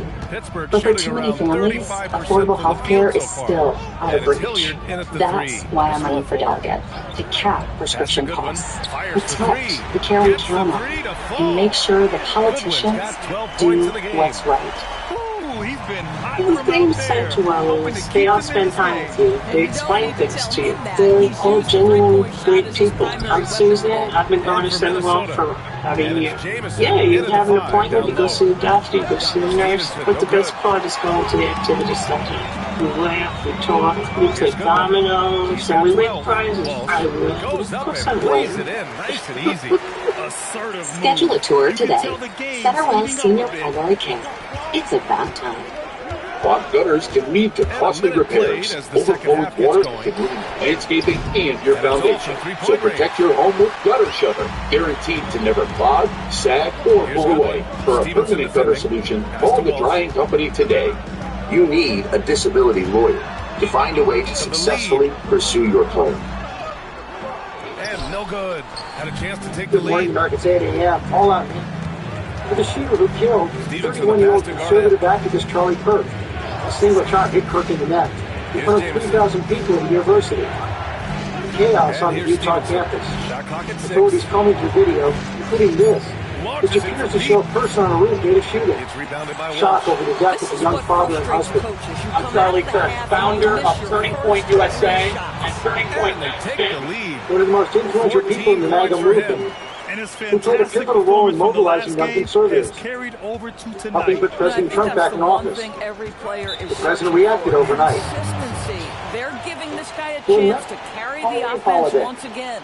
But for too many families, affordable health care is still out of reach. That's why I'm running for delegate, to cap prescription costs, protect the care we count on, and make sure the politicians do what's right. These games sent to our rooms, they all spend time with you. They explain things to you. They're all genuine, great people. I'm Susan. I've been going to Senegal for about a year. Yeah, you have an appointment, you go see the doctor, you go see the nurse. But the best part is going to the activity center. We laugh, we talk, we take dominoes, and we win prizes. Schedule a tour today. Center West Senior Primary Care. It's about time. Clogged gutters can lead to costly repairs. Overflowing water can ruin landscaping and your foundation. So protect your home with Gutter Shutter. Guaranteed to never clog, sag, or pull away. For a permanent gutter solution, call the drying company today. You need a disability lawyer to find a way to successfully pursue your claim. And no good. Had a chance to take the lead. Good morning, Market City. Yeah, all out. For the shooter who killed 31-year-old conservative activist Charlie Kirk. A single shot hit Kirk in the neck in front of 3,000 people at the university. chaos on the Utah campus. Authorities combing through video, including this, which appears to show a person on a roof near the shooting. Shock over the death of a young father and husband. I'm Charlie Kirk, founder of Turning Point USA and Turning Point one of the most influential people in the MAGA movement, who played a pivotal role in mobilizing young conservatives, helping put President Trump back in office. The president reacted overnight. They're giving this guy a chance to carry the offense once again.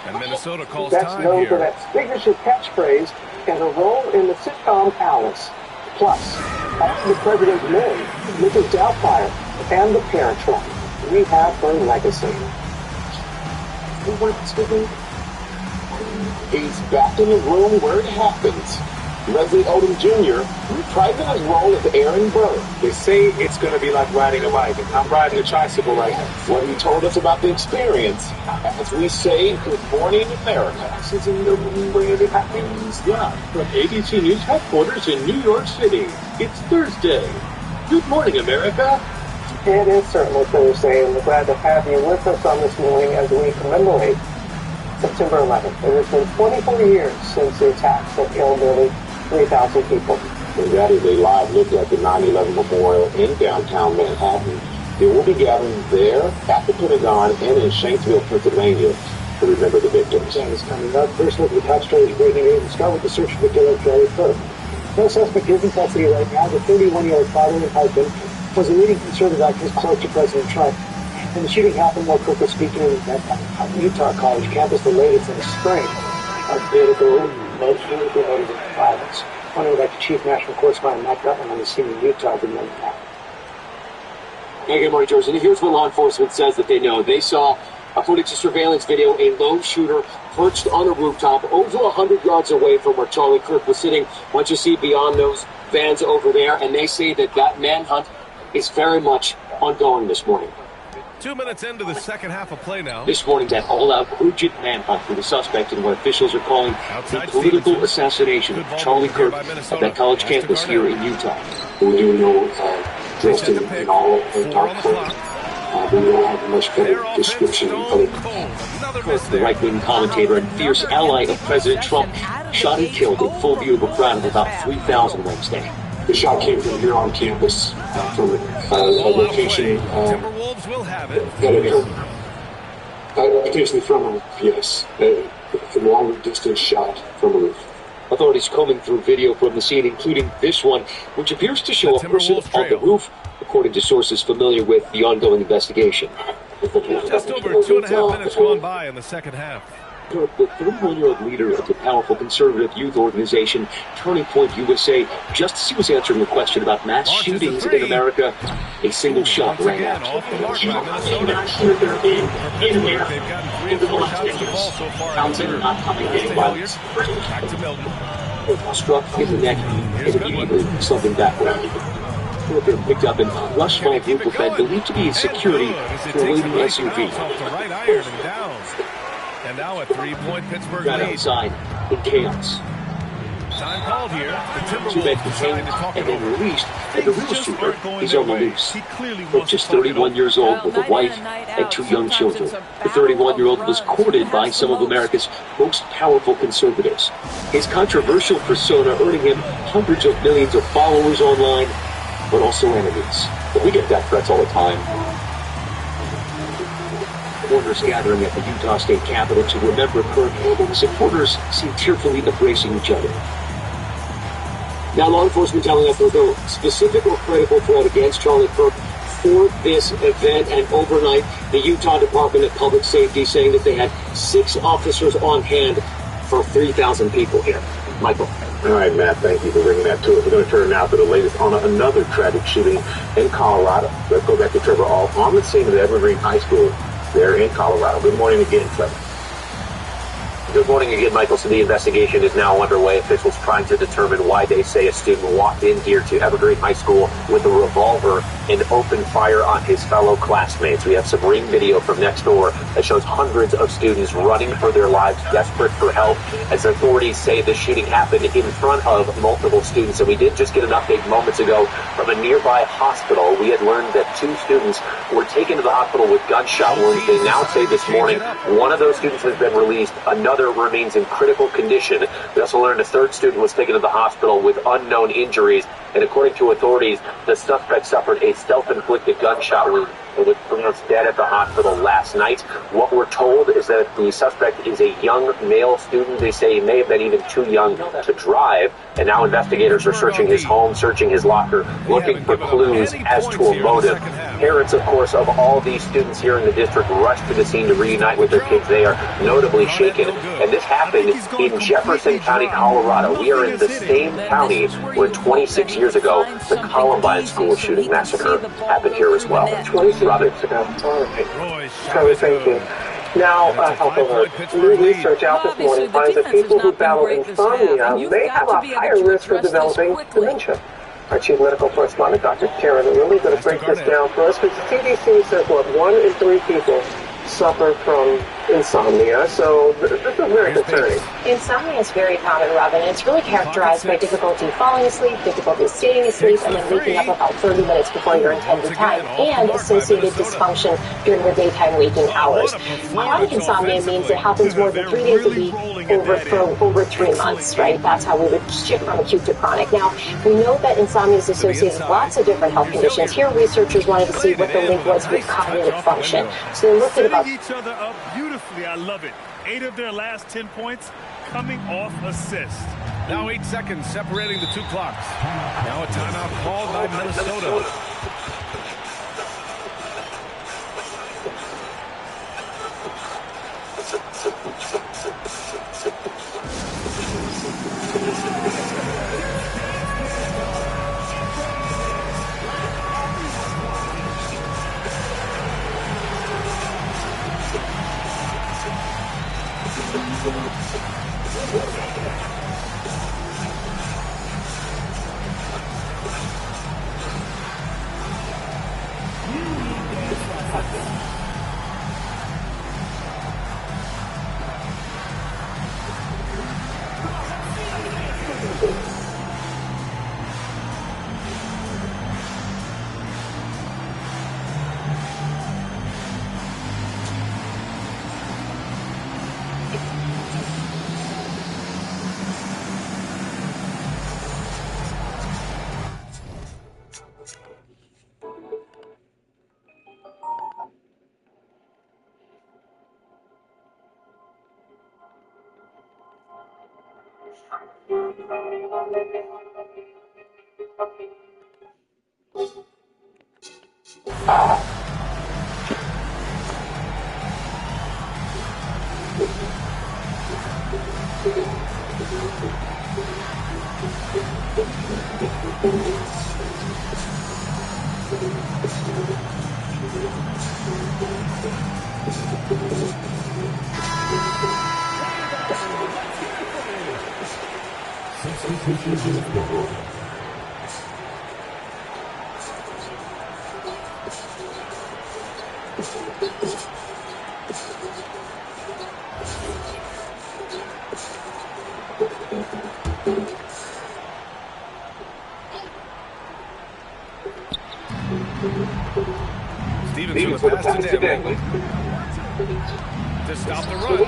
And Minnesota calls That's time known here. for that signature catchphrase and her role in the sitcom Alice. Plus, after the president's men, Mrs. Doubtfire, and the Parent Trap, we have her legacy. He's back in the room where it happens. Leslie Odom Jr. reprising his role as Aaron Burr. They say it's going to be like riding a bike. I'm riding a tricycle right now. What he told us about the experience. As we say, good morning, America. This is in the room where it happens. Live from ABC News headquarters in New York City. It's Thursday. Good morning, America. It is certainly Thursday, and we're glad to have you with us on this morning as we commemorate September 11th. It has been 24 years since the attacks that killed nearly 3,000 people. And that is a live look at the 9/11 Memorial in downtown Manhattan. They will be gathering there at the Pentagon and in Shanksville, Pennsylvania to remember the victims. That is coming up. First look at the top stories breaking news. We'll start with the search for the killer of Charlie Kirk. No suspect is in custody right now. The 31-year-old father and husband was a leading conservative activist close to President Trump. And the shooting happened while Kirk was speaking at Utah College campus, the latest in the spring of political motivated violence. I want to go back to Chief National Correspondent Matt Gutman on the scene in Utah. Good morning, Matt. Hey, good morning, George. And here's what law enforcement says that they know. They saw, according to surveillance video, a lone shooter perched on a rooftop over 100 yards away from where Charlie Kirk was sitting. Once you see beyond those vans over there, and they say that that manhunt is very much ongoing this morning. 2 minutes into the second half of play now. This morning, that all-out urgent manhunt for the suspect in what officials are calling the political assassination of Charlie Kirk at that college campus here in Utah. We do know dressed in all of the dark clothing. We don't have a much better description of Kirk, the right-wing commentator and fierce ally of President Trump, shot and killed in full view of a crowd of about 3,000 Wednesday. The shot came from here on campus, from a location. Timberwolves will have it. Potentially from a roof, yes. From a long-distance shot from a roof. Authorities combing through video from the scene, including this one, which appears to show a person on the roof, according to sources familiar with the ongoing investigation. Just over 2.5 minutes gone by in the second half. The 31-year-old leader of the powerful conservative youth organization Turning Point USA, just as he was answering a question about mass shootings in America, a single shot rang out. Off the mark by Minnesota. Back to Milton. Struck in the neck and immediately slumping backward. Kirk picked up and rushed by a group of men believed to be in security to a waiting SUV. And now a three-point Pittsburgh Got lead. outside in chaos. Time called here. The Two men Timberwolves detained decide to talk and it then over. released, and the real shooter is on the loose. Kirk, just 31 years old, with a wife and 2 young children. The 31-year-old was courted by some of America's most powerful conservatives. His controversial persona earning him hundreds of millions of followers online, but also enemies. But we get death threats all the time. Supporters gathering at the Utah State Capitol to remember Kirk. Supporters seem tearfully embracing each other. Now, law enforcement telling us there's no specific or credible threat against Charlie Kirk for this event, and overnight, the Utah Department of Public Safety saying that they had 6 officers on hand for 3,000 people here. Michael. All right, Matt, thank you for bringing that to us. We're going to turn now to the latest on another tragic shooting in Colorado. Let's go back to Trevor Ault on the scene of Evergreen High School there in Colorado. Good morning again, Trevor. Good morning again, Michael. So the investigation is now underway. Officials trying to determine why they say a student walked in here to Evergreen High School with a revolver and opened fire on his fellow classmates. We have some ring video from next door that shows hundreds of students running for their lives, desperate for help, as authorities say the shooting happened in front of multiple students. And we did just get an update moments ago from a nearby hospital. We had learned that 2 students were taken to the hospital with gunshot wounds. They now say this morning one of those students has been released. Another remains in critical condition. We also learned a 3rd student was taken to the hospital with unknown injuries. And according to authorities, the suspect suffered a self-inflicted gunshot wound and was pronounced dead at the hospital last night. What we're told is that the suspect is a young male student. They say he may have been even too young to drive. And now investigators are searching his home, searching his locker, looking for clues as to a motive. Parents, of course, of all these students here in the district rushed to the scene to reunite with their kids. They are notably shaken. And this happened in Jefferson County, Colorado. We are in the same county where 26 years ago, the Columbine school shooting massacre happened here as well. 26 years ago. All right. Trevor, thank you. Now, health alert. New research out this morning finds that people who battle insomnia may have a higher risk of developing dementia. Our chief medical correspondent, Dr. Karen Lilly, is going to break this down for us, because the CDC says, what, 1 in 3 people suffer from insomnia, so this is very concerning. Insomnia is very common, Robin, and it's really characterized by difficulty falling asleep, difficulty staying asleep, and then waking up about 30 minutes before your intended time, and associated dysfunction during the daytime waking hours. Chronic insomnia means it happens more than 3 days a week for over 3 months, right? That's how we would shift from acute to chronic. Now, we know that insomnia is associated with lots of different health conditions. Here, researchers wanted to see what the link was with cognitive function. So they looked at about each other up beautifully. I love it. 8 of their last 10 points coming off assist. Now 8 seconds separating the 2 clocks. Now a timeout called by Minnesota. Stevens with a pass to Denley to stop the run.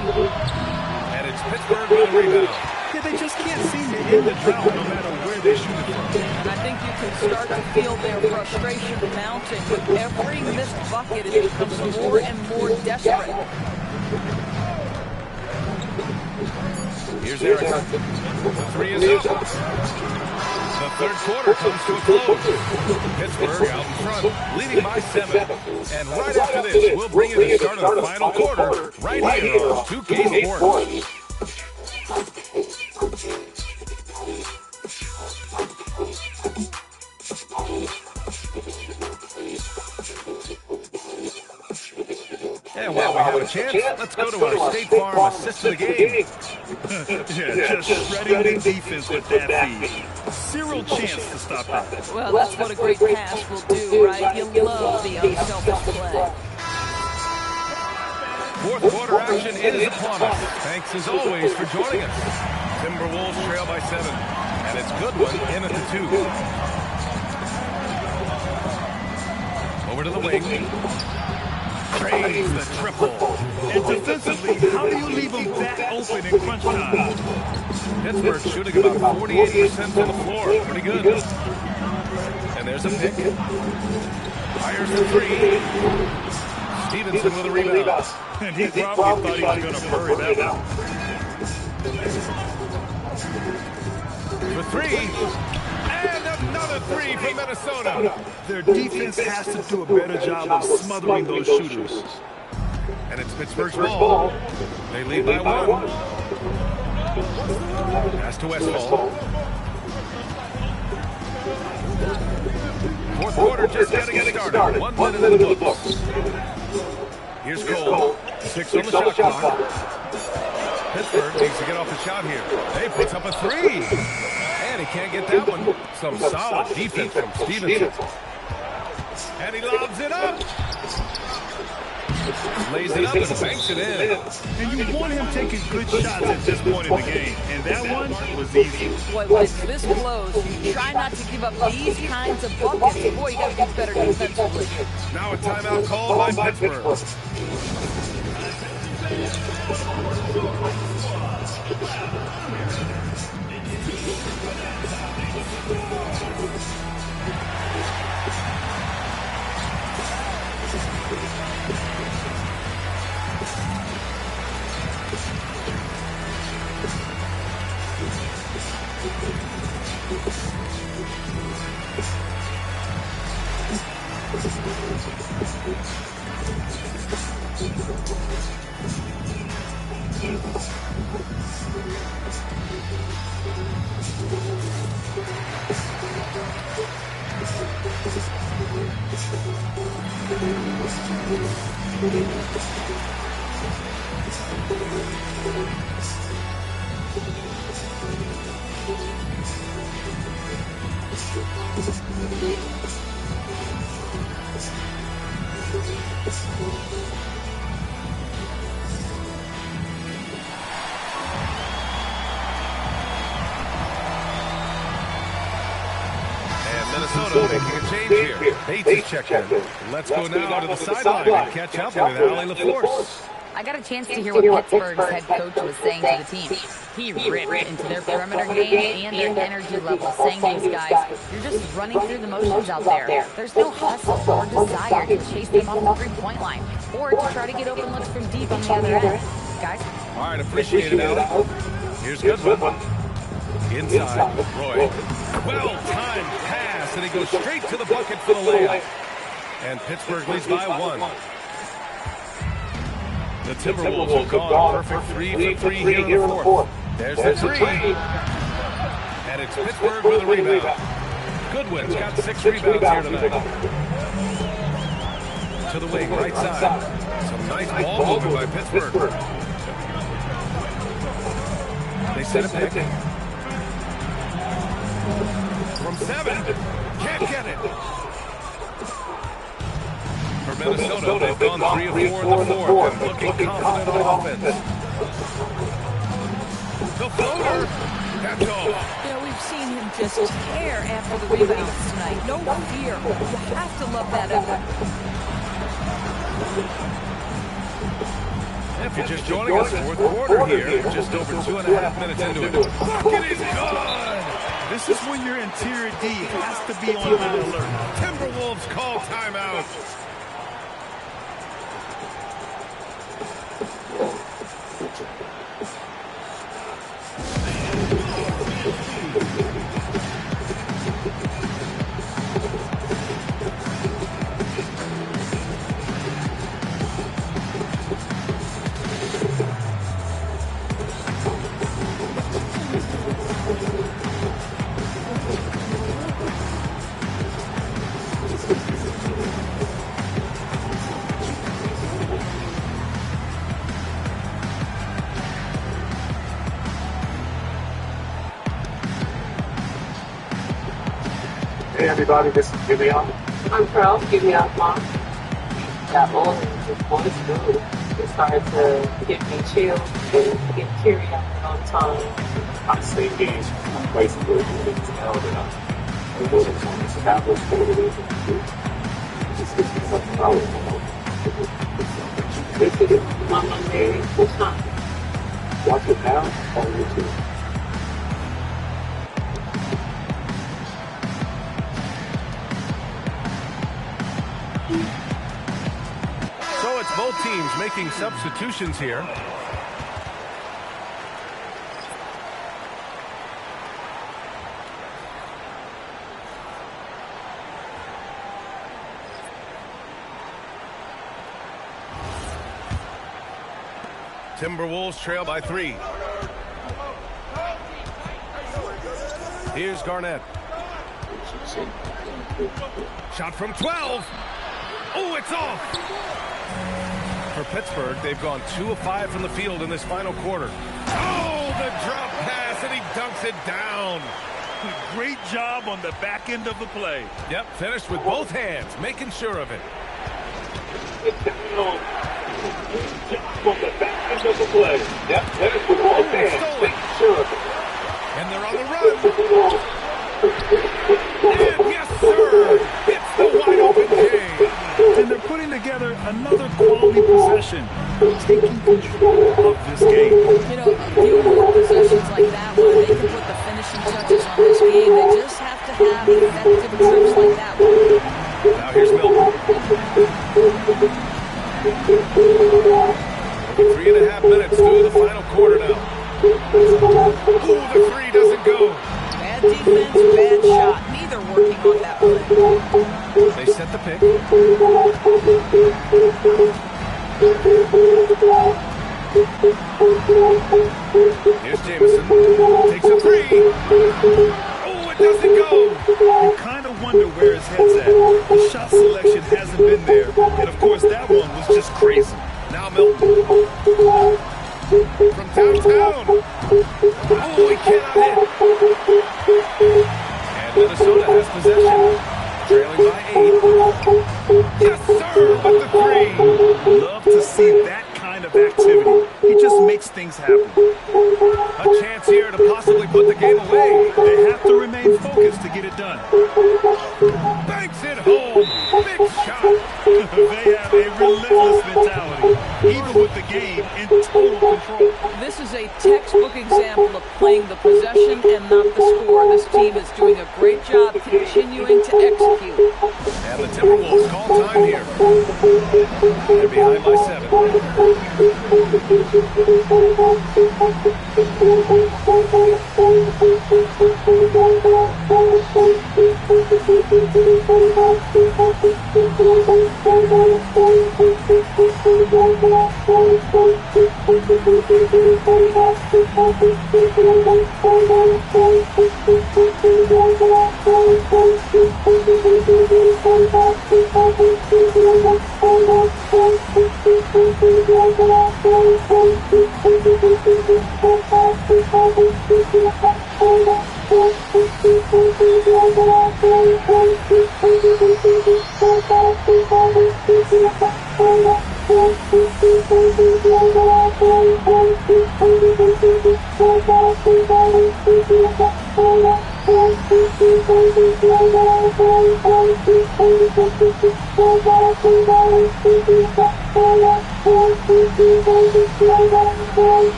And it's Pittsburgh with a rebound. Yeah, they just can't seem to end the drought no matter where they shoot it from. And I think you can start to feel their frustration mounting. With every missed bucket, it becomes more and more desperate. Here's Erickson. The 3 is up. The third quarter comes to a close. Pittsburgh out in front, leading by 7. And right after this, we'll bring you the start of the final quarter right here on 2K Sports. And while we have a chance? Let's go to our State Farm assist of the game. Yeah, just shredding the defense with that feed. Zero chance to stop that. Well, that's what a great pass will do, right? You love the unselfish play. Fourth quarter action is upon us. Thanks as always for joining us. Timberwolves trail by 7. And it's Goodwin in at the 2. Over to the wing. Trades the triple. And defensively, how do you leave them that open in crunch time? Pittsburgh shooting about 48% from the floor. Pretty good. And there's a pick. Fires the 3. Stevenson with a rebound. And he probably thought he was going to bury that one. For 3. And another 3 from Minnesota. Their defense has to do a better job of smothering those shooters. And it's Pittsburgh's ball. They lead by 1. Pass to Westfall. Fourth quarter just getting started. 1 minute in the books. Here's Cole. 6 on the shot clock. Pittsburgh needs to get off the shot here. He puts up a 3. And he can't get that one. Some solid defense from Stevenson. And he lobs it up. Lays it up and banks it in. And you want him taking good shots at this point in the game. And that one was easy. Boy, when it's this close, you try not to give up these kinds of buckets. Boy, you got to do better defensively. Now a timeout called by Pittsburgh. Minnesota making a change here. Bates checked in. Let's go now to the sideline and catch up with Allie LaForce. I got a chance to hear what Pittsburgh's head coach was saying to the team. He ripped into their perimeter game and their energy level, saying to these guys, you're just running through the motions out there. There's no hustle or desire to chase them off the three-point line or to try to get open looks from deep on the other end. Guys? All right, appreciate it, Allie. Here's Goodwin. Inside, Roy. Well-timed pass, and he goes straight to the bucket for the layup. And Pittsburgh leads by 1. The Timberwolves have gone a perfect 3 for 3 here in the fourth. There's the 3. And it's Pittsburgh with a rebound. Goodwin's got 6 rebounds here tonight. To the wing, right side. Some nice ball movement by Pittsburgh. They set a pick. From 7. Can't get it. For Minnesota, they've gone 3 of 4 in the fourth and looking confident on offense. The floater. That's all. You know, we've seen him just tear after the rebounds tonight. No fear. You have to love that effort. If you're just joining us, fourth quarter here, just over 2.5 minutes into it. Bucket is good! This is when your interior D has to be on high alert. Timberwolves call timeout. Hey everybody, this is Jimmy on. I'm Pearl. Give me up, Mom. That old boy's food. It started to give me chills and get teary-eyed all the time. I'm St. Games. I'm placing the it's elder up. The building's on established for the reason. It just gives me something powerful. Mama Mary, what time? Watch it now on YouTube. So it's both teams making substitutions here. Timberwolves trail by 3. Here's Garnett. Shot from 12. Oh, it's off. For Pittsburgh, they've gone 2 of 5 from the field in this final quarter. Oh, the drop pass, and he dunks it down. Great job on the back end of the play. Yep, finished with both hands, making sure of it. On the back end of the play. Yep, finished with both hands, making sure of it. And they're on the run. And yes, sir, it's the wide open game. And they're putting together another quality possession, taking control of this game. You know, a few more possessions like that one, they can put the finishing touches on this game. They just have to have effective trips like that one. Now here's Milton. 3.5 minutes through the final quarter now. Ooh, the 3 doesn't go. Bad defense, bad shot. Neither working on that play. They set the pick. Here's Jameson. Takes a 3. Oh, it doesn't go. You kind of wonder where his head's at. The shot selection hasn't been there. And, of course, that one was just crazy. Now Milton. From downtown. Oh, he cannot hit. And Minnesota has possession. Trailing by 8. Yes, sir, with the 3. Love to see that kind of activity. He just makes things happen. A chance here to possibly put the game away. They have to remain focused to get it done. Banks it home. Big shot. They have a relentless mentality, even with the game in total control. This is a textbook example of playing the possession and not the score. This team is doing a great job continuing to execute. And the Timberwolves call time here. They're behind by 7.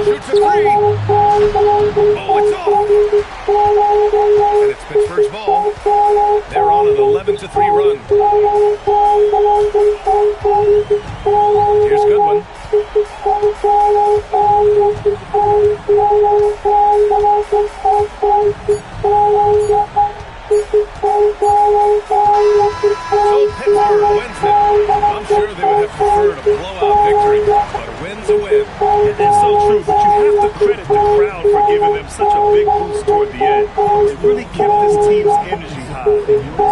Shoots a 3. Oh, it's off. And it's Pittsburgh's ball. They're on an 11-3 such a big boost toward the end. It really kept this team's energy high.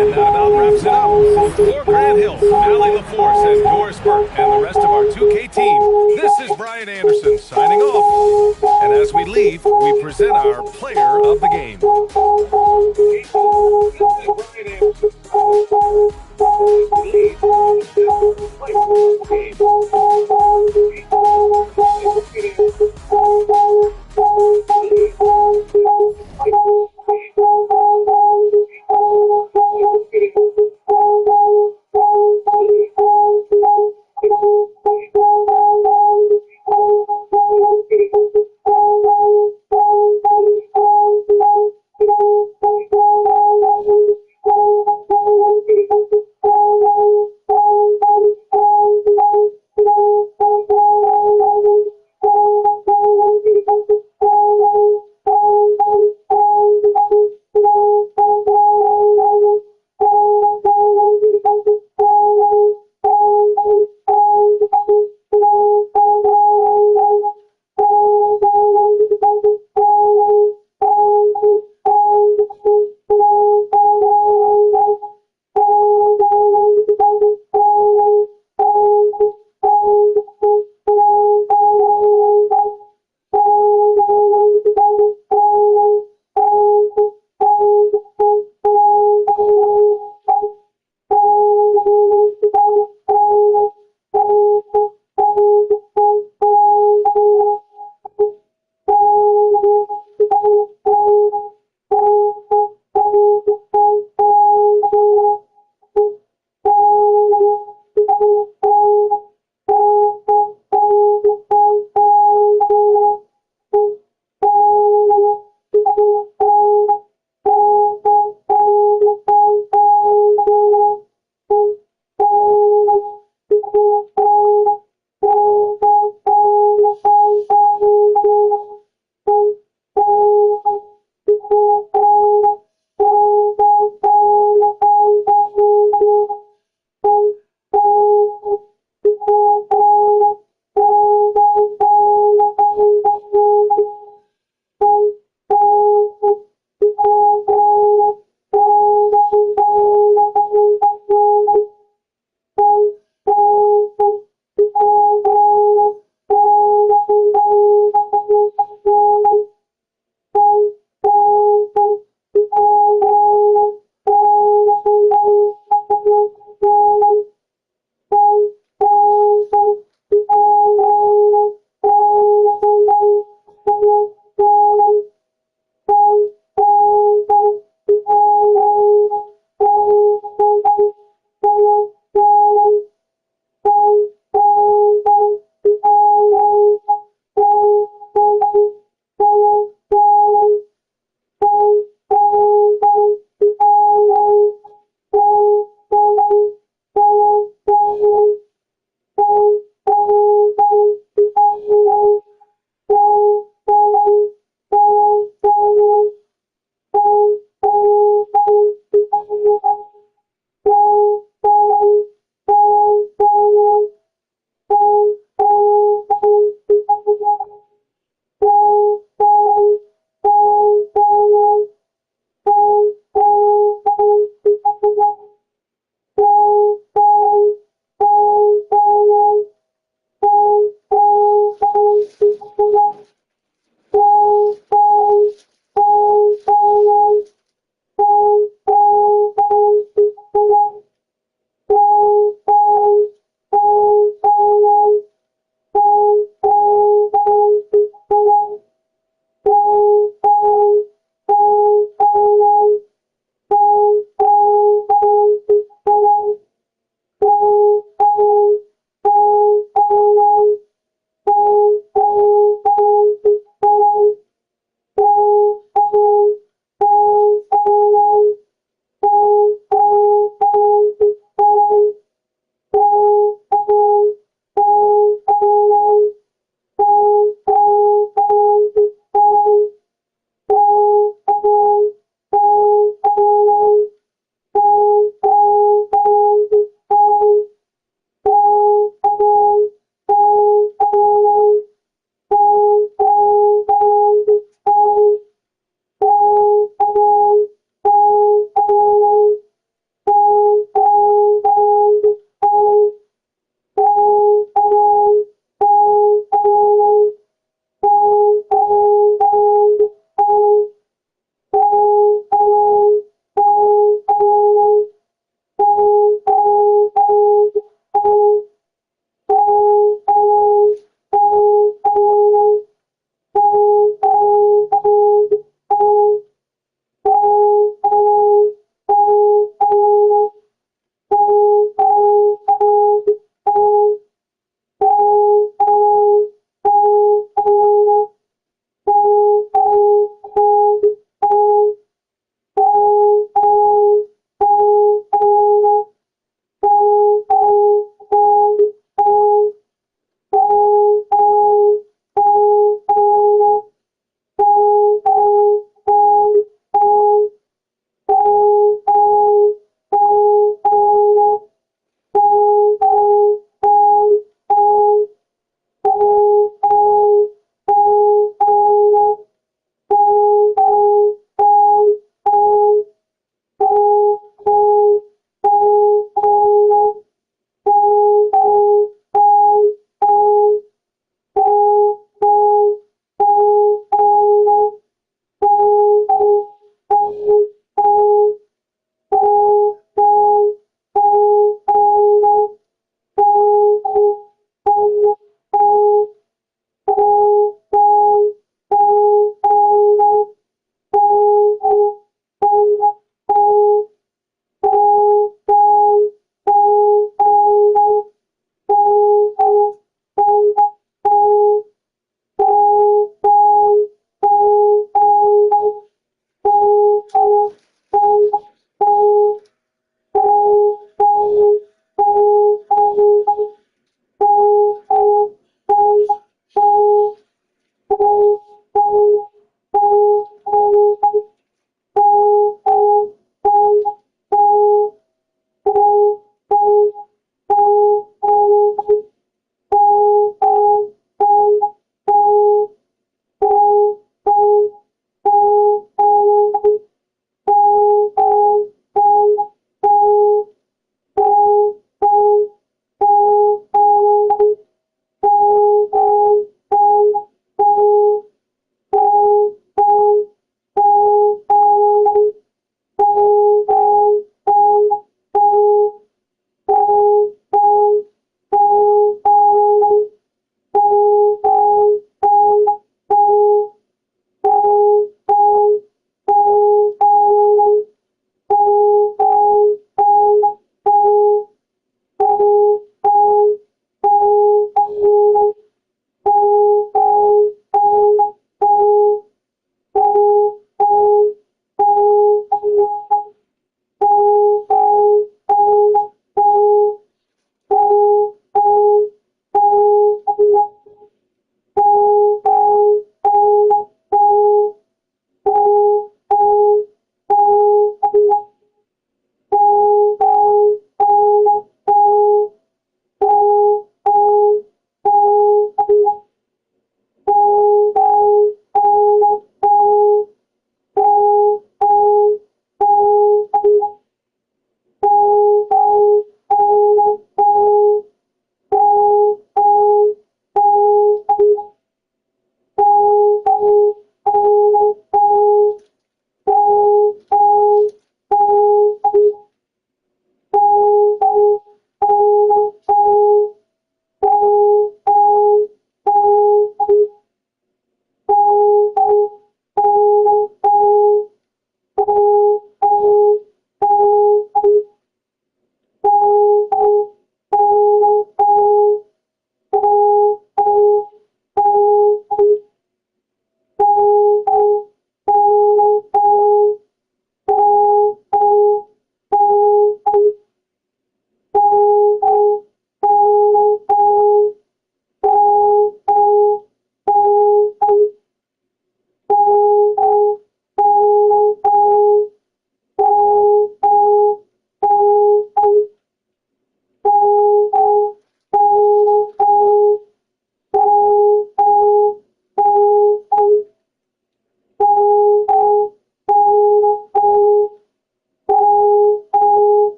And that about wraps it up. For Grant Hill, Allie LaForce, and Doris Burke, and the rest of our 2K team, this is Brian Anderson signing off. And as we leave, we present our player of the game.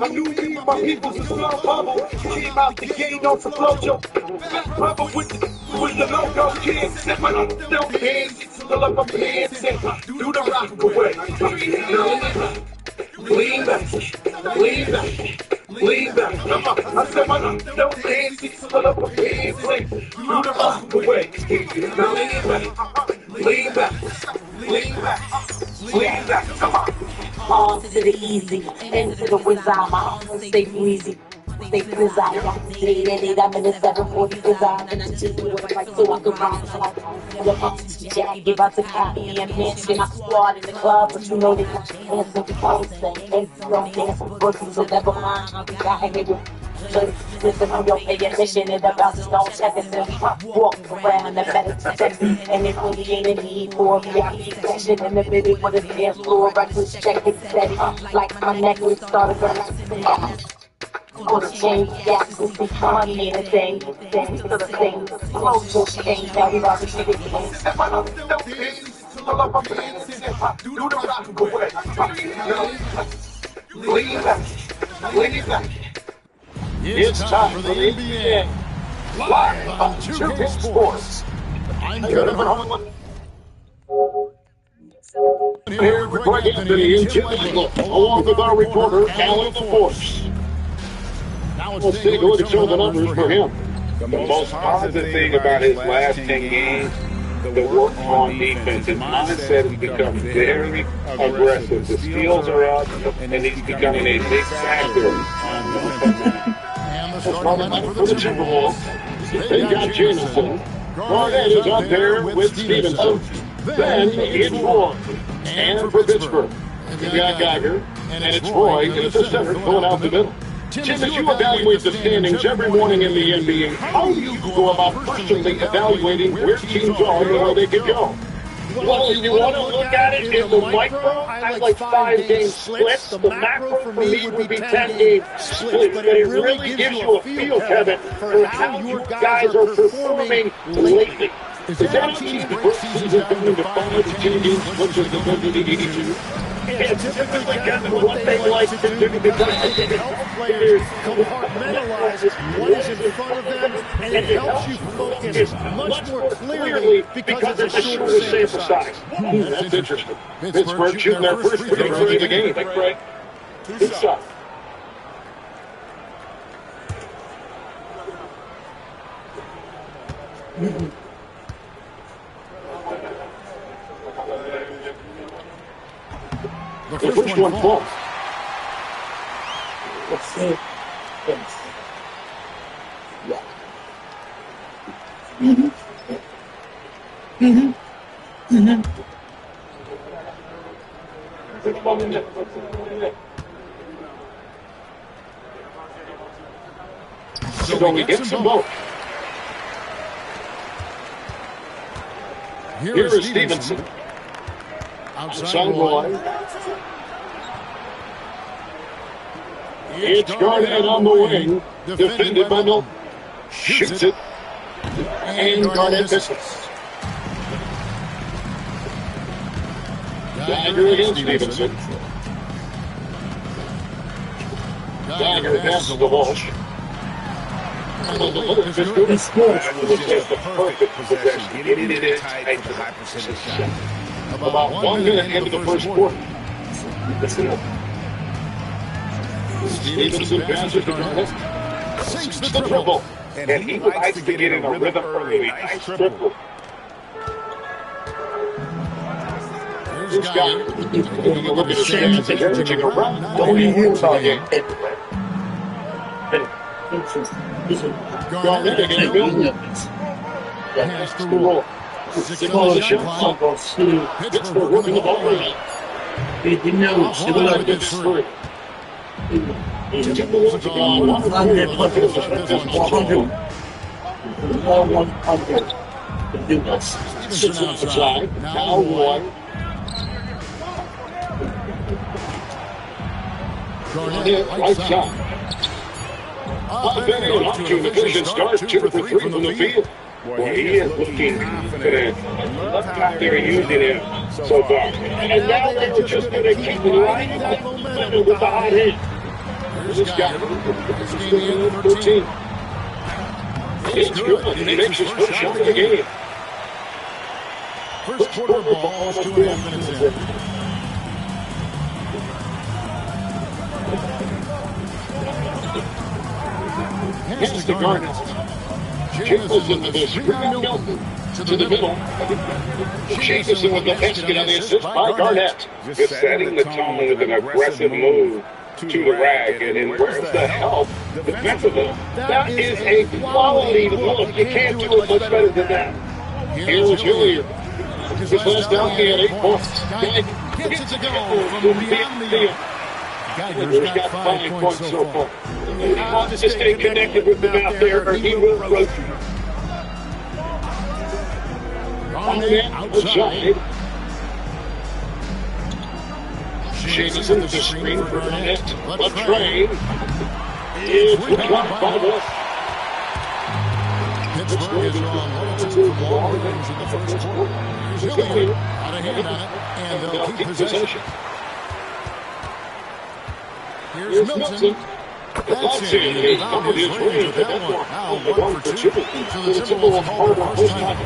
I knew me and my people was gonna bubble. Came out the gate on some flojo. Back rubber with the logo kid. Step on no pants. Fill up my pants and do the rock away. Lean back. Lean back. Lean back. Come on. I said my no pants. Fill up my pants and do the rock away. Lean back. Lean back. Lean back. Lean back. Come on. On to the easy, into the wizard, my arms stay breezy. Stay blizzard, I got the 888, I'm in the 740 blizzard. And I just do it right so I can ride till I pull up to Jack, give out the copy and mention my squad in the club. But you know they got your hands in the post and you don't dance with bookies, so never mind. I'll be out here with listen, I'm your pay admission and about to don't check us and we walk around the meditation. And it really ain't a need for a VIP session in the middle with a dance floor, reckless check it steady. Like my necklace started burning. Go to change, gas, and see money ain't a thing. Things to the things, close to change, everybody should get paid. Step on up the pins, fill up my pants and do the rock away. Lean back. Lean back. It's time for the NBA. Live on 2K Sports. I'm Kevin Harlan. Here with Greg Anthony and Jim Michael, along with our reporter, Alan LaForce. Let's take a look at some of the numbers for him. The most positive thing about his last 10 games, the work on defense. His mindset has become very aggressive. The steals are up, and he's becoming a big factor. And the starting lineup for the Timberwolves. They got Jamison. Garnett is up there with Stevenson. Then it's Roy. And for Pittsburgh, we got Geiger. And it's Roy in the center going out the middle. Jim, as you evaluate the standings every morning in the NBA, how do you go about personally evaluating where teams are and where they could go? Well, if you want to look at it in the micro, I like 5-game splits. The macro for me would be 10-game splits. But it really gives you a feel, Kevin, for how you guys are performing lately. Is that team's first season coming to 5-10 games splits as compared to the 82? Yeah, typically, Kevin, what they like to do because it helps players compartmentalize what is in front of them, and it helps you focus much more clearly because it's a shorter sample size. That's interesting. Pittsburgh shooting their first free throw of the game. Good shot. The first one falls. Let's see. Yes. Yeah. So we get some both. Here is Stevenson. Outside line. It's Garnett on the wing. Defended by Milton. Shoots it. And Garnett misses. Dagger against Stevenson. Dagger passes the Walsh. That was just the perfect possession. Getting it in tight for the high percentage shot. About 1 minute into the first quarter. Stevenson passes to Garnett. Sinks the triple. And he likes to get in a rhythm early. Nice triple. This guy, taking a look at his stats, averaging around 40 points a game. Garnett against Milton. Has to roll. 6 on the shot clock. Pittsburgh working the ball around. Offline gets three. Timberwolves have gone 100 left this one. Stevenson outside. Now one. Garnett right side. Up and in, up to the finishing start. 2 for 3 from the field. Boy, he is looking confident. Look how they're using him so far. And now they're just going to keep riding that momentum with the hot hit. This guy is getting 13. It's good. He makes his first shot of the game. First quarter ball is 2.5 minutes in. Pass to Garnett. Jacobson with this rebound Milton to the middle. Jacobson with the basket on the assist by Garnett. Just setting the tone with an aggressive move to the rack. And where's the help defensively? That is a quality look. You can't do it much better than that. Here's Hilliard. His last down, he had 8 points. Gets it to go from beyond the field. Geiger's got 5 points so far. He wants to stay connected with them out there, or he will roast you. Garnett outside. Jameson with the screen for Garnett. Latrey is blocked by Wolf. Pittsburgh is on 1-2 from long range in the first quarter. Here's Hilliard. Out of hand on it, and they'll keep possession. Here's Milton. That's it. He found his range with that one. Now 1 for 2. So the Timberwolves call their first time.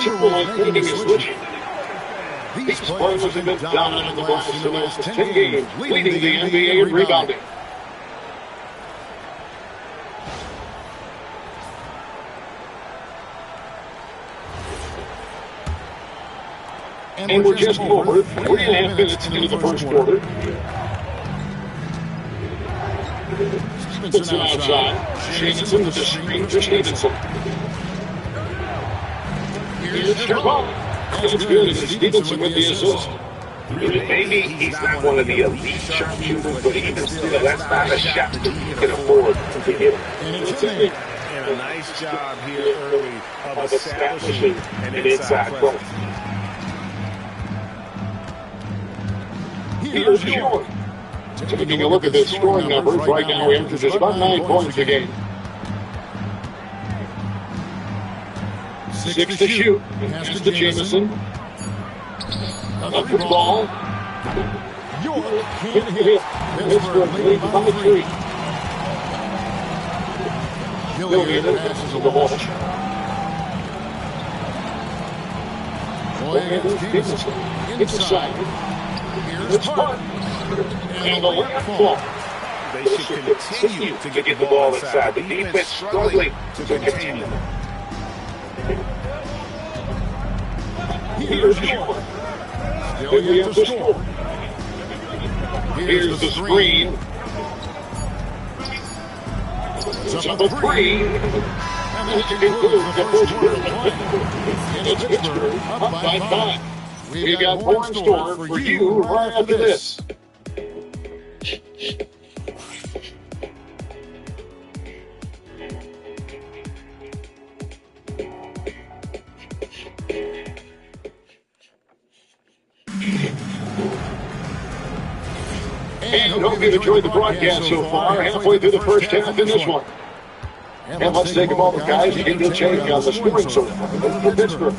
Timberwolves making a switch. These players have been dominant in the glass in the last 10 games, leading the NBA in rebounding. And we're just over 3.5 minutes into the first quarter. Stevenson outside. Jamison with the screen for Stevenson. Here's Chabot. It's good, and Stevenson with the assist. Maybe he's not one of the elite sharpshooters, but even still, that's not a shot that he can afford to get. And a nice job here early of establishing an inside presence. Here's York. Taking a look at the scoring numbers, right now he averages about 9 points a game. 6 to shoot. Pass to Jamison. Up the ball. York can't hit. Pittsburgh leads by 3. Hilliard passes the ball. Stevenson inside. Here's Hart. And the left ball. They should continue to get the ball inside. The defense struggling to contain them. Here's York. Still yet to score. Here's the screen. It's up a 3. And that concludes the first quarter of play. It's Pittsburgh up by 5. We got more in store for you right after this. And hope you've enjoyed the broadcast so far, halfway through the first half in this one. And let's take a moment, guys, to give you a check on the scoring so far for Pittsburgh.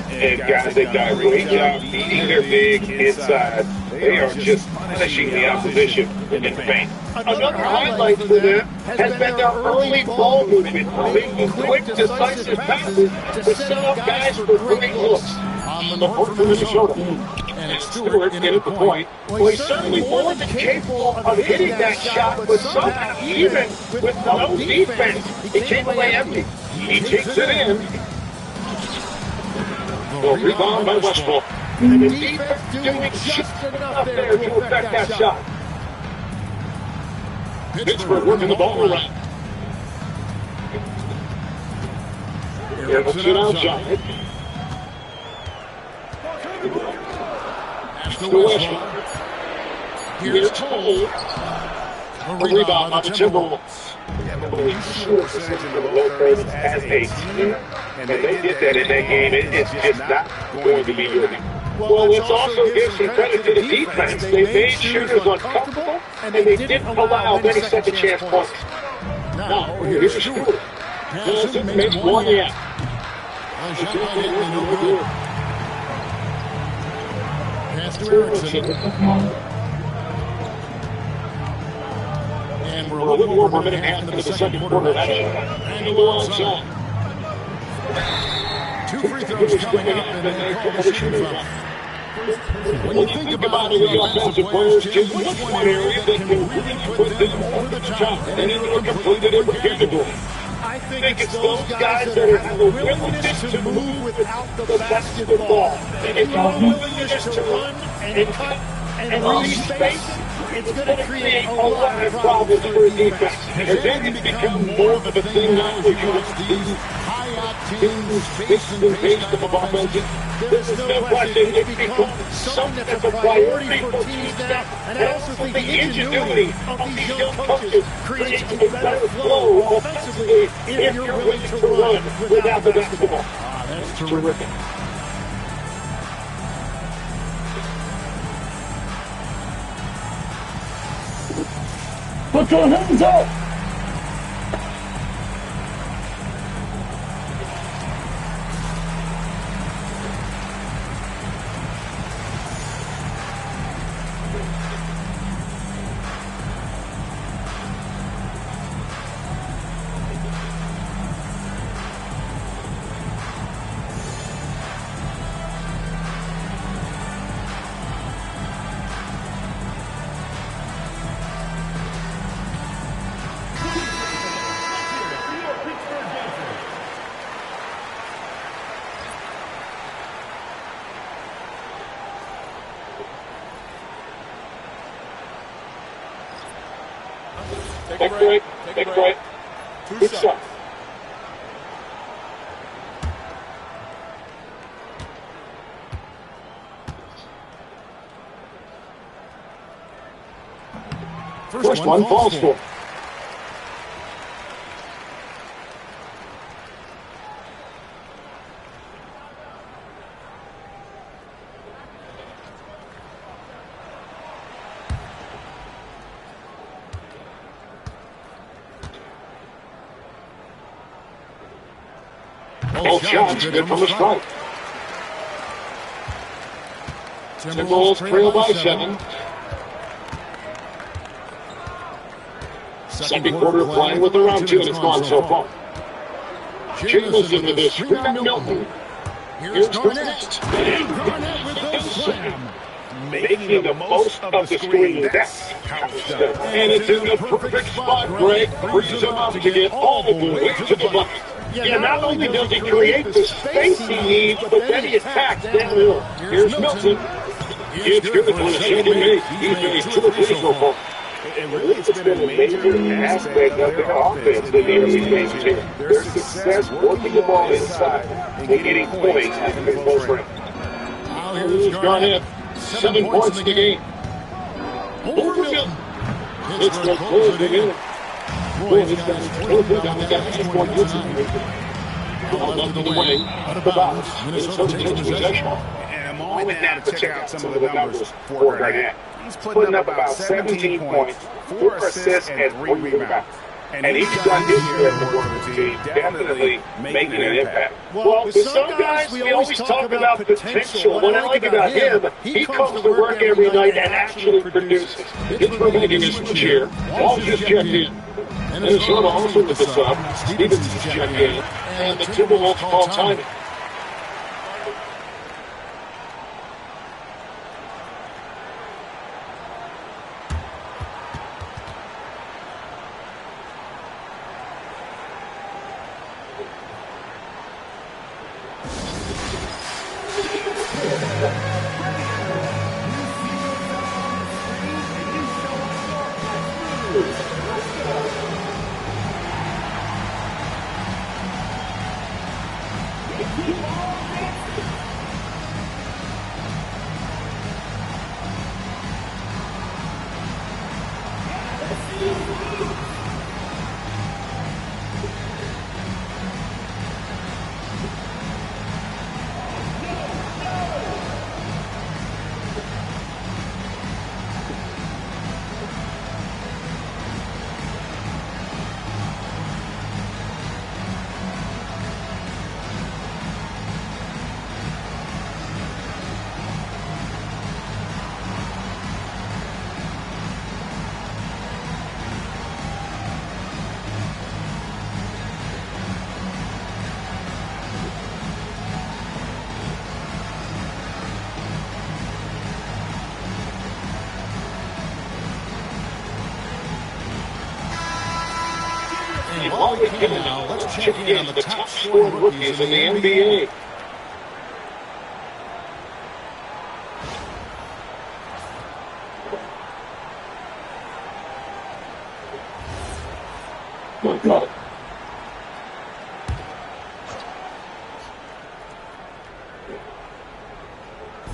And guys, they've done a great job beating their big inside. They are just punishing the opposition in the paint. Another highlight for them has been their early ball movement, making quick, decisive passes to set up guys for great looks. On the point for Minnesota. And Stewart in at the point. Well, he's certainly more than capable of hitting that shot, but somehow, even with no defense, he came away empty. He takes it in. The rebound by Westbrook. And the defense doing just enough there to affect that shot. Pittsburgh working the ball around. Puts it outside. To Westbrook. Here's Cole. A rebound by the Timberwolves. Lopez as a team, and they did that in that game. It's just not going to be good. Well, let's also give some credit to the defense. They made shooters uncomfortable, and they didn't allow many second chance points. Now, here's Stewart. Johnson makes one yet. Pass to Erickson. And we're a little over a minute and a half into the second quarter of action. And we're outside. 2 free throws coming up, and then they call the shooting foul. When you think about it, the offensive players, just what's one area that can really put them over the top and into a completely different category? I think it's those guys that have the willingness to move without the basketball. It's the willingness to run and cut and leave space. It's going to create a lot of problems for a defense. And then it's become more of a thing now where you have these high-octane, space-and-based offenses. There's no question it's become something that's a priority for teams now. And I also think the ingenuity of these young coaches creates a better flow offensively if you're willing to run without the basketball. That's terrific. Put your hands up! Take a break. Take a break. Two shots. First one falls for. Both shots good from the strike. Timberwolves trail by 7. Second quarter playing with around 2 minutes gone so far. James into this. Rebound Milton. Here's Garnett. Garnett with the slam. Making the most of the screen. That's and it's in the perfect spot. Greg frees him up to get all the way to the bucket. Yeah, not only does he create the space he needs, but then he attacks downhill. Here's Milton. It's good on a second make. He's made 2 of 3 so far. And really, it's been a major aspect of their offense in the early stages here. Their success working the ball inside and getting points in the close range. Here's Garnett. 7 points in the game. Over Milton. It's the close of the game. Boy, this guy's 12 down. He's got 6 more hits in the game. Left of the way. Out of bounds. Minnesota takes possession. And a moment now to check out some of the numbers for Garnett. He's putting up about 17 points, 4 assists, and 3 rebounds. And he's done his share of the work of the team, definitely making an impact. Well, with some guys, we always talk about potential. What I like about him, he comes to work every night and actually produces. Pittsburgh making his switch here. Ball just checked in. Minnesota also with the sub. Stevens checked in. And the Timberwolves call timing. Let's check in on the top scoring rookies in the NBA.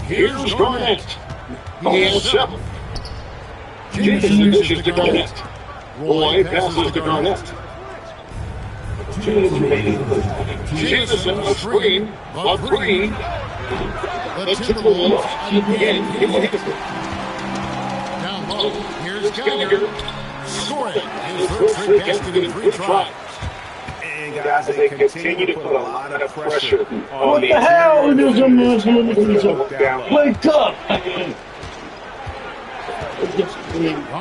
Here's Garnett. And 7. Jason dishes to Garnett. Roy passes to Garnett. Jameson on screen, but Green. The Timberwolves again hit. Down low, here's Geiger. Scoring his first three basket in 3 tries. And guys, they continue to put a lot of pressure on what the hell is this? Wake up!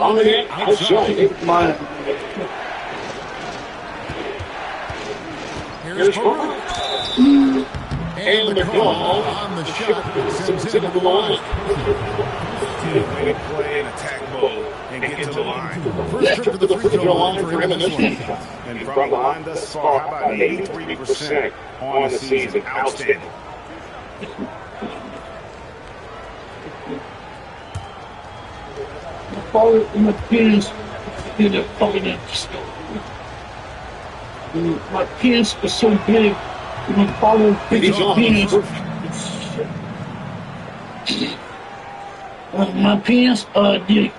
On the net, outside. Here's Baruch. And the call on the shot sends it to the line. Way to play in attack mode and get to the line. First trip to the free throw line for him in this one. And from the line thus far, how about 83% on the season? Outstanding. Ball in the pins. hear the fucking my penis is so big. My father's big penis. My penis, dude,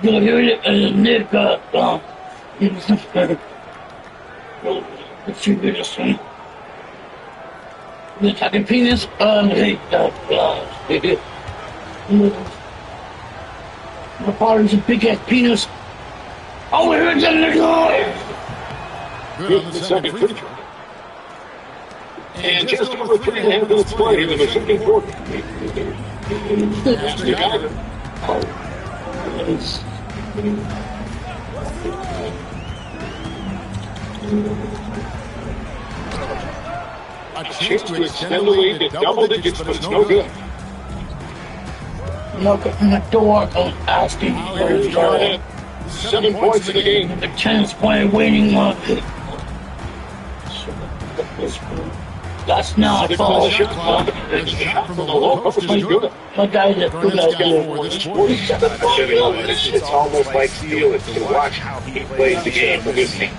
you'll hear it, Nick, let's see this one. The talking penis, hey, my father's a big ass penis. Oh, here's the Nick! Good on the second free throw. And just over 3.5 minutes played in the second quarter. That's the guy. A chance to extend the lead to double digits, but it's no good. Knock on the door, asking for 7 points in the game. The 10th play waiting on. That's not false. The shot from the low post is good. My guy that put that It's almost like stealing to watch how he plays the game from his team.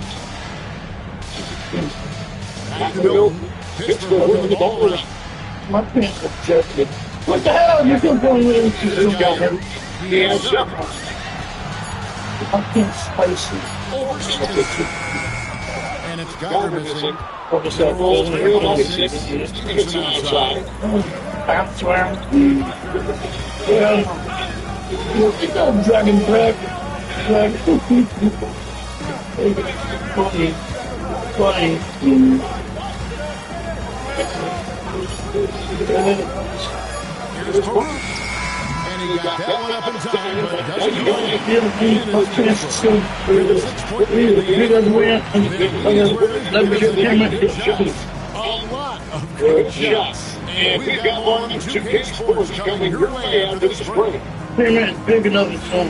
Pittsburgh winning the ball around. My pants are jerky. What the hell? You're still going with it. He has several. My pants spicy. And it's Geiger missing. Focus that rolls and real on 6. It's outside. Bounce around. Look at dragon breath. Funny. Here's Baruch. And he got that one up in time, but doesn't go in. He doesn't win. A lot of good shots. And we've got one of 2K Sports coming your way after the spring. Hey man, big enough, son.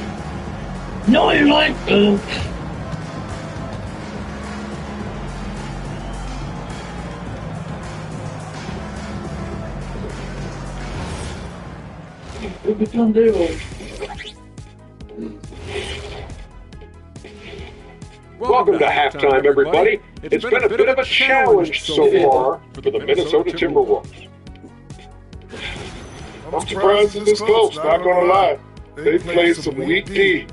No, you're like, Welcome to halftime, everybody. It's been a bit of a challenge so far for the Minnesota Timberwolves. I'm surprised it's this close, not gonna lie. They played some weak D,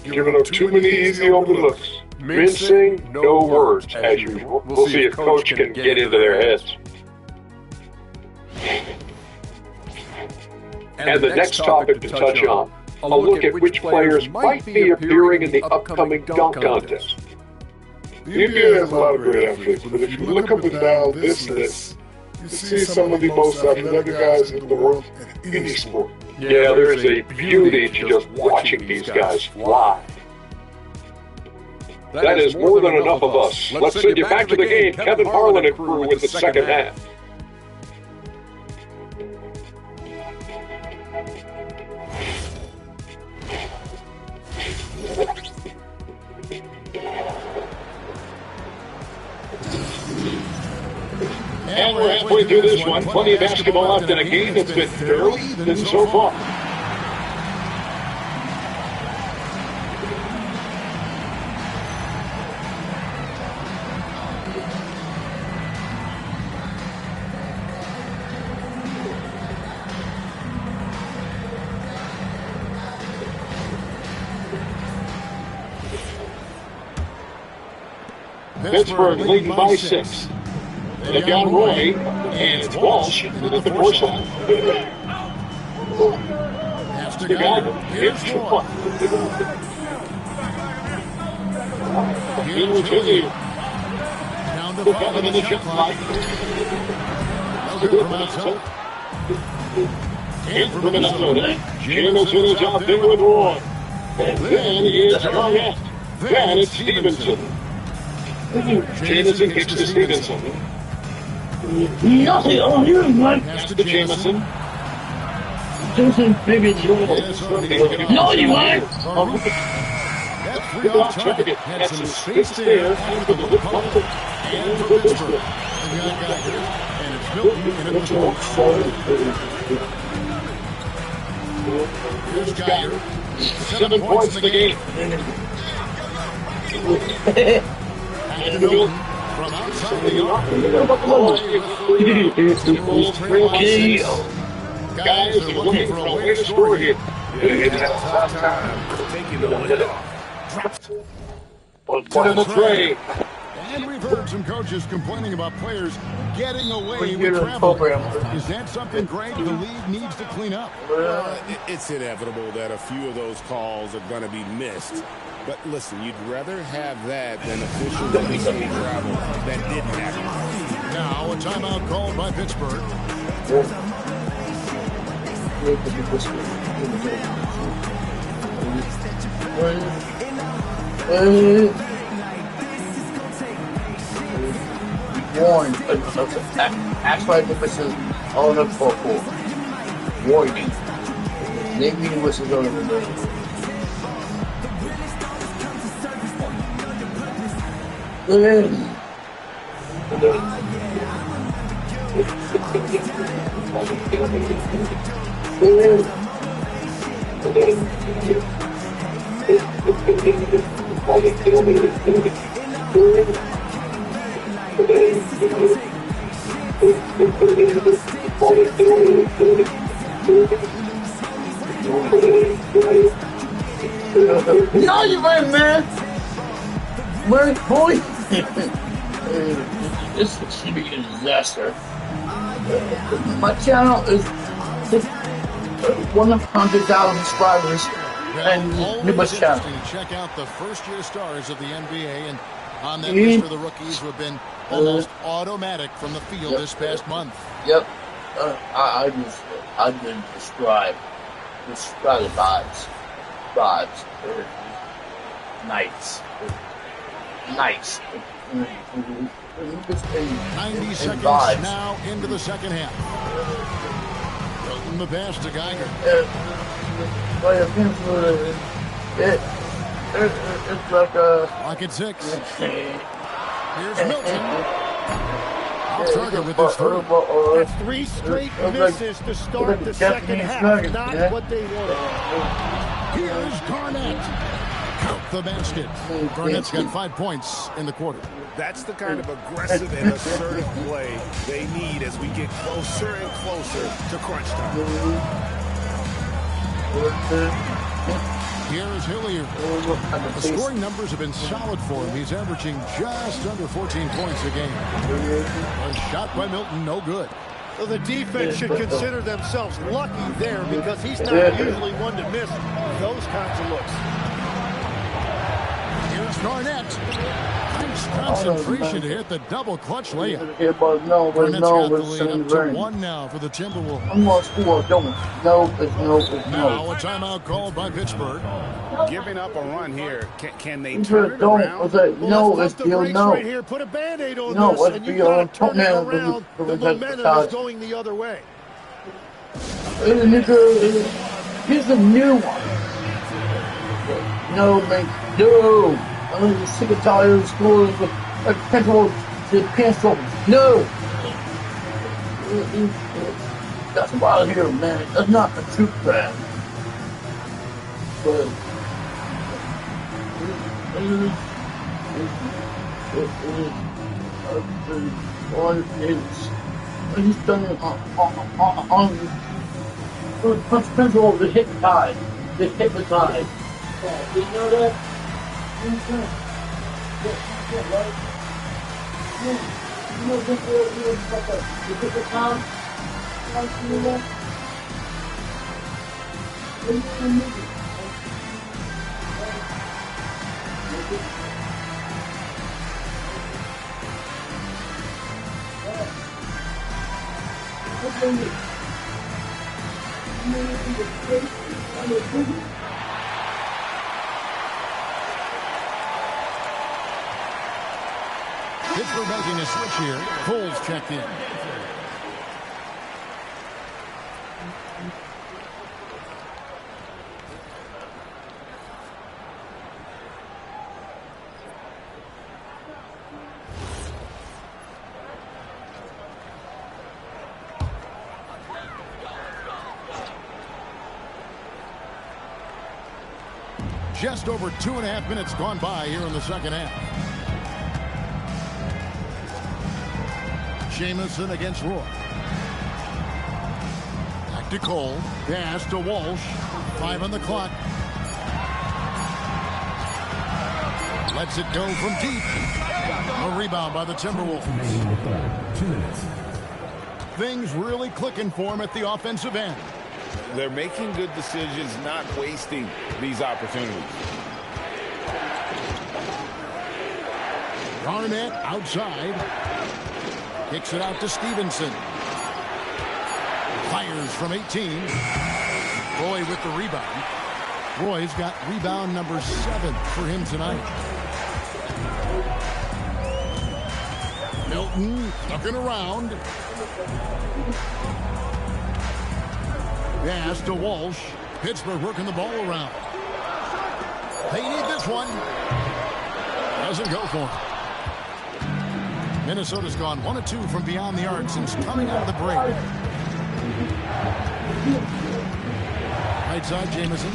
giving up too many easy open looks. Mincing, no words, as usual. We'll see if Coach can get into their heads. And the next topic to touch on, a look at which players might be appearing in the upcoming dunk contest. The NBA has a lot of great athletes, but if you look up and down this list, you see some of the most athletic guys in the world in any sport. Yeah, there is a beauty to just watching these guys fly. That is more than enough of us. Let's send you back to the game. Kevin Harlan and crew with the second half. And we're halfway through this one. Plenty of basketball left in a game that's been fairly even so far. Pittsburgh leading by 6. They've got Roy, and it's Walsh at the first line. Pass to Geiger. Here's Roy. Here's Hilliard. Down to 5 in the shot clock. No good from outside. And from Minnesota, Jamison is out there with Roy. And then it's Garnett. Then it's Stevenson. Jamison kicks to Stevenson. nothing on you, man. Pass to Jamison. Jamison big as yours. No, you ain't. That's free off target. Had some space there for the Republic and for Pittsburgh. And got Geiger, and it's Milton into the 12. Here's Geiger. 7 points in the game. From outside the arc. Guys are looking for a way to score here. Tough time taking the lid off. Put in the tray. And we've heard some coaches complaining about players getting away with Computer travel. program. Is that something great the league needs to clean up? It's inevitable that a few of those calls are going to be missed. But listen, you'd rather have that than official NBA travel that didn't happen. Now a timeout called by Pittsburgh. Warning. Actually, I think this is all up for warning. Maybe this is all over. No, you ain't, man. Where's boy? This should be a disaster. My channel is 100,000 subscribers, and newest channel. Check out the first-year stars of the NBA, and on that list are the rookies who have been almost automatic from the field this past month. Yep, I did describe the vibes. Nice. 90 seconds now into the second half. From the pass to Geiger. It's like a... Clock at 6. Here's Milton. Outstarker with his third. That's 3 straight misses to start the second half. Not what they wanted. Here's Garnett. Count the basket. Garnett's got 5 points in the quarter. That's the kind of aggressive and assertive play they need as we get closer and closer to crunch time. Here is Hilliard. The scoring numbers have been solid for him. He's averaging just under 14 points a game. A shot by Milton, no good. So the defense should consider themselves lucky there because he's not usually one to miss those kinds of looks. Here's Garnett. Nice concentration to hit the double clutch layup. Garnett's got the lead up to 1 now for the Timberwolves. I'm going to score. Don't. No. Now a timeout called by Pittsburgh. Giving up a run here. Can they turn it around? No, it's no. Right here. Put a Band-Aid on this, and you've got to turn it around. The momentum is going the other way. Here's a new one. No, man. No. I'm sick and tired of scores with pencil to pencil. No. That's wild here, man. That's not the truth, man. But he's done it on punch pencil over the hypnotized. The hypnotized. Did you know that? Pittsburgh making a switch here. Cole's checked in. Just over 2.5 minutes gone by here in the second half. Jamison against Roy. Back to Cole. Pass to Walsh. 5 on the clock. Lets it go from deep. A rebound by the Timberwolves. 2 minutes. Things really clicking for him at the offensive end. They're making good decisions, not wasting these opportunities. Garnett outside. Kicks it out to Stevenson. Fires from 18. Roy with the rebound. Roy's got rebound number 7 for him tonight. Milton looking around. Pass to Walsh. Pittsburgh working the ball around. They need this one. Doesn't go for him. Minnesota's gone 1 of 2 from beyond the arc since coming out of the break. Right side, Jamison.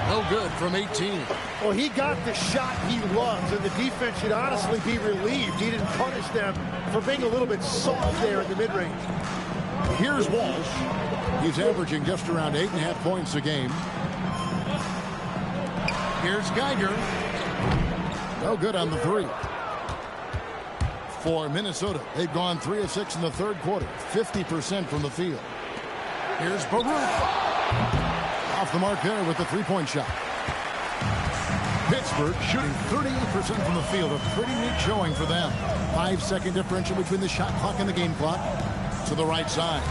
No good from 18. Well, he got the shot he loves, and the defense should honestly be relieved. He didn't punish them for being a little bit soft there in the mid-range. Here's Walsh. He's averaging just around 8.5 points a game. Here's Geiger. No good on the 3. For Minnesota, they've gone 3 of 6 in the third quarter. 50% from the field. Here's Baruch. Off the mark there with the 3-point shot. Pittsburgh shooting 38% from the field. A pretty neat showing for them. 5-second differential between the shot clock and the game clock. To the right side.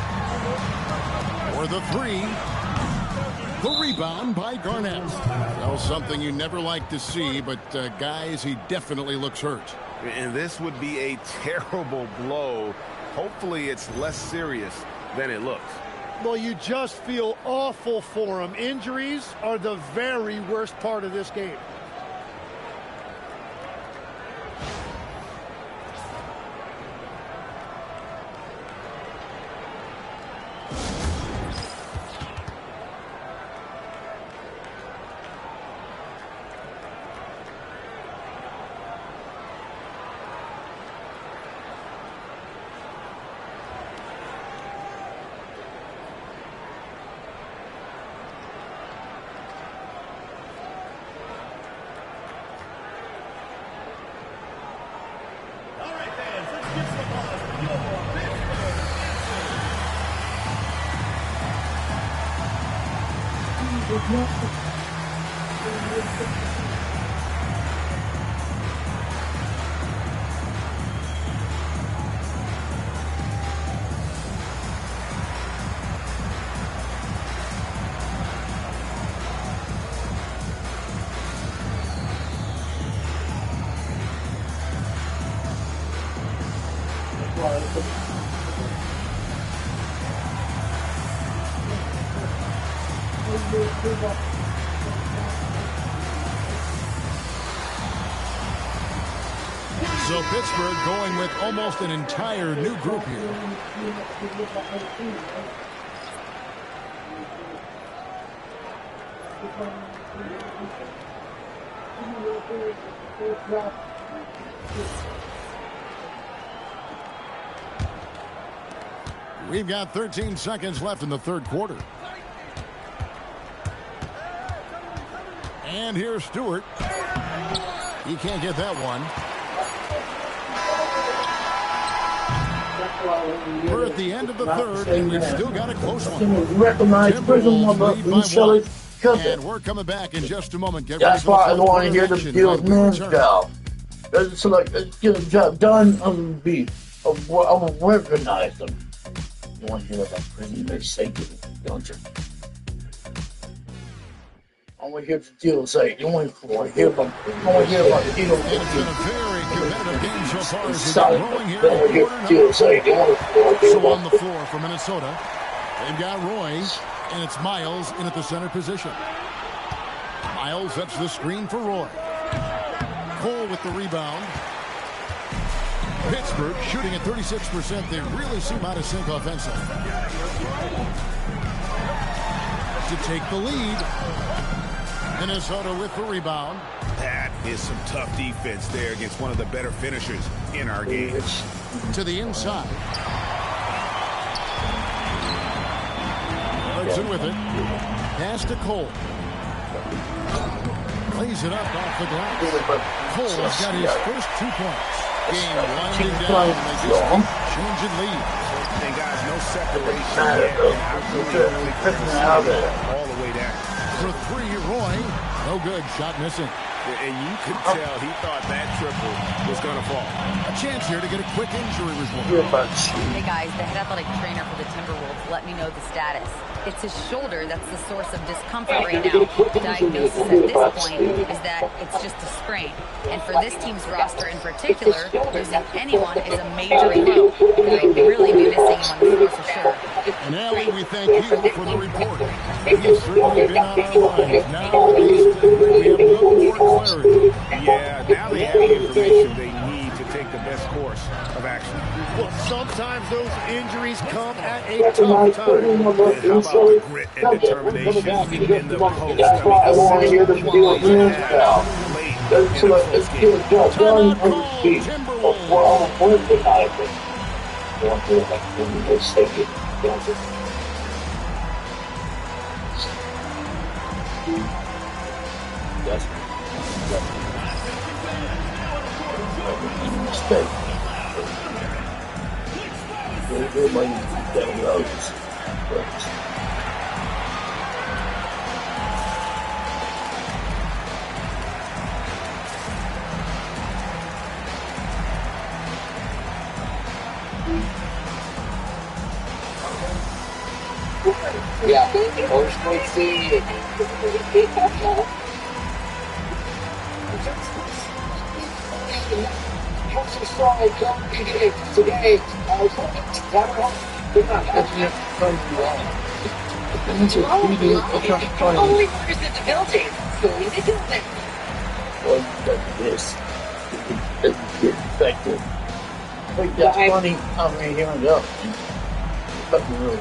For the 3. The rebound by Garnett. Well, something you never like to see, but guys, he definitely looks hurt. And this would be a terrible blow. Hopefully it's less serious than it looks. Well, you just feel awful for him. Injuries are the very worst part of this game. So Pittsburgh going with almost an entire new group here. We've got 13 seconds left in the third quarter. And here's Stewart. He can't get that one. We're at the end of the third, and we've still got a close one. Recognize prison number and sell it. And we're coming back in just a moment. That's why I don't want to hear the deal's man's job. So like, let's get a job done. I'm gonna recognize them. You want to hear about prison? They say to me, don't you? I want to hear the deal say. You want to hear about? I want to hear about the deal. It's been a very competitive game so far as we get rolling here. I want to hear the deal say. So on the floor for Minnesota, they've got Roy, and it's Miles in at the center position. Miles sets the screen for Roy. Cole with the rebound. Pittsburgh shooting at 36%. They really seem out of sync offensively. To take the lead. Minnesota with the rebound. That is some tough defense there against one of the better finishers in our game. To the inside. Hudson with it. Pass to Cole. Lays it up off the glass. Cole's got his first 2 points. Game winding down. They just keep changing leads. And guys, no separation yet. All the way down. For 3, Roy. No good. Shot missing. And you could tell he thought that triple was going to fall. A chance here to get a quick injury report. Hey guys, the head athletic trainer for the Timberwolves let me know the status. It's his shoulder that's the source of discomfort right now. The diagnosis at this point is that it's just a sprain. And for this team's roster in particular, losing anyone is a major blow. They'll really be missing him on the floor for sure. And Allie, we thank you for the report. You've certainly been on our minds. Now, at least, we have a little more clarity. Yeah, now they have the information they need to take the best course of action. Well, sometimes those injuries come at a tough time. And how about the grit and determination in the post? I want to hear them do it now. That's what it's good job. One feet. Well, one thing I think. One thing I think is taking. Yes. Mistake. Everybody down roads. Yeah, first we see it. How's the story coming today? I was looking only workers in the building. Going to do it. Well, this. It's effective. I think that's funny. I mean, here we go. But really,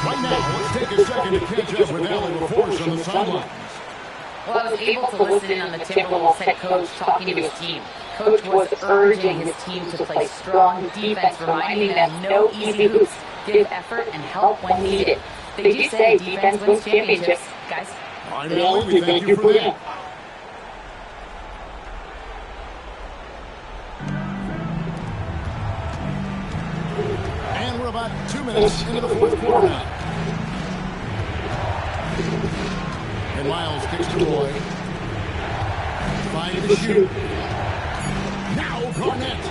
Right now, let's take a second to catch up with Allie LaForce on the sidelines. Well, I was able to listen in on the Timberwolves head coach talking to his team. Coach was urging his team to play strong defense, reminding them no easy hoops, give effort and help when needed. They do say defense wins championships, guys. I know, we thank you for that. And we're about 2 minutes into the fourth quarter now. And Miles kicks to Roy. Trying to shoot. Now Garnett.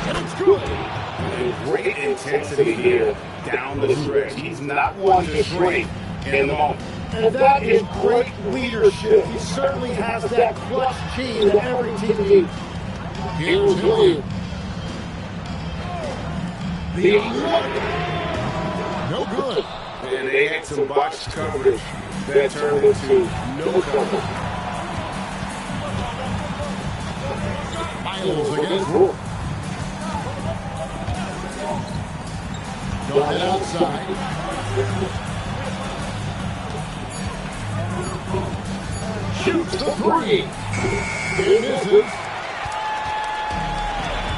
And it's good. Great intensity here down the stretch. He's not one to shrink in the moment. And that is great leadership. He certainly has that clutch gene that every team needs. Here's Hilliard. No good. And they had some box coverage that turned into no cover. Miles against Roy. Got it outside. Shoots the three. It misses.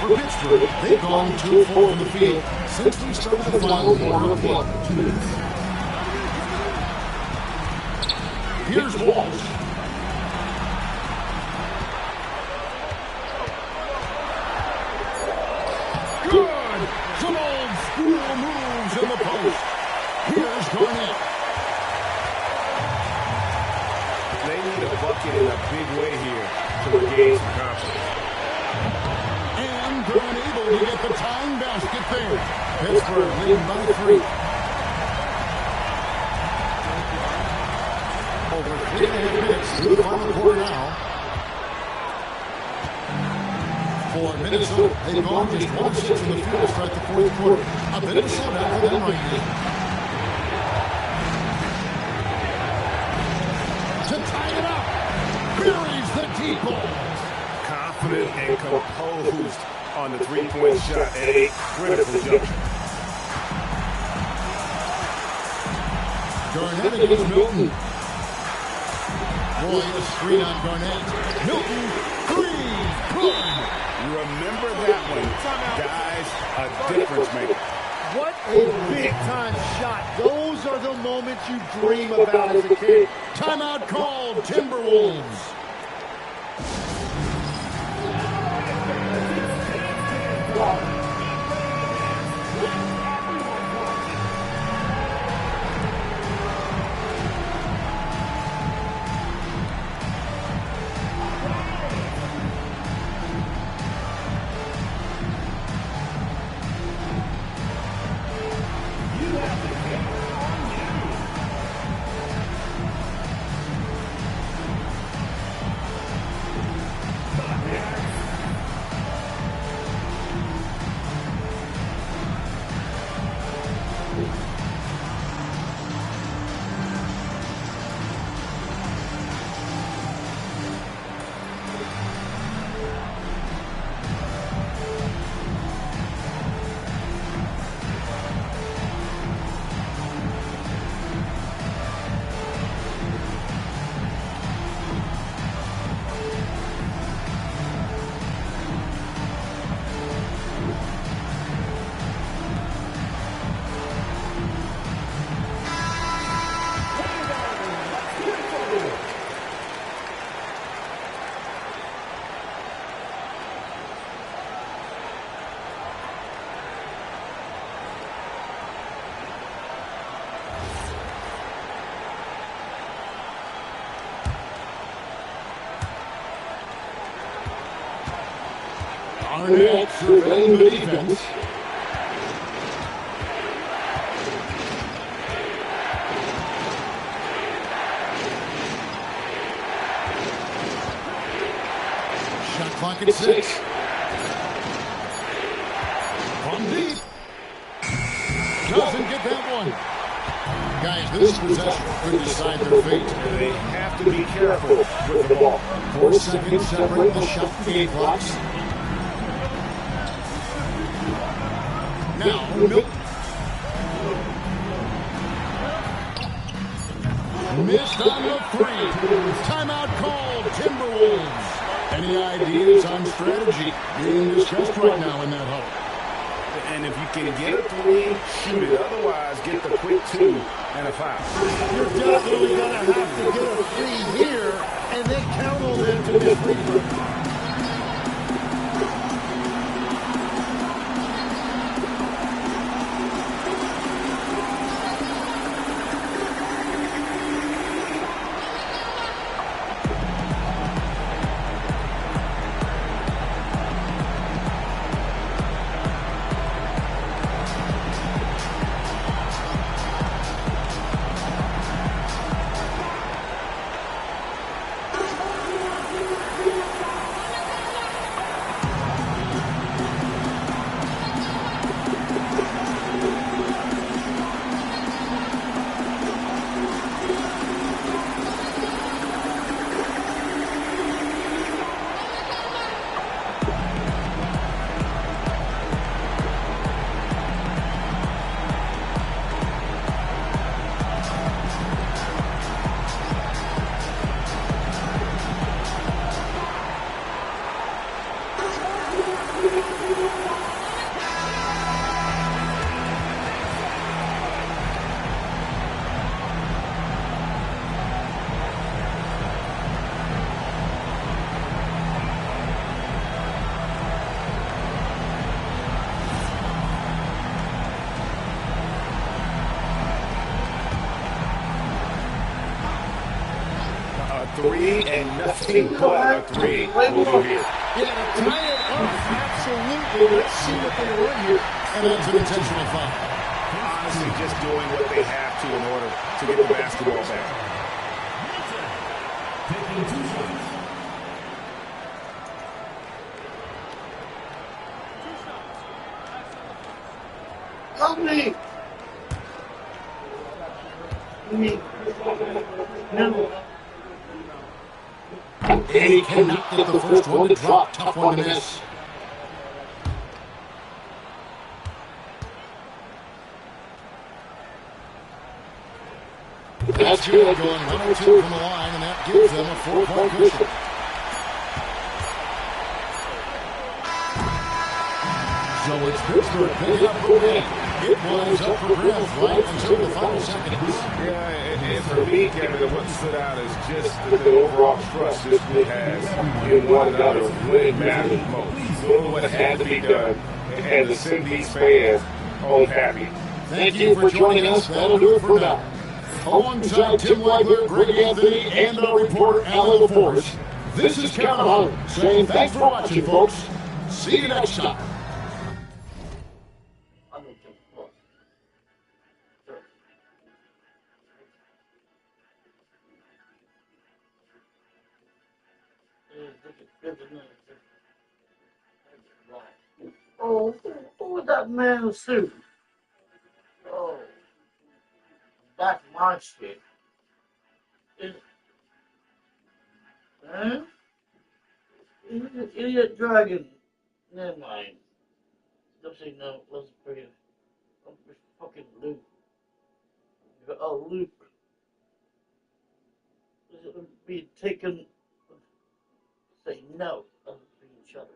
For Pittsburgh, they've gone 2-4 in the field since we started the final quarter of play. Here's Walsh. Good! Some old school moves in the post. Here's Garnett. They need a bucket in a big way here to regain some confidence. And they're unable to get the tying basket there. Pittsburgh leading by 3. Over 3.5 minutes through the final quarter now. For Minnesota, they've gone just 1 of 6 in the field to start the fourth quarter. A bit of a slowdown for them right here. confident and composed on the three-point shot at a critical juncture. Garnett against Milton. Roy, a screen on Garnett. Milton, three, good. Remember that one, guys, a difference maker. What a big-time shot. Those are the moments you dream about as a kid. Timeout called, Timberwolves. Garnett surveying the defense. Shot clock at 6. From deep. Doesn't get that one. Guys, this possession could decide their fate. They have to be careful with the ball. 4 seconds separate the shot game clocks. Now, Milton. Missed on the 3. Timeout called, Timberwolves. Any ideas on strategy being discussed right now in that huddle? And if you can get a 3, shoot it. Otherwise, get the quick 2 and a foul. You're definitely going to have to get a 3 here and then count on them to get free throw. And nothing but a 3 will do here. Yeah, to tie it up, absolutely. Let's see what they run here. And that's an intentional foul. Honestly, just doing what they have to in order to get the basketball back. Help me! No. And he cannot get the first one to drop. Tough one to miss. That's good. Going 102 from the line, and that gives them a 4-point cushion. So it's Pittsburgh picking up the win. It was up for grabs right until the final seconds. Yeah, and for me, Kevin, what stood out is just the overall trust this group has in one another when it matters most. Doing what had to be done, and to send these fans home happy. Thank you for joining us. That'll do it for now. Alongside Tim Legler, Greg Anthony, and our reporter, Alan LaForce, this is Kevin Harlan saying thanks for watching, folks. See you next time. Oh, who was that man in the suit? Oh, that's my shit. Huh? Idiot dragon. Never mind. Don't say no. Let's bring it. Fucking loop. Oh, loop. This is be taken. Say no. Let's be each other.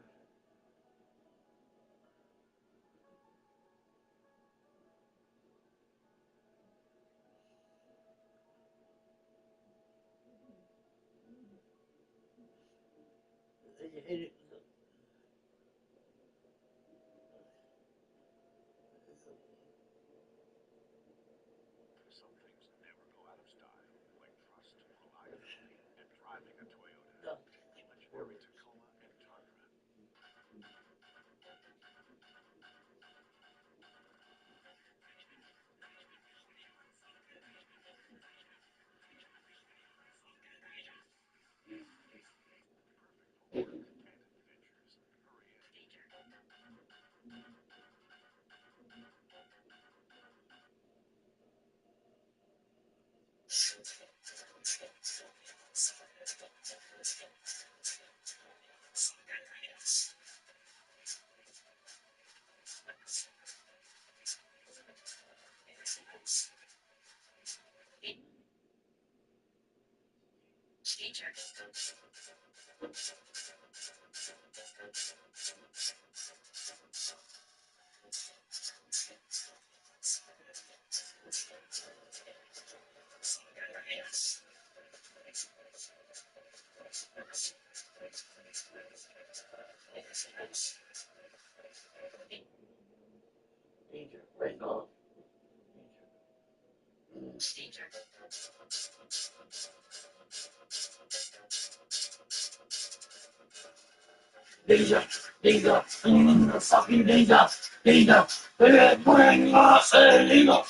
Danger. Right on. Danger. Danger. Danger. Fucking danger. Danger. Bring us a danger.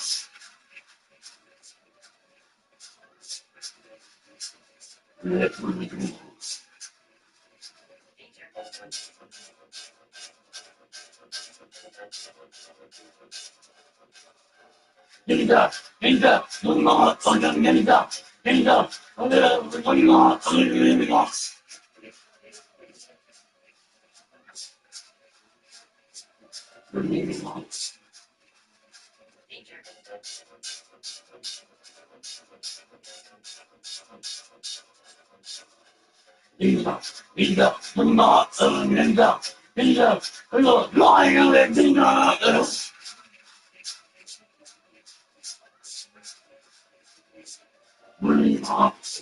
Danger. Danger. Do not fucking danger. Danger. Do not fucking danger. Danger. Danger. Do not fucking danger. Danger. Lying away danger. Bring us.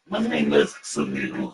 My name is Sunil.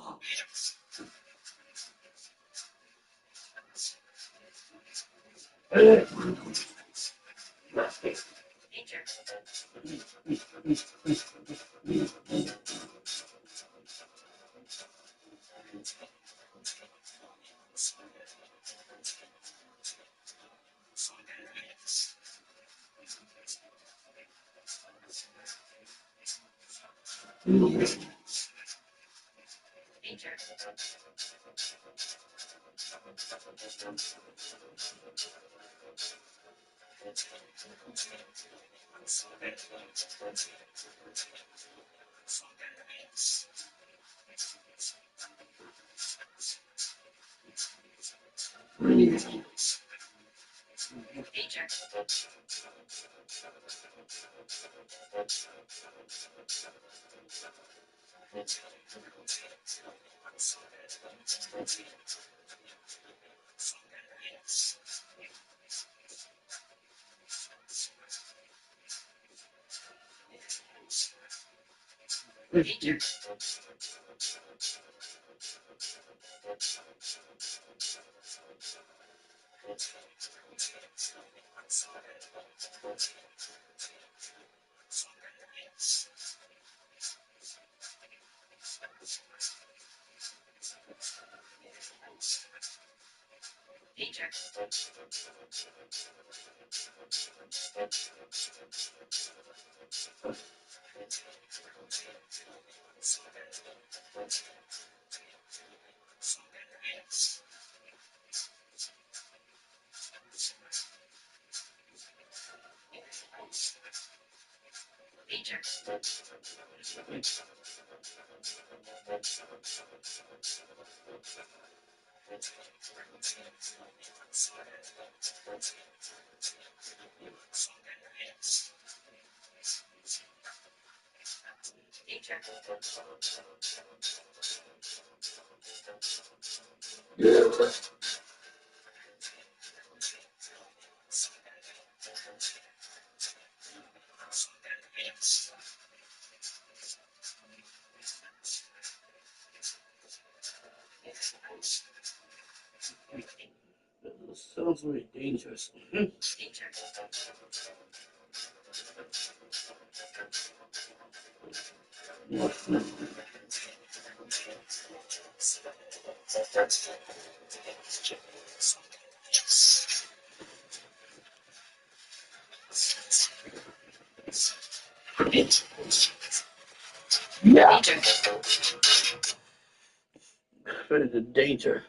Sounds very dangerous. Yeah. Very the danger.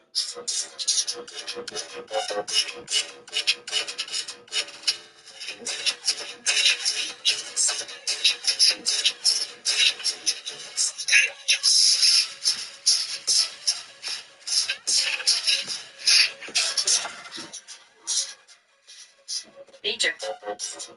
Danger.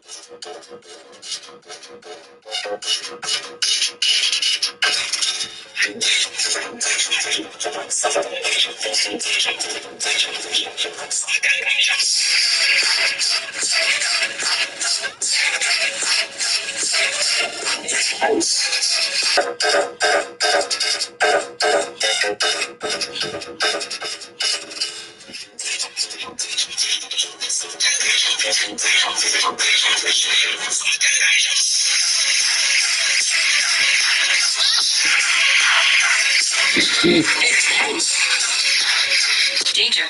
Danger.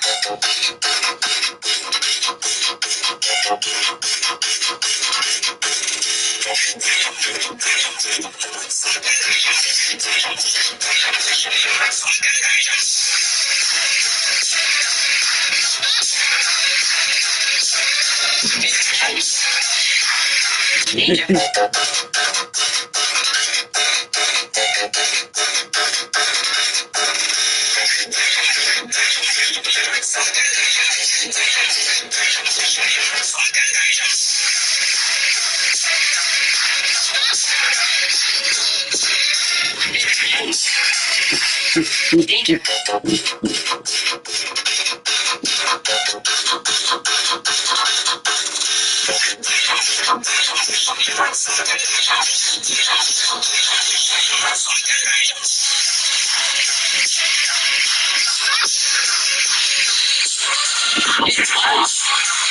Danger.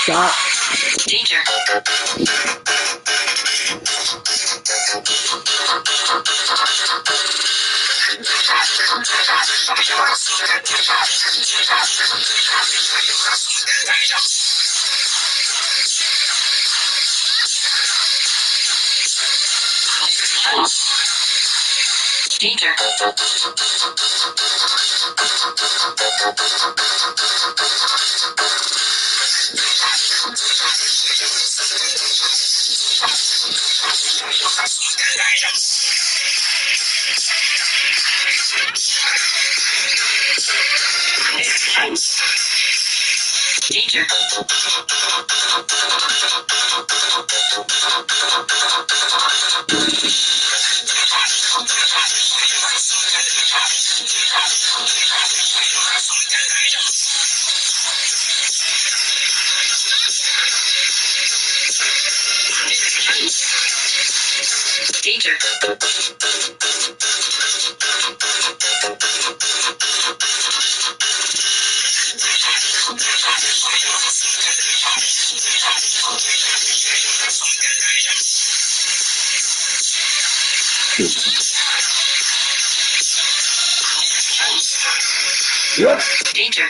Stop. Danger. Danger. Danger. Danger. Yep. Danger.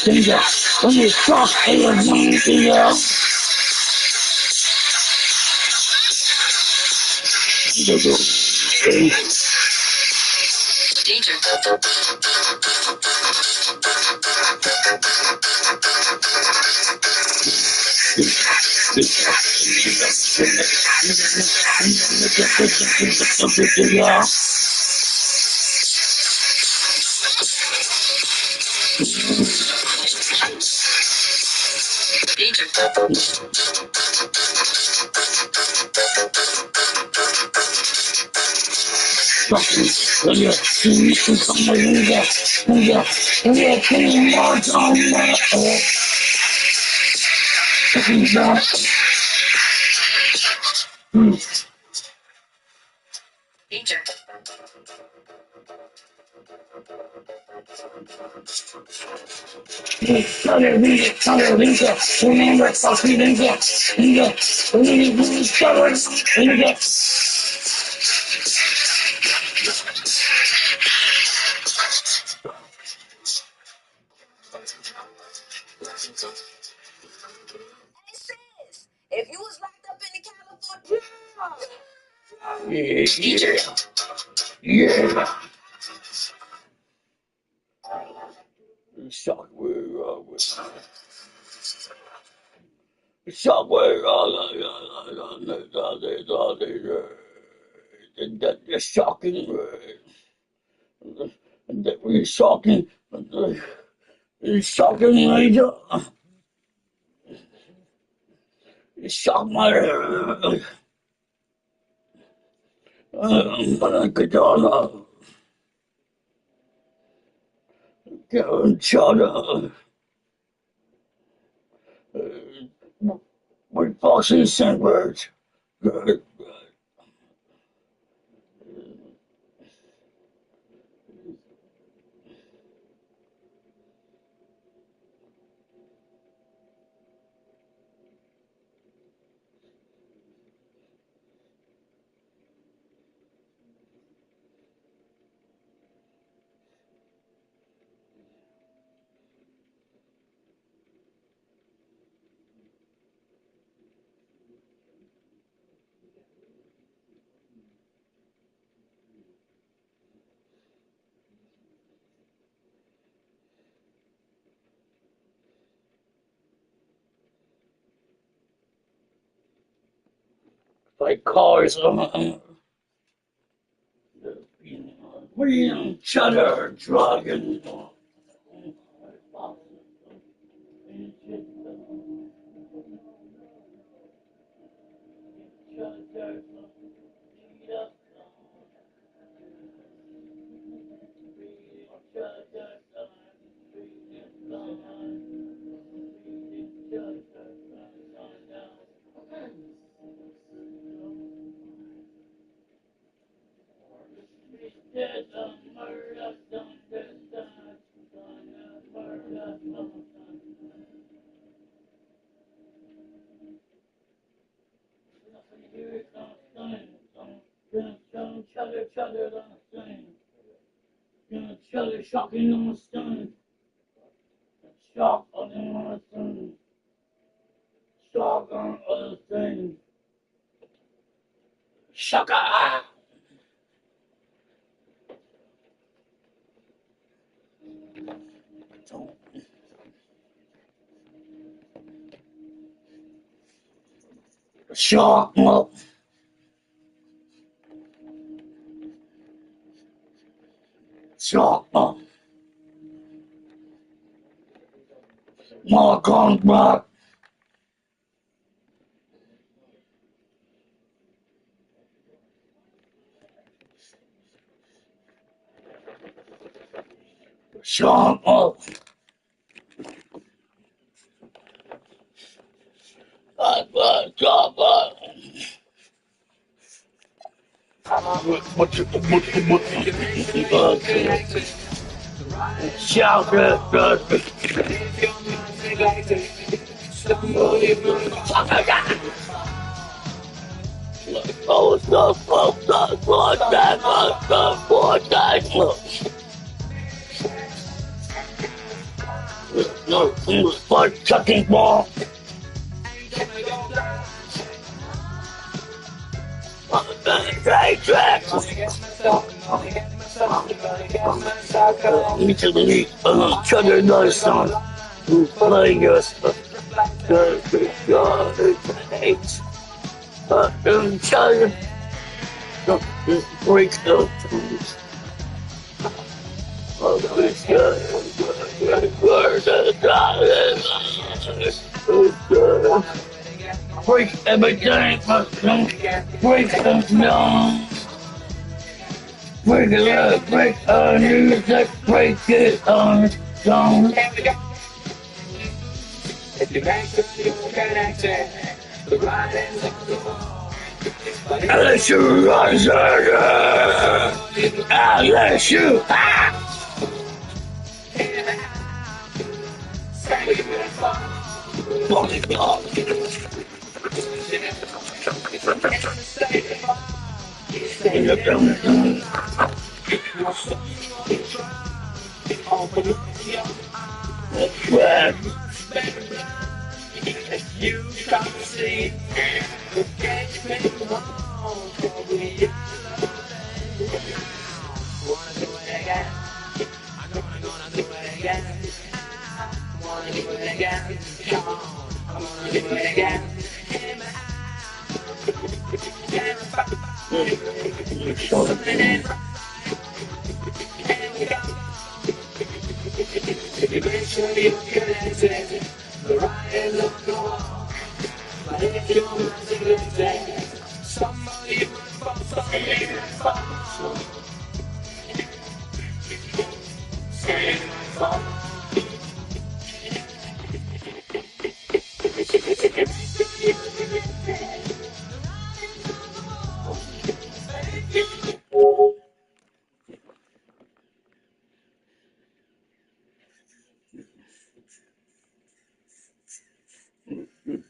Danger. When you talk, Danger. Danger. If you was locked up in the California, yeah. The shocking, the shocking, the shocking radio, the shock my, with falsely sent words. Like cars, we cheddar dragon. shocking on the stone. Shock on the stone. Shock on other things. Shaka! Shock up. Shock up. Mark on back. Shock up. Shout chucking ball. Me to the league, Chugger another song. Playing us. Chugger. Break the tools. Break everything, break them down. Break it up, break our music, break it on down. Unless you run, unless you you can't see.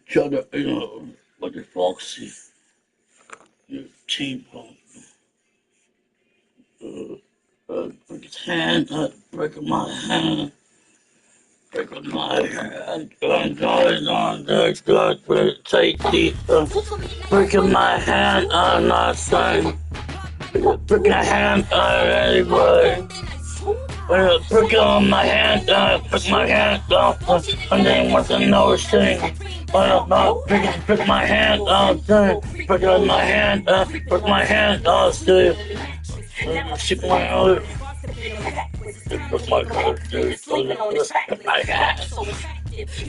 Shut up, what the foxy, team pump. Break his hand, breaking my hand, breaking my hand, guys on the gut with tight teeth, breaking my hand, I'm not saying, breaking my hand, anyway. Prick on my hand, prick my hand, and then what's another thing? Prick my hand, prick on my hand, prick my hand, stick my other. Prick my hand, prick my hand.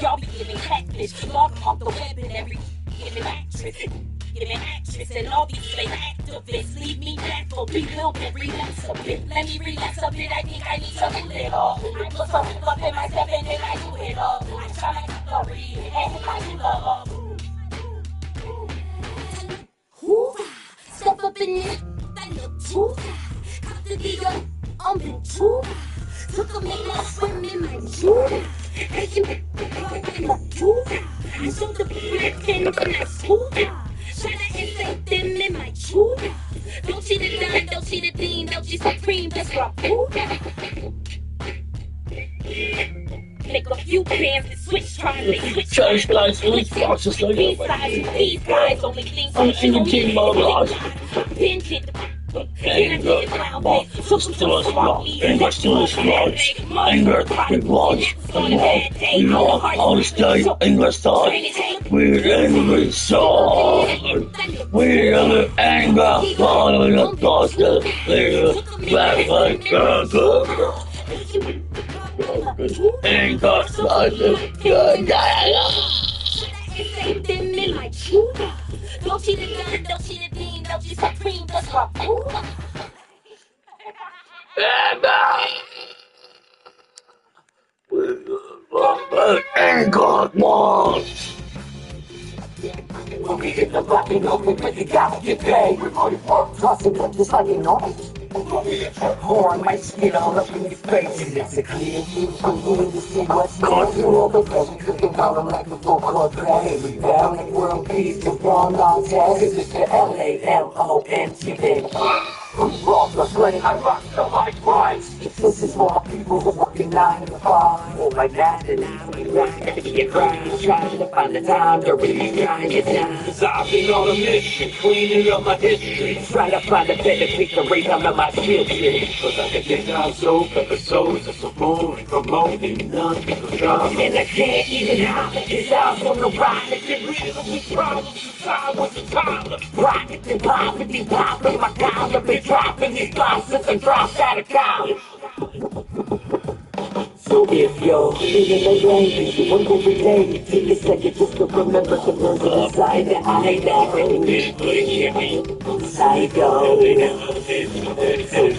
Y'all be getting catfish, log off the web and every giving actress, and all these fake activists leave me baffled. Bewildered, relax a bit. Let me relax a bit. I think I need to cool it off. I put some up in my step and then I do it up. I try my cutlery and hit my love. Hoorah! Step up in it, that look too. Cut the deal on Ventura. Took a minute, swim in my Jura. Hey, you in my Jura. I saw the brick in my Jura. Try to inflate them in my Jura. Don't see the dime, don't see the dean, don't see supreme, that's rock. Church guys, we lost us like that. I'm in the team mode, lost. Anger, Sisterless Lodge, Anger, Sisterless Lodge, Anger, Big Lodge, all stay Anger side, we're angry sword, we're the anger, following the gospel, we're back like burger. Anger, don't see the gun, don't see the beam, don't see supreme, that's my cool. Anger, one. When we hit the fucking open with the guy get paid, we're on tossing up just like an orange. Horn my skin all up in your face, and it's a clear view from you to see what's next. All the best we could think on like a full court play. We down in world peace to wrong on test. It's the LAMONT. Rock the flame, I rock the light rise. This is for people who are working 9 to 5. All my dad and now we ride to get right. Trying to find the time to really grind it down. Cause I've been on a mission, cleaning up my history. Trying to find a better pick to raise out of my children. Cause I can get down so episodes of some room promoting none people drum. And I can't even hide it. It's out on the ride. It can really be problems. Time was a toddler. Rocket and poverty, popping my collar. Been dropping these bosses and dropped out of college. So if you're feeling the rain, you wake every day, take a second just to remember the words inside that I know. Psycho.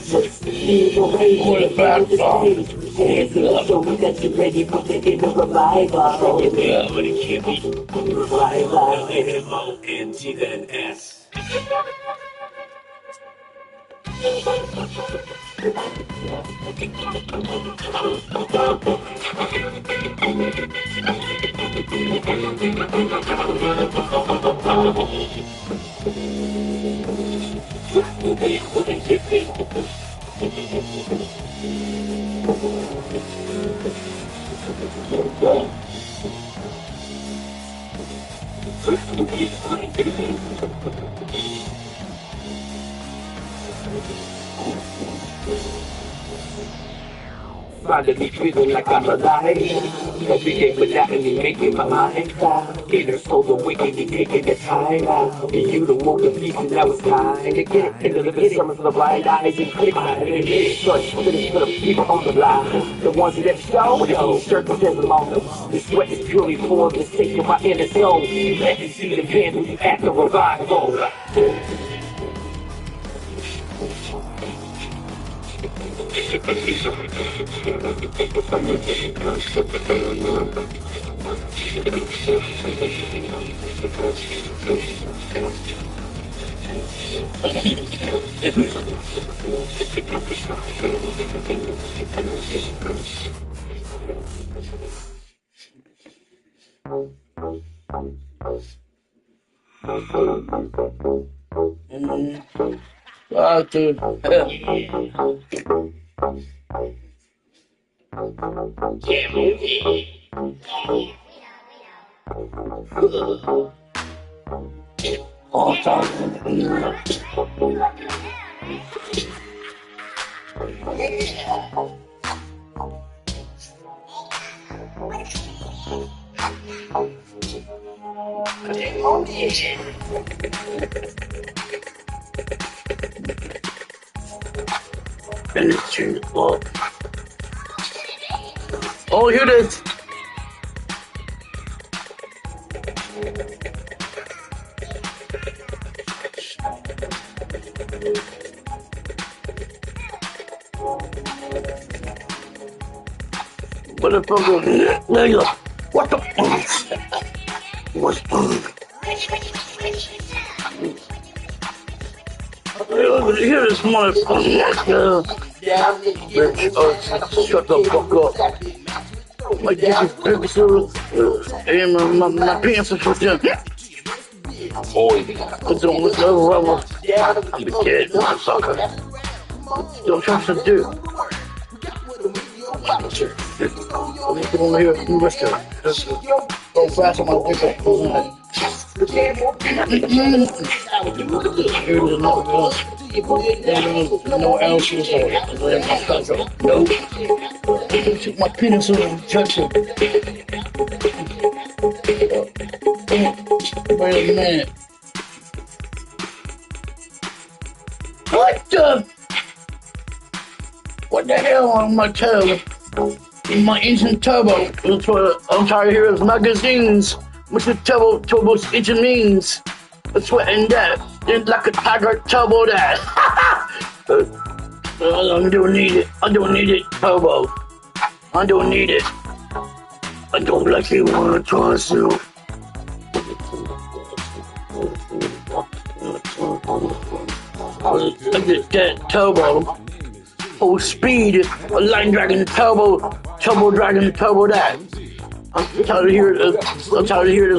So just leave the rain and the stage. Hands up, show me that you're ready for the end of revival. Revival. LMONT. Finally feeling like I'm alive. Every day without any making my mind down. Inner soul awakening, taking the time out. You the woke the peace and now it's time to get into the sermon for the blind eyes and clear mind. And it's such finish for the people on the line. The ones that show no circumstances along them. The sweat is purely for the sake of my inner soul. Let me see the candle at the revival. Dude. Oh, here it is. What the fuck? There you go. What the fuck? What's here is motherfucker. Bitch, shut the fuck up. My dick is big, so and my pants are shut down. Boy, I don't look over. I'm a kid, sucker. Don't try to do. Let me come over here and rest it. Just go fast on my dick. Here's no ounces on it. Nope. Took my penis over and touch it. Wait a minute. What the hell on my toe? My engine turbo. That's what I'm tired of hearing magazines. What's the turbo's engine means? That's what in that. It's like a tiger turbo that. I don't need it. I don't need it, turbo. I don't need it. I don't like it when I try to. I get that turbo. Full speed, a line dragging the turbo dragging the turbo that. I'm tired of hearing those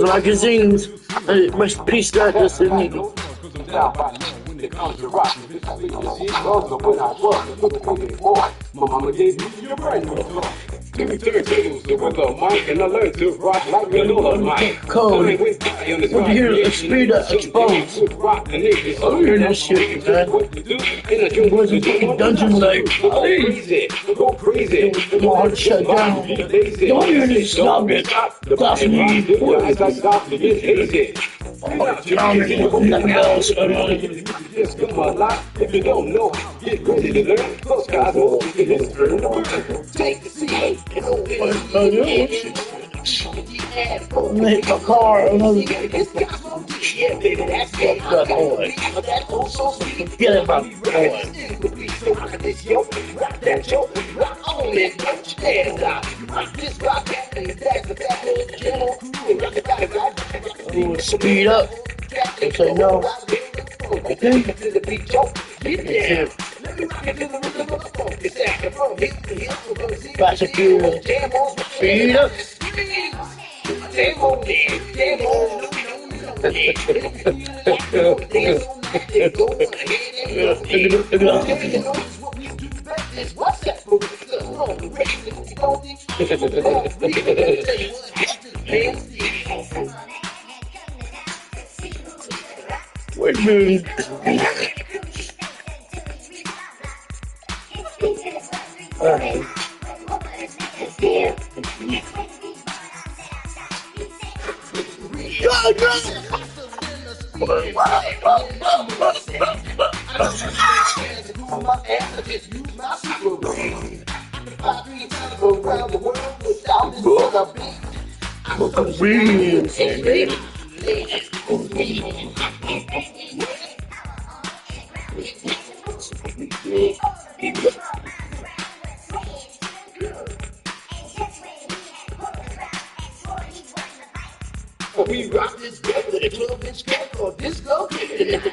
magazines. Rest in peace, that just in me. When it comes to rock, this is also when I was looking boy. My mama gave me a brand new song. Give me turntables with the mic, and I learned to rock like a little mic. Code. When you hear the speed that exposed. I'm hearing this shit, man. It wasn't fucking dungeon like. Go crazy. My heart shut down. Don't hear this stop it. That's me. I stop to get hazy. Nothing else. Just come alive. If you don't know, get ready to learn. Those guys will be in this turn. Take the seat. I'm gonna hit my car. Yeah, baby, that's it. Fuck that boy. Forget about boy. Ooh, speed up. They say no. Okay. Fast and furious. Speed up. Wait a minute. We rock this girl with a club and skank or disco tonight.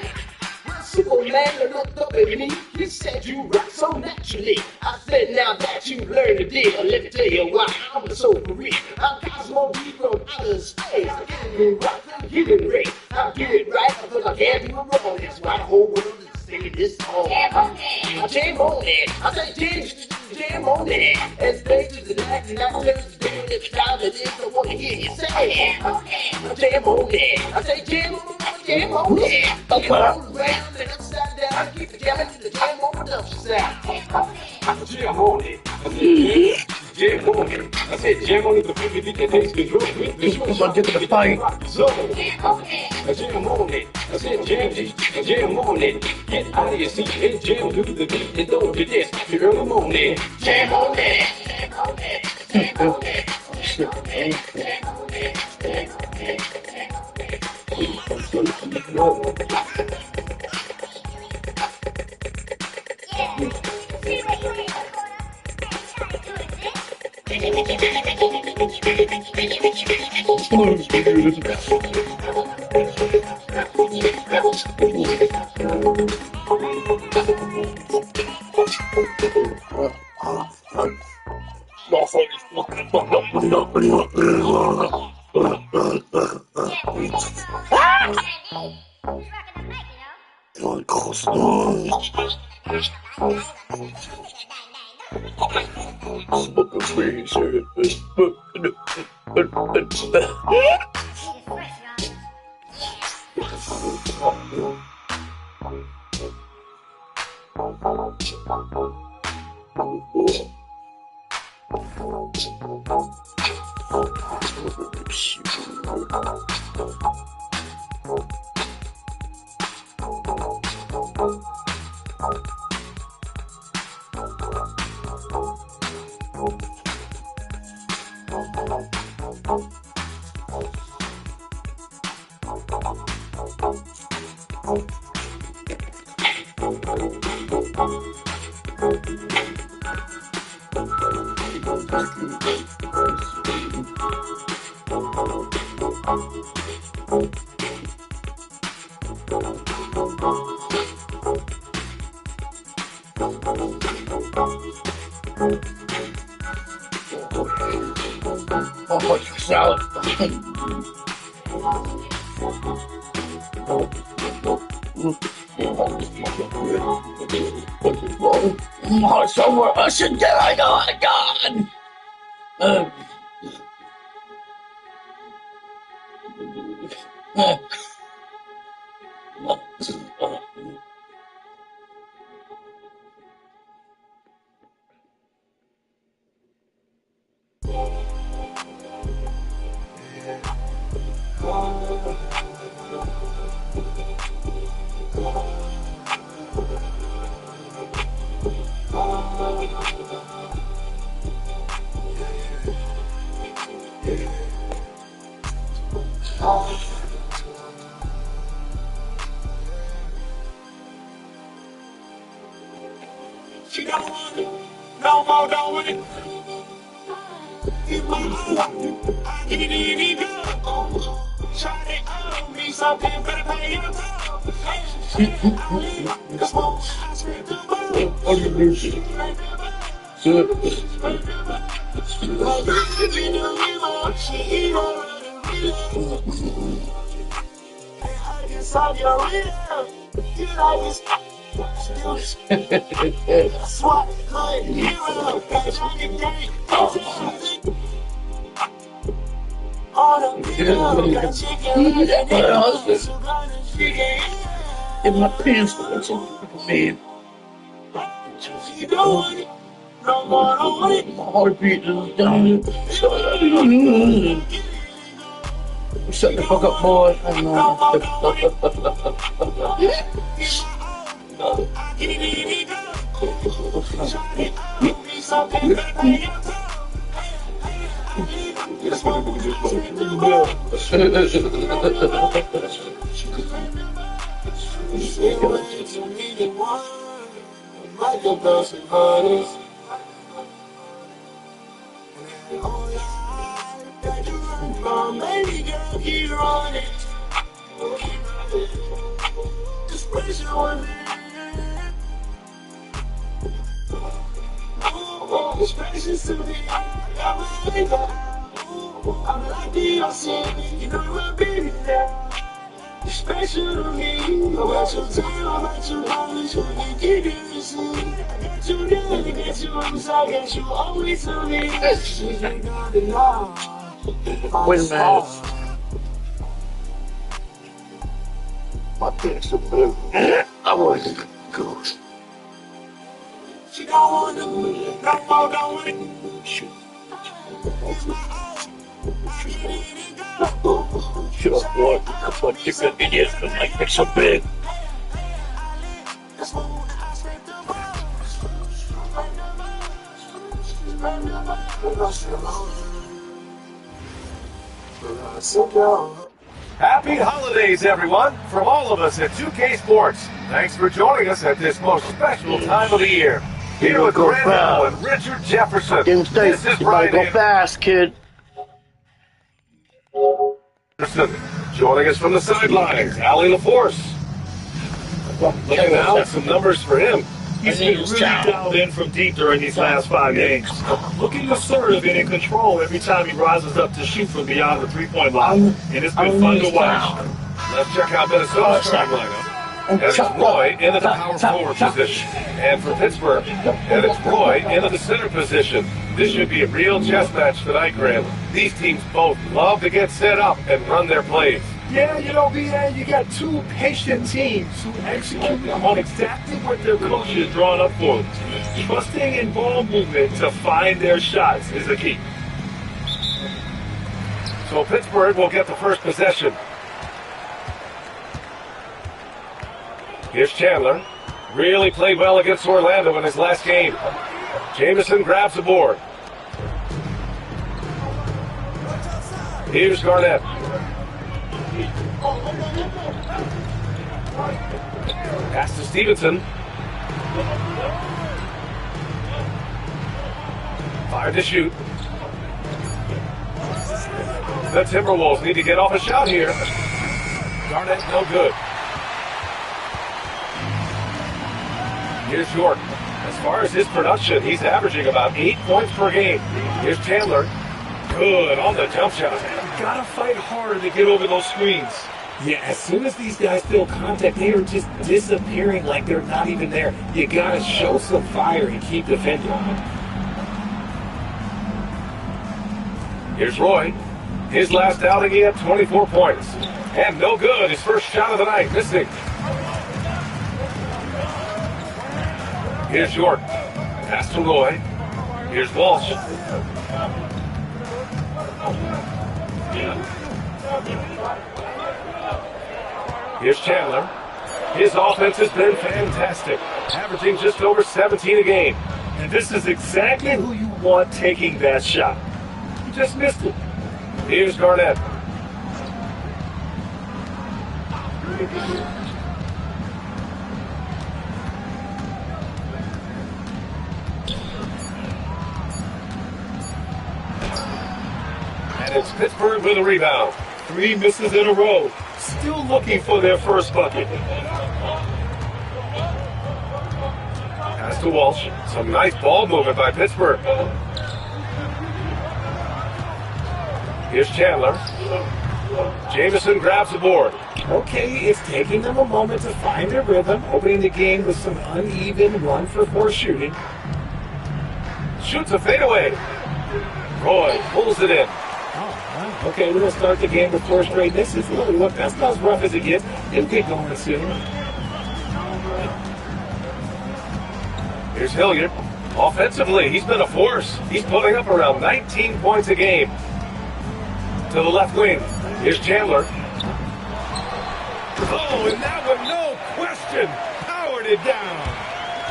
Superman looked up at me, he said you rock so naturally. I said now that you learned the deal, let me tell you why I'm so for real. I'm Cosmo B from outer space. I get it rock, I get it great. I get it right because I can't do it wrong. That's why the whole world is singing this song. Jam on it. I say jam on it. As late as the night and I turn the day every time it is I want to hear you say jam on it. I say jam on it. I roll around and upside down. Keep the jamming to the jam on the upside. Jam on it. Jam on it. I said jam on it, the baby that takes control. Come on, get to the fight. So, jam on it. I said jam on it. Get out of your seat and jam to the beat and don't get this early morning. Jam on it. Jam on it. Jam on it. Jam on it. Jam on it. Oh, salad. Oh, somewhere. I should get. I God. She don't want it, no more, don't want it. In my heart, I get it in it go. Try it on me, something better pay your toll. Cause more, I spent the SWAT, hood, hero, catch on your day. All the people got chicken in my pants, what's it, man? You don't want it, no more, don't want it. My heartbeat is down. Shut the fuck up, boy. I know. Baby girl, keep on it. Just pressure on me. It's precious to me. I'm like the ocean. You know what, baby, now. It's special to me. About your time, about your knowledge, when you get it, you see. I got you there, I got you on the side, I got you always to me. Wait a minute. My pants are blue. I wasn't good. She don't want to, no more, don't want it. Shut up, boy. That's what you're gonna get from my pick so big. Happy holidays, everyone, from all of us at 2K Sports. Thanks for joining us at this most special time of the year. Here with Brando and Richard Jefferson. This is Brian. Go fast, kid. Joining us from the sidelines, Allie LaForce. Looking now at some numbers for him. He's been really dialed in from deep during these last 5 games. Looking assertive and in control every time he rises up to shoot from beyond the three-point line. And it's been fun to watch. Let's check out Minnesota's starting lineup. And it's Roy into the power forward position. And for Pittsburgh, and it's Roy into the center position. This should be a real chess match tonight, Graham. These teams both love to get set up and run their plays. Yeah, you know, BA, you got two patient teams who execute on exactly what their coach is drawing up for them. Trusting in ball movement to find their shots is the key. So Pittsburgh will get the first possession. Here's Chandler. Really played well against Orlando in his last game. Jamison grabs the board. Here's Garnett. Pass to Stevenson. Fired to shoot. The Timberwolves need to get off a shot here. Garnett, no good. Here's York. As far as his production, he's averaging about 8 points per game. Here's Chandler. Good on the jump shot. Gotta fight harder to get over those screens. Yeah, as soon as these guys feel contact, they are just disappearing like they're not even there. You gotta show some fire and keep defending. Here's Roy. His last outing, he had 24 points. And no good. His first shot of the night, missing. Here's York. Pass to Roy. Here's Walsh. Here's Chandler. His offense has been fantastic, averaging just over 17 a game. And this is exactly who you want taking that shot. You just missed it. Here's Garnett. And it's Pittsburgh with a rebound. 3 misses in a row. Still looking for their first bucket. Pass to Walsh. Some nice ball movement by Pittsburgh. Here's Chandler. Jamison grabs the board. Okay, it's taking them a moment to find their rhythm, opening the game with some uneven 1-for-4 shooting. Shoots a fadeaway. Roy pulls it in. Okay, we're going to start the game with 4 straight misses. Look, that's not as rough as it gets. It'll get going soon. Here's Hilliard. Offensively, he's been a force. He's putting up around 19 points a game. To the left wing. Here's Chandler. Oh, and that one, no question, powered it down.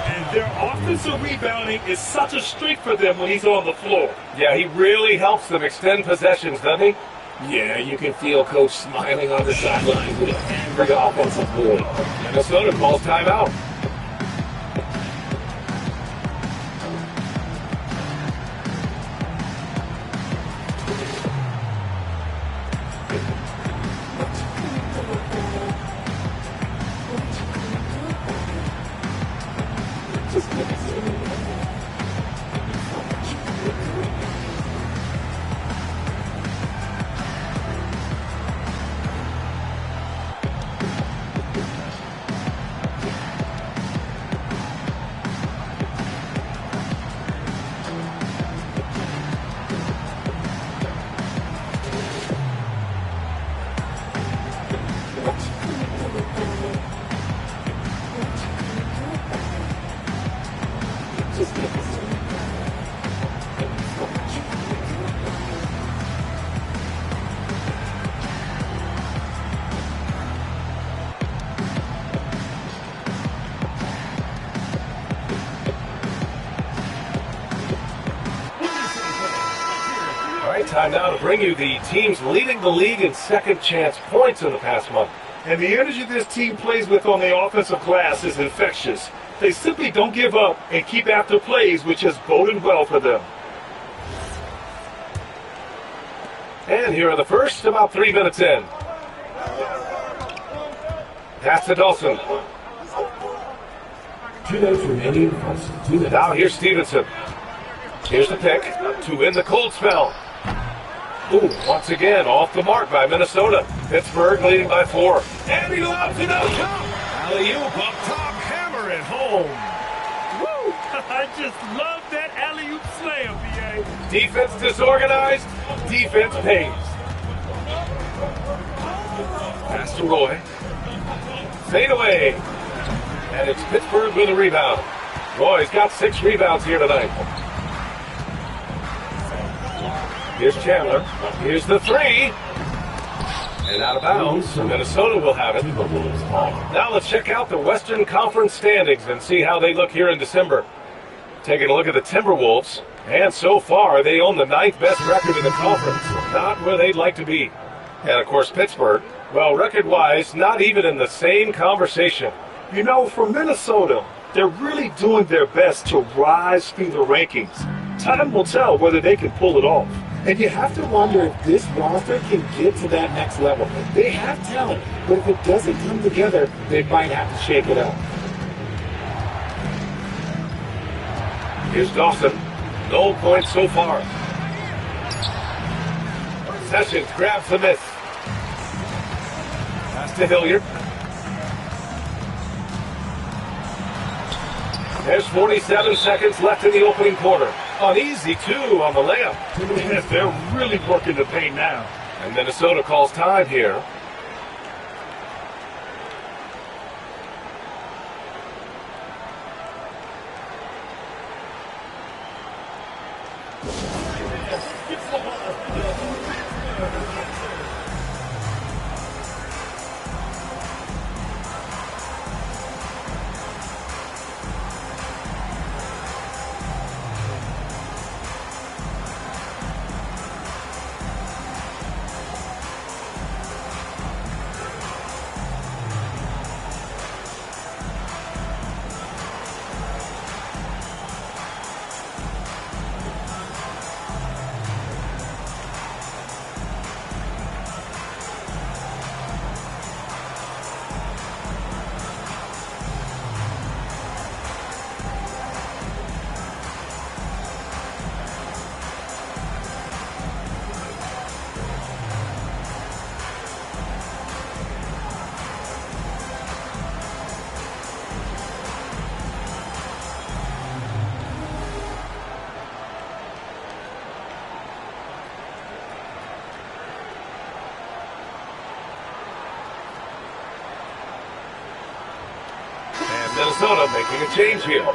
And their offensive rebounding is such a streak for them when he's on the floor. Yeah, he really helps them extend possessions, doesn't he? Yeah, you can feel Coach smiling on the sideline with an angry offensive play. Minnesota calls timeout. Time now to bring you the teams leading the league in second chance points in the past month. And the energy this team plays with on the offensive glass is infectious. They simply don't give up and keep after plays, which has boded well for them. And here are the first, about 3 minutes in. Pass to Dawson. 2 minutes remaining. 2 minutes. Now here's Stevenson. Here's the pick to win the cold spell. Ooh, once again, off the mark by Minnesota. Pittsburgh leading by 4. And he lobs it up top. Alley-oop up top, hammer it home. Woo! I just love that alley-oop slam, BA. Defense disorganized, defense pays. Pass to Roy. Fade away. And it's Pittsburgh with a rebound. Roy's got 6 rebounds here tonight. Here's Chandler. Here's the 3. And out of bounds. Minnesota will have it. Now let's check out the Western Conference standings and see how they look here in December. Taking a look at the Timberwolves. And so far, they own the 9th best record in the conference. Not where they'd like to be. And of course, Pittsburgh, well, record-wise, not even in the same conversation. You know, for Minnesota, they're really doing their best to rise through the rankings. Time will tell whether they can pull it off. And you have to wonder if this roster can get to that next level. They have talent, but if it doesn't come together, they might have to shake it up. Here's Dawson. No points so far. Sessions grabs the miss. Pass to Hilliard. There's 47 seconds left in the opening quarter. An easy 2 on the layup. Yes, they're really working the paint now. And Minnesota calls time here. Minnesota making a change here.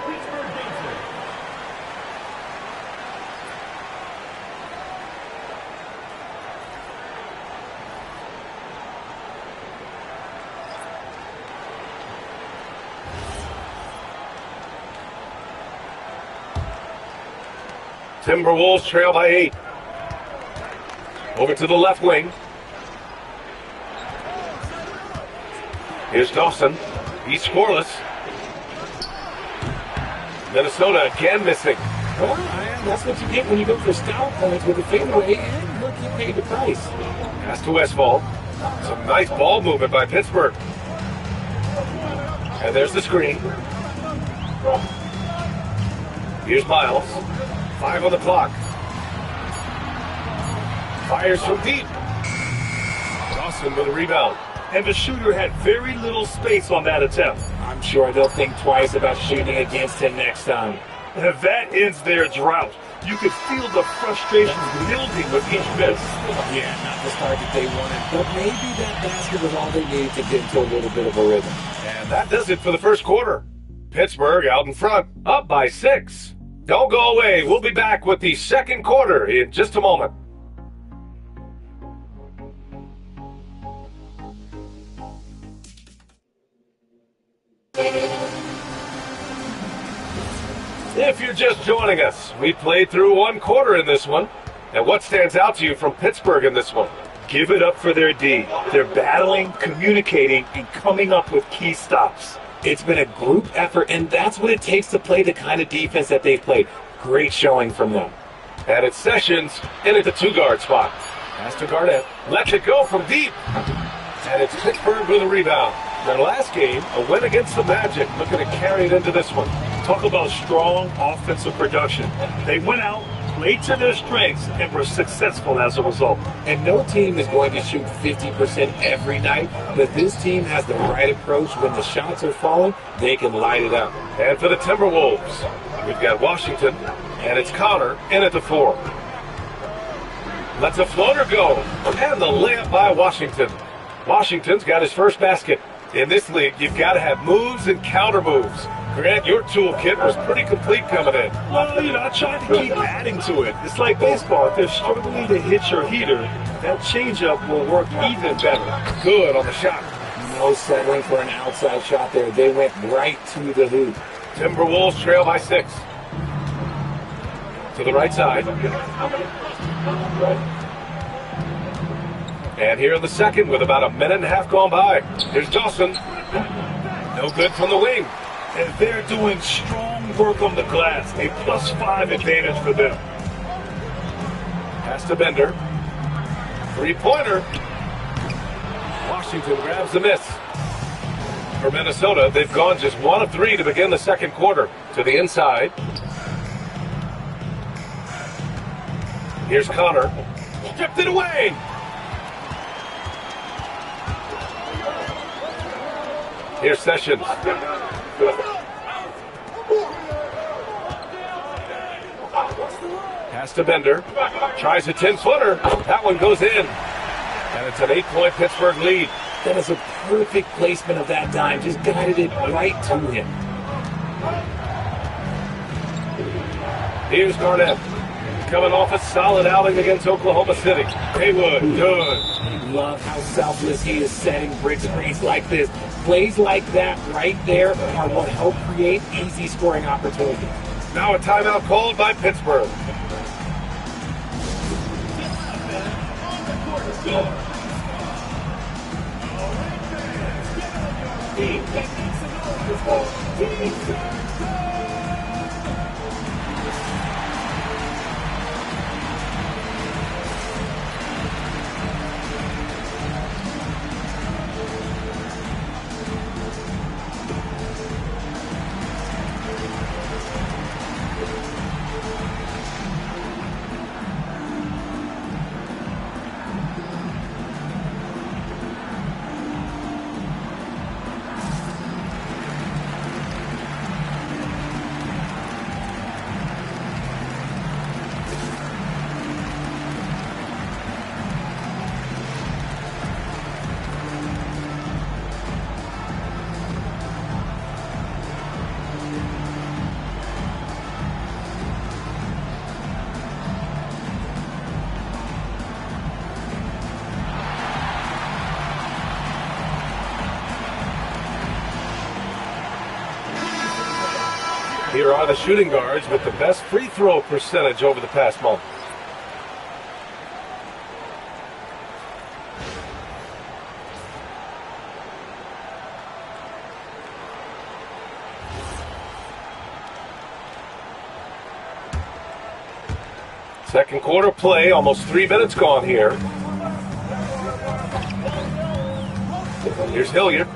Timberwolves trail by 8. Over to the left wing. Here's Dawson. He's scoreless. Minnesota again missing. Well, that's what you get when you go for style points with a fadeaway, and look, you paid the price. Pass to Westfall. Some nice ball movement by Pittsburgh. And there's the screen. Here's Miles. 5 on the clock. Fires from deep. Dawson with a rebound. And the shooter had very little space on that attempt. I'm sure they'll think twice about shooting against him next time. And that ends their drought. You could feel the frustration building with each miss. Yeah, not the start that they wanted, but maybe that basket was all they needed to get into a little bit of a rhythm. And that does it for the first quarter. Pittsburgh out in front, up by 6. Don't go away. We'll be back with the second quarter in just a moment. If you're just joining us, we played through one quarter in this one. And what stands out to you from Pittsburgh in this one? Give it up for their D. They're battling, communicating, and coming up with key stops. It's been a group effort, and that's what it takes to play the kind of defense that they've played. Great showing from them. And it's Sessions in at the 2-guard spot. Pass to Garnett. Lets it go from deep. And it's Pittsburgh with a rebound. Their last game, a win against the Magic, looking to carry it into this one. Talk about strong offensive production. They went out, played to their strengths and were successful as a result. And no team is going to shoot 50% every night, but this team has the right approach. When the shots are falling, they can light it up. And for the Timberwolves, we've got Washington, and it's Connor in at the 4. Lets a floater go, and the layup by Washington. Washington's got his first basket. In this league, you've got to have moves and counter moves. Grant, your toolkit was pretty complete coming in. Well, I tried to keep adding to it. It's like baseball. If they're struggling to hit your heater, that changeup will work even better. Good on the shot. No settling for an outside shot there. They went right to the hoop. Timberwolves trail by 6. To the right side. And here in the second with about a minute and a half gone by. Here's Dawson. No good from the wing. And they're doing strong work on the glass. A +5 advantage for them. Pass to Bender. 3-pointer. Washington grabs the miss. For Minnesota, they've gone just 1 of 3 to begin the second quarter. To the inside. Here's Connor. Stripped it away. Here's Sessions. Pass to Bender. Tries a 10-footer. That one goes in. And it's an 8-point Pittsburgh lead. That is a perfect placement of that dime. Just guided it right to him. Here's Garnett. Coming off a solid outing against Oklahoma City. Haywood, good. Love how selfless he is setting brick screens like this. Plays like that right there are what help create easy scoring opportunities. Now a timeout called by Pittsburgh. Here are the shooting guards with the best free throw percentage over the past month. Second quarter play, almost 3 minutes gone here. Here's Hilliard.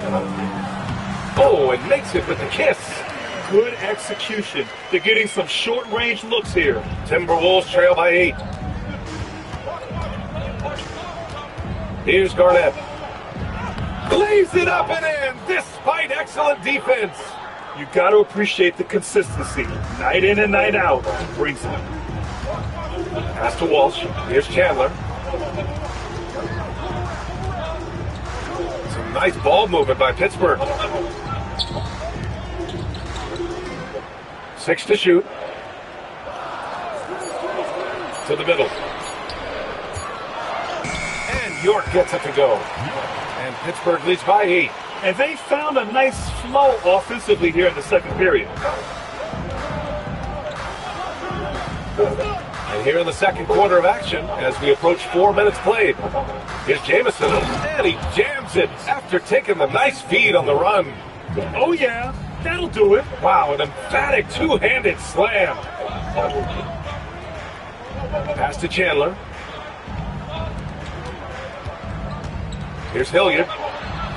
Oh, and makes it with the kiss. Good execution. They're getting some short-range looks here. Timberwolves trail by 8. Here's Garnett. Lays it up and in, despite excellent defense. You got to appreciate the consistency. Night in and night out, brings it. Pass to Walsh. Here's Chandler. Some nice ball movement by Pittsburgh. 6 to shoot. To the middle. And York gets it to go. And Pittsburgh leads by 8. And they found a nice flow offensively here in the second period. And here in the second quarter of action, as we approach 4 minutes played, here's Jamison, and he jams it after taking the nice feed on the run. Oh yeah, that'll do it. Wow, an emphatic two-handed slam. Pass to Chandler. Here's Hilliard.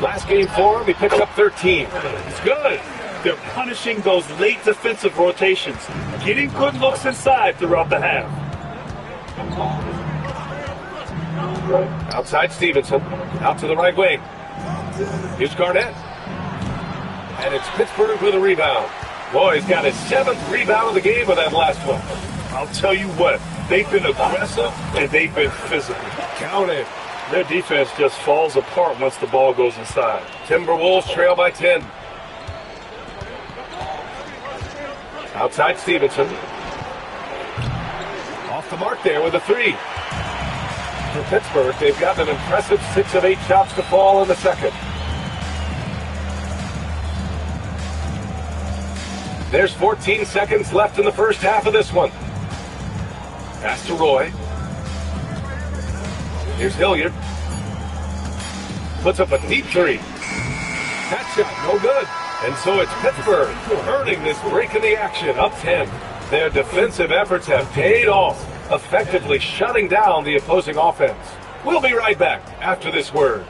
Last game for him, he picked up 13. It's good. They're punishing those late defensive rotations, getting good looks inside throughout the half. Outside Stevenson, out to the right wing. Here's Garnett. And it's Pittsburgh with a rebound. Boy, he's got his 7th rebound of the game with that last one. I'll tell you what, they've been aggressive and they've been physical. Count it. Their defense just falls apart once the ball goes inside. Timberwolves trail by 10. Outside Stevenson. Off the mark there with a 3. For Pittsburgh, they've got an impressive 6 of 8 shots to fall in the second. There's 14 seconds left in the first half of this one. Pass to Roy. Here's Hilliard. Puts up a deep 3. That shot, no good. And so it's Pittsburgh earning this break in the action, up 10. Their defensive efforts have paid off, effectively shutting down the opposing offense. We'll be right back after this word.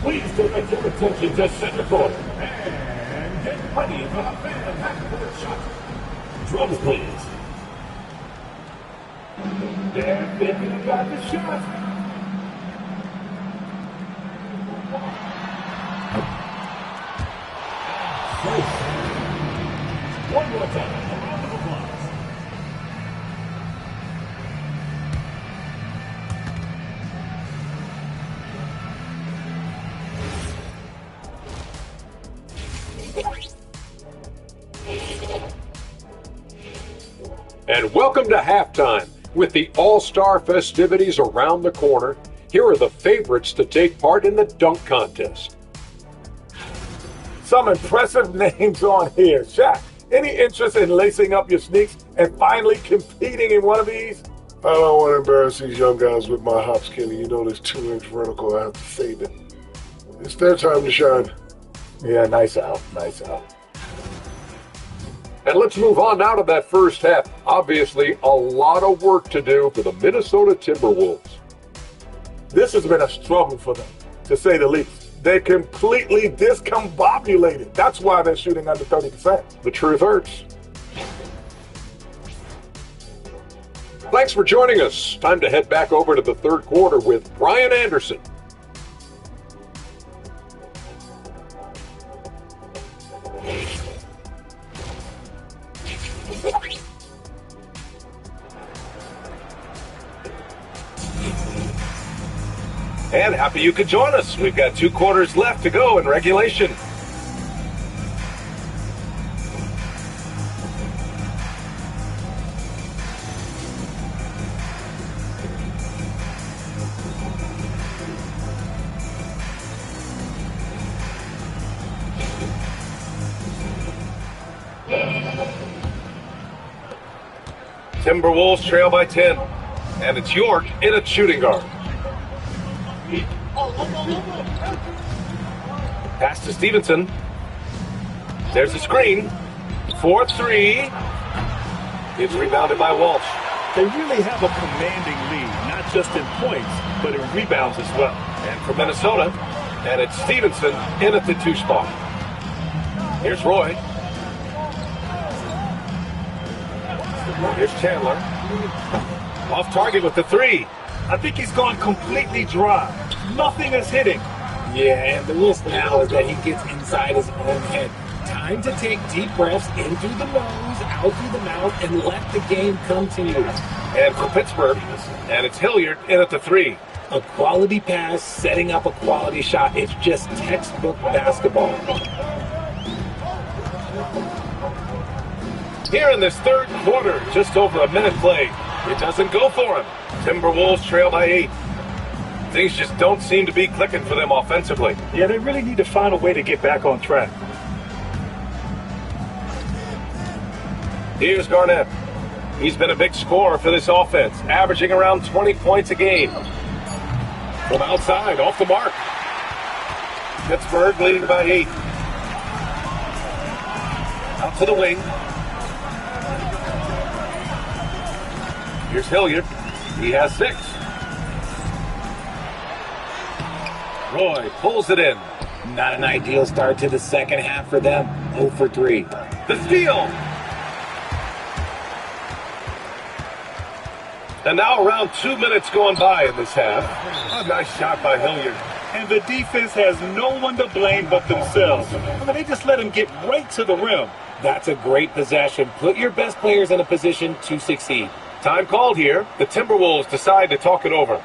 Please direct your attention to center court and get ready for the fan court shot. Drums, please. They're thinking about the shot. One more time. A round of applause. And welcome to halftime. With the All-Star festivities around the corner, here are the favorites to take part in the dunk contest. Some impressive names on here. Shaq, any interest in lacing up your sneaks and finally competing in one of these? I don't want to embarrass these young guys with my hop skinny. You know this 2-inch vertical, I have to save it. It's their time to shine. Yeah, nice out, nice out. And let's move on now to that first half. Obviously, a lot of work to do for the Minnesota Timberwolves. This has been a struggle for them, to say the least. They're completely discombobulated. That's why they're shooting under 30%. The truth hurts. Thanks for joining us. Time to head back over to the third quarter with Brian Anderson. And happy you could join us. We've got 2 quarters left to go in regulation. Timberwolves trail by 10. And it's York in a shooting guard. Pass to Stevenson. There's a screen. 4-3. It's rebounded by Walsh. They really have a commanding lead, not just in points, but in rebounds as well. And for Minnesota, and it's Stevenson in at the 2 spot. Here's Roy. Here's Chandler. Off target with the 3. I think he's gone completely dry. Nothing is hitting. Yeah, and the risk now is that he gets inside his own head. Time to take deep breaths in through the nose, out through the mouth, and let the game come to you. And for Pittsburgh, and it's Hilliard in at the 3. A quality pass, setting up a quality shot. It's just textbook basketball. Here in this third quarter, just over a minute played. It doesn't go for him. Timberwolves trail by 8. Things just don't seem to be clicking for them offensively. Yeah, they really need to find a way to get back on track. Here's Garnett. He's been a big scorer for this offense, averaging around 20 points a game. From outside, off the mark. Pittsburgh leading by 8. Out to the wing. Here's Hilliard. He has 6. Roy pulls it in. Not an ideal start to the second half for them. 0 for 3. The steal. And now around 2 minutes going by in this half. A nice shot by Hilliard. And the defense has no one to blame but themselves. They just let him get right to the rim. That's a great possession. Put your best players in a position to succeed. Time called here. The Timberwolves decide to talk it over.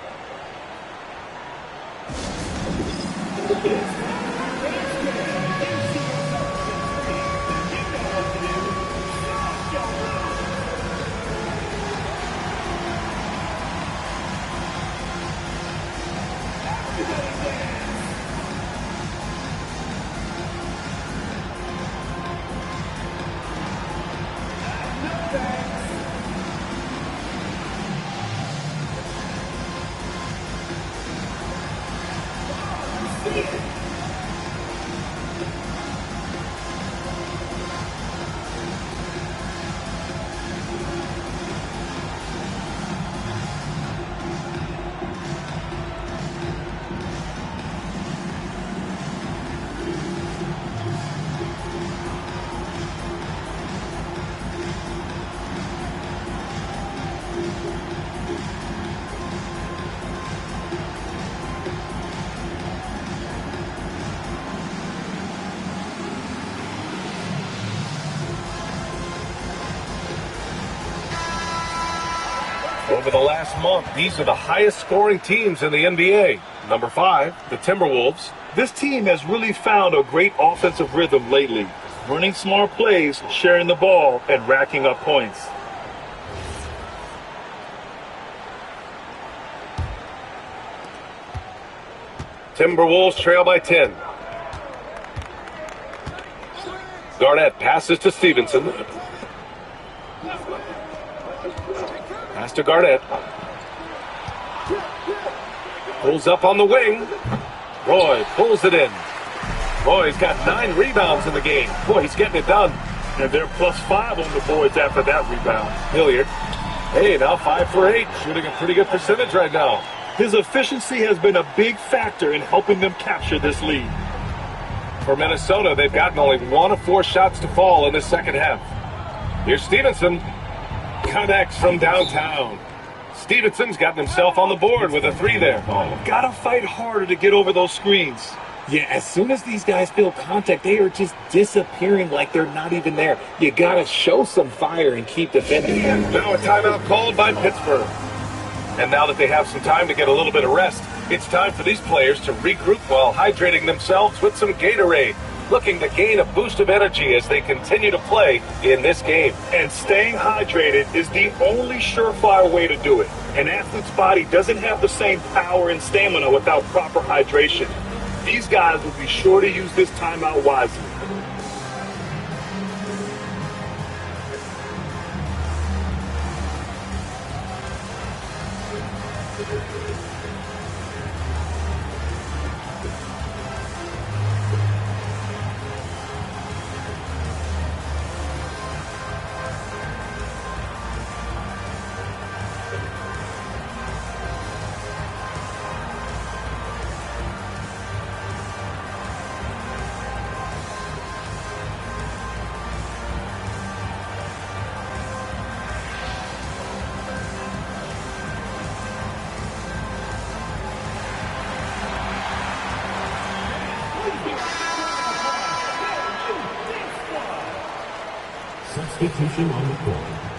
Over the last month, these are the highest scoring teams in the NBA. Number 5, the Timberwolves. This team has really found a great offensive rhythm lately. Running smart plays, sharing the ball, and racking up points. Timberwolves trail by 10. Garnett passes to Stevenson. Pass to Garnett. Pulls up on the wing. Roy pulls it in. Roy's got 9 rebounds in the game. Boy, he's getting it done. And they're +5 on the boards after that rebound. Hilliard. Hey, now 5 for 8. Shooting a pretty good percentage right now. His efficiency has been a big factor in helping them capture this lead. For Minnesota, they've gotten only 1 of 4 shots to fall in the second half. Here's Stevenson. Connects from downtown. Stevenson's gotten himself on the board with a 3 there. Gotta fight harder to get over those screens. Yeah, as soon as these guys feel contact, they are just disappearing like they're not even there. You gotta show some fire and keep defending. Now a timeout called by Pittsburgh. And now that they have some time to get a little bit of rest, it's time for these players to regroup while hydrating themselves with some Gatorade, looking to gain a boost of energy as they continue to play in this game. And staying hydrated is the only surefire way to do it. An athlete's body doesn't have the same power and stamina without proper hydration. These guys will be sure to use this timeout wisely. Substitution on the court.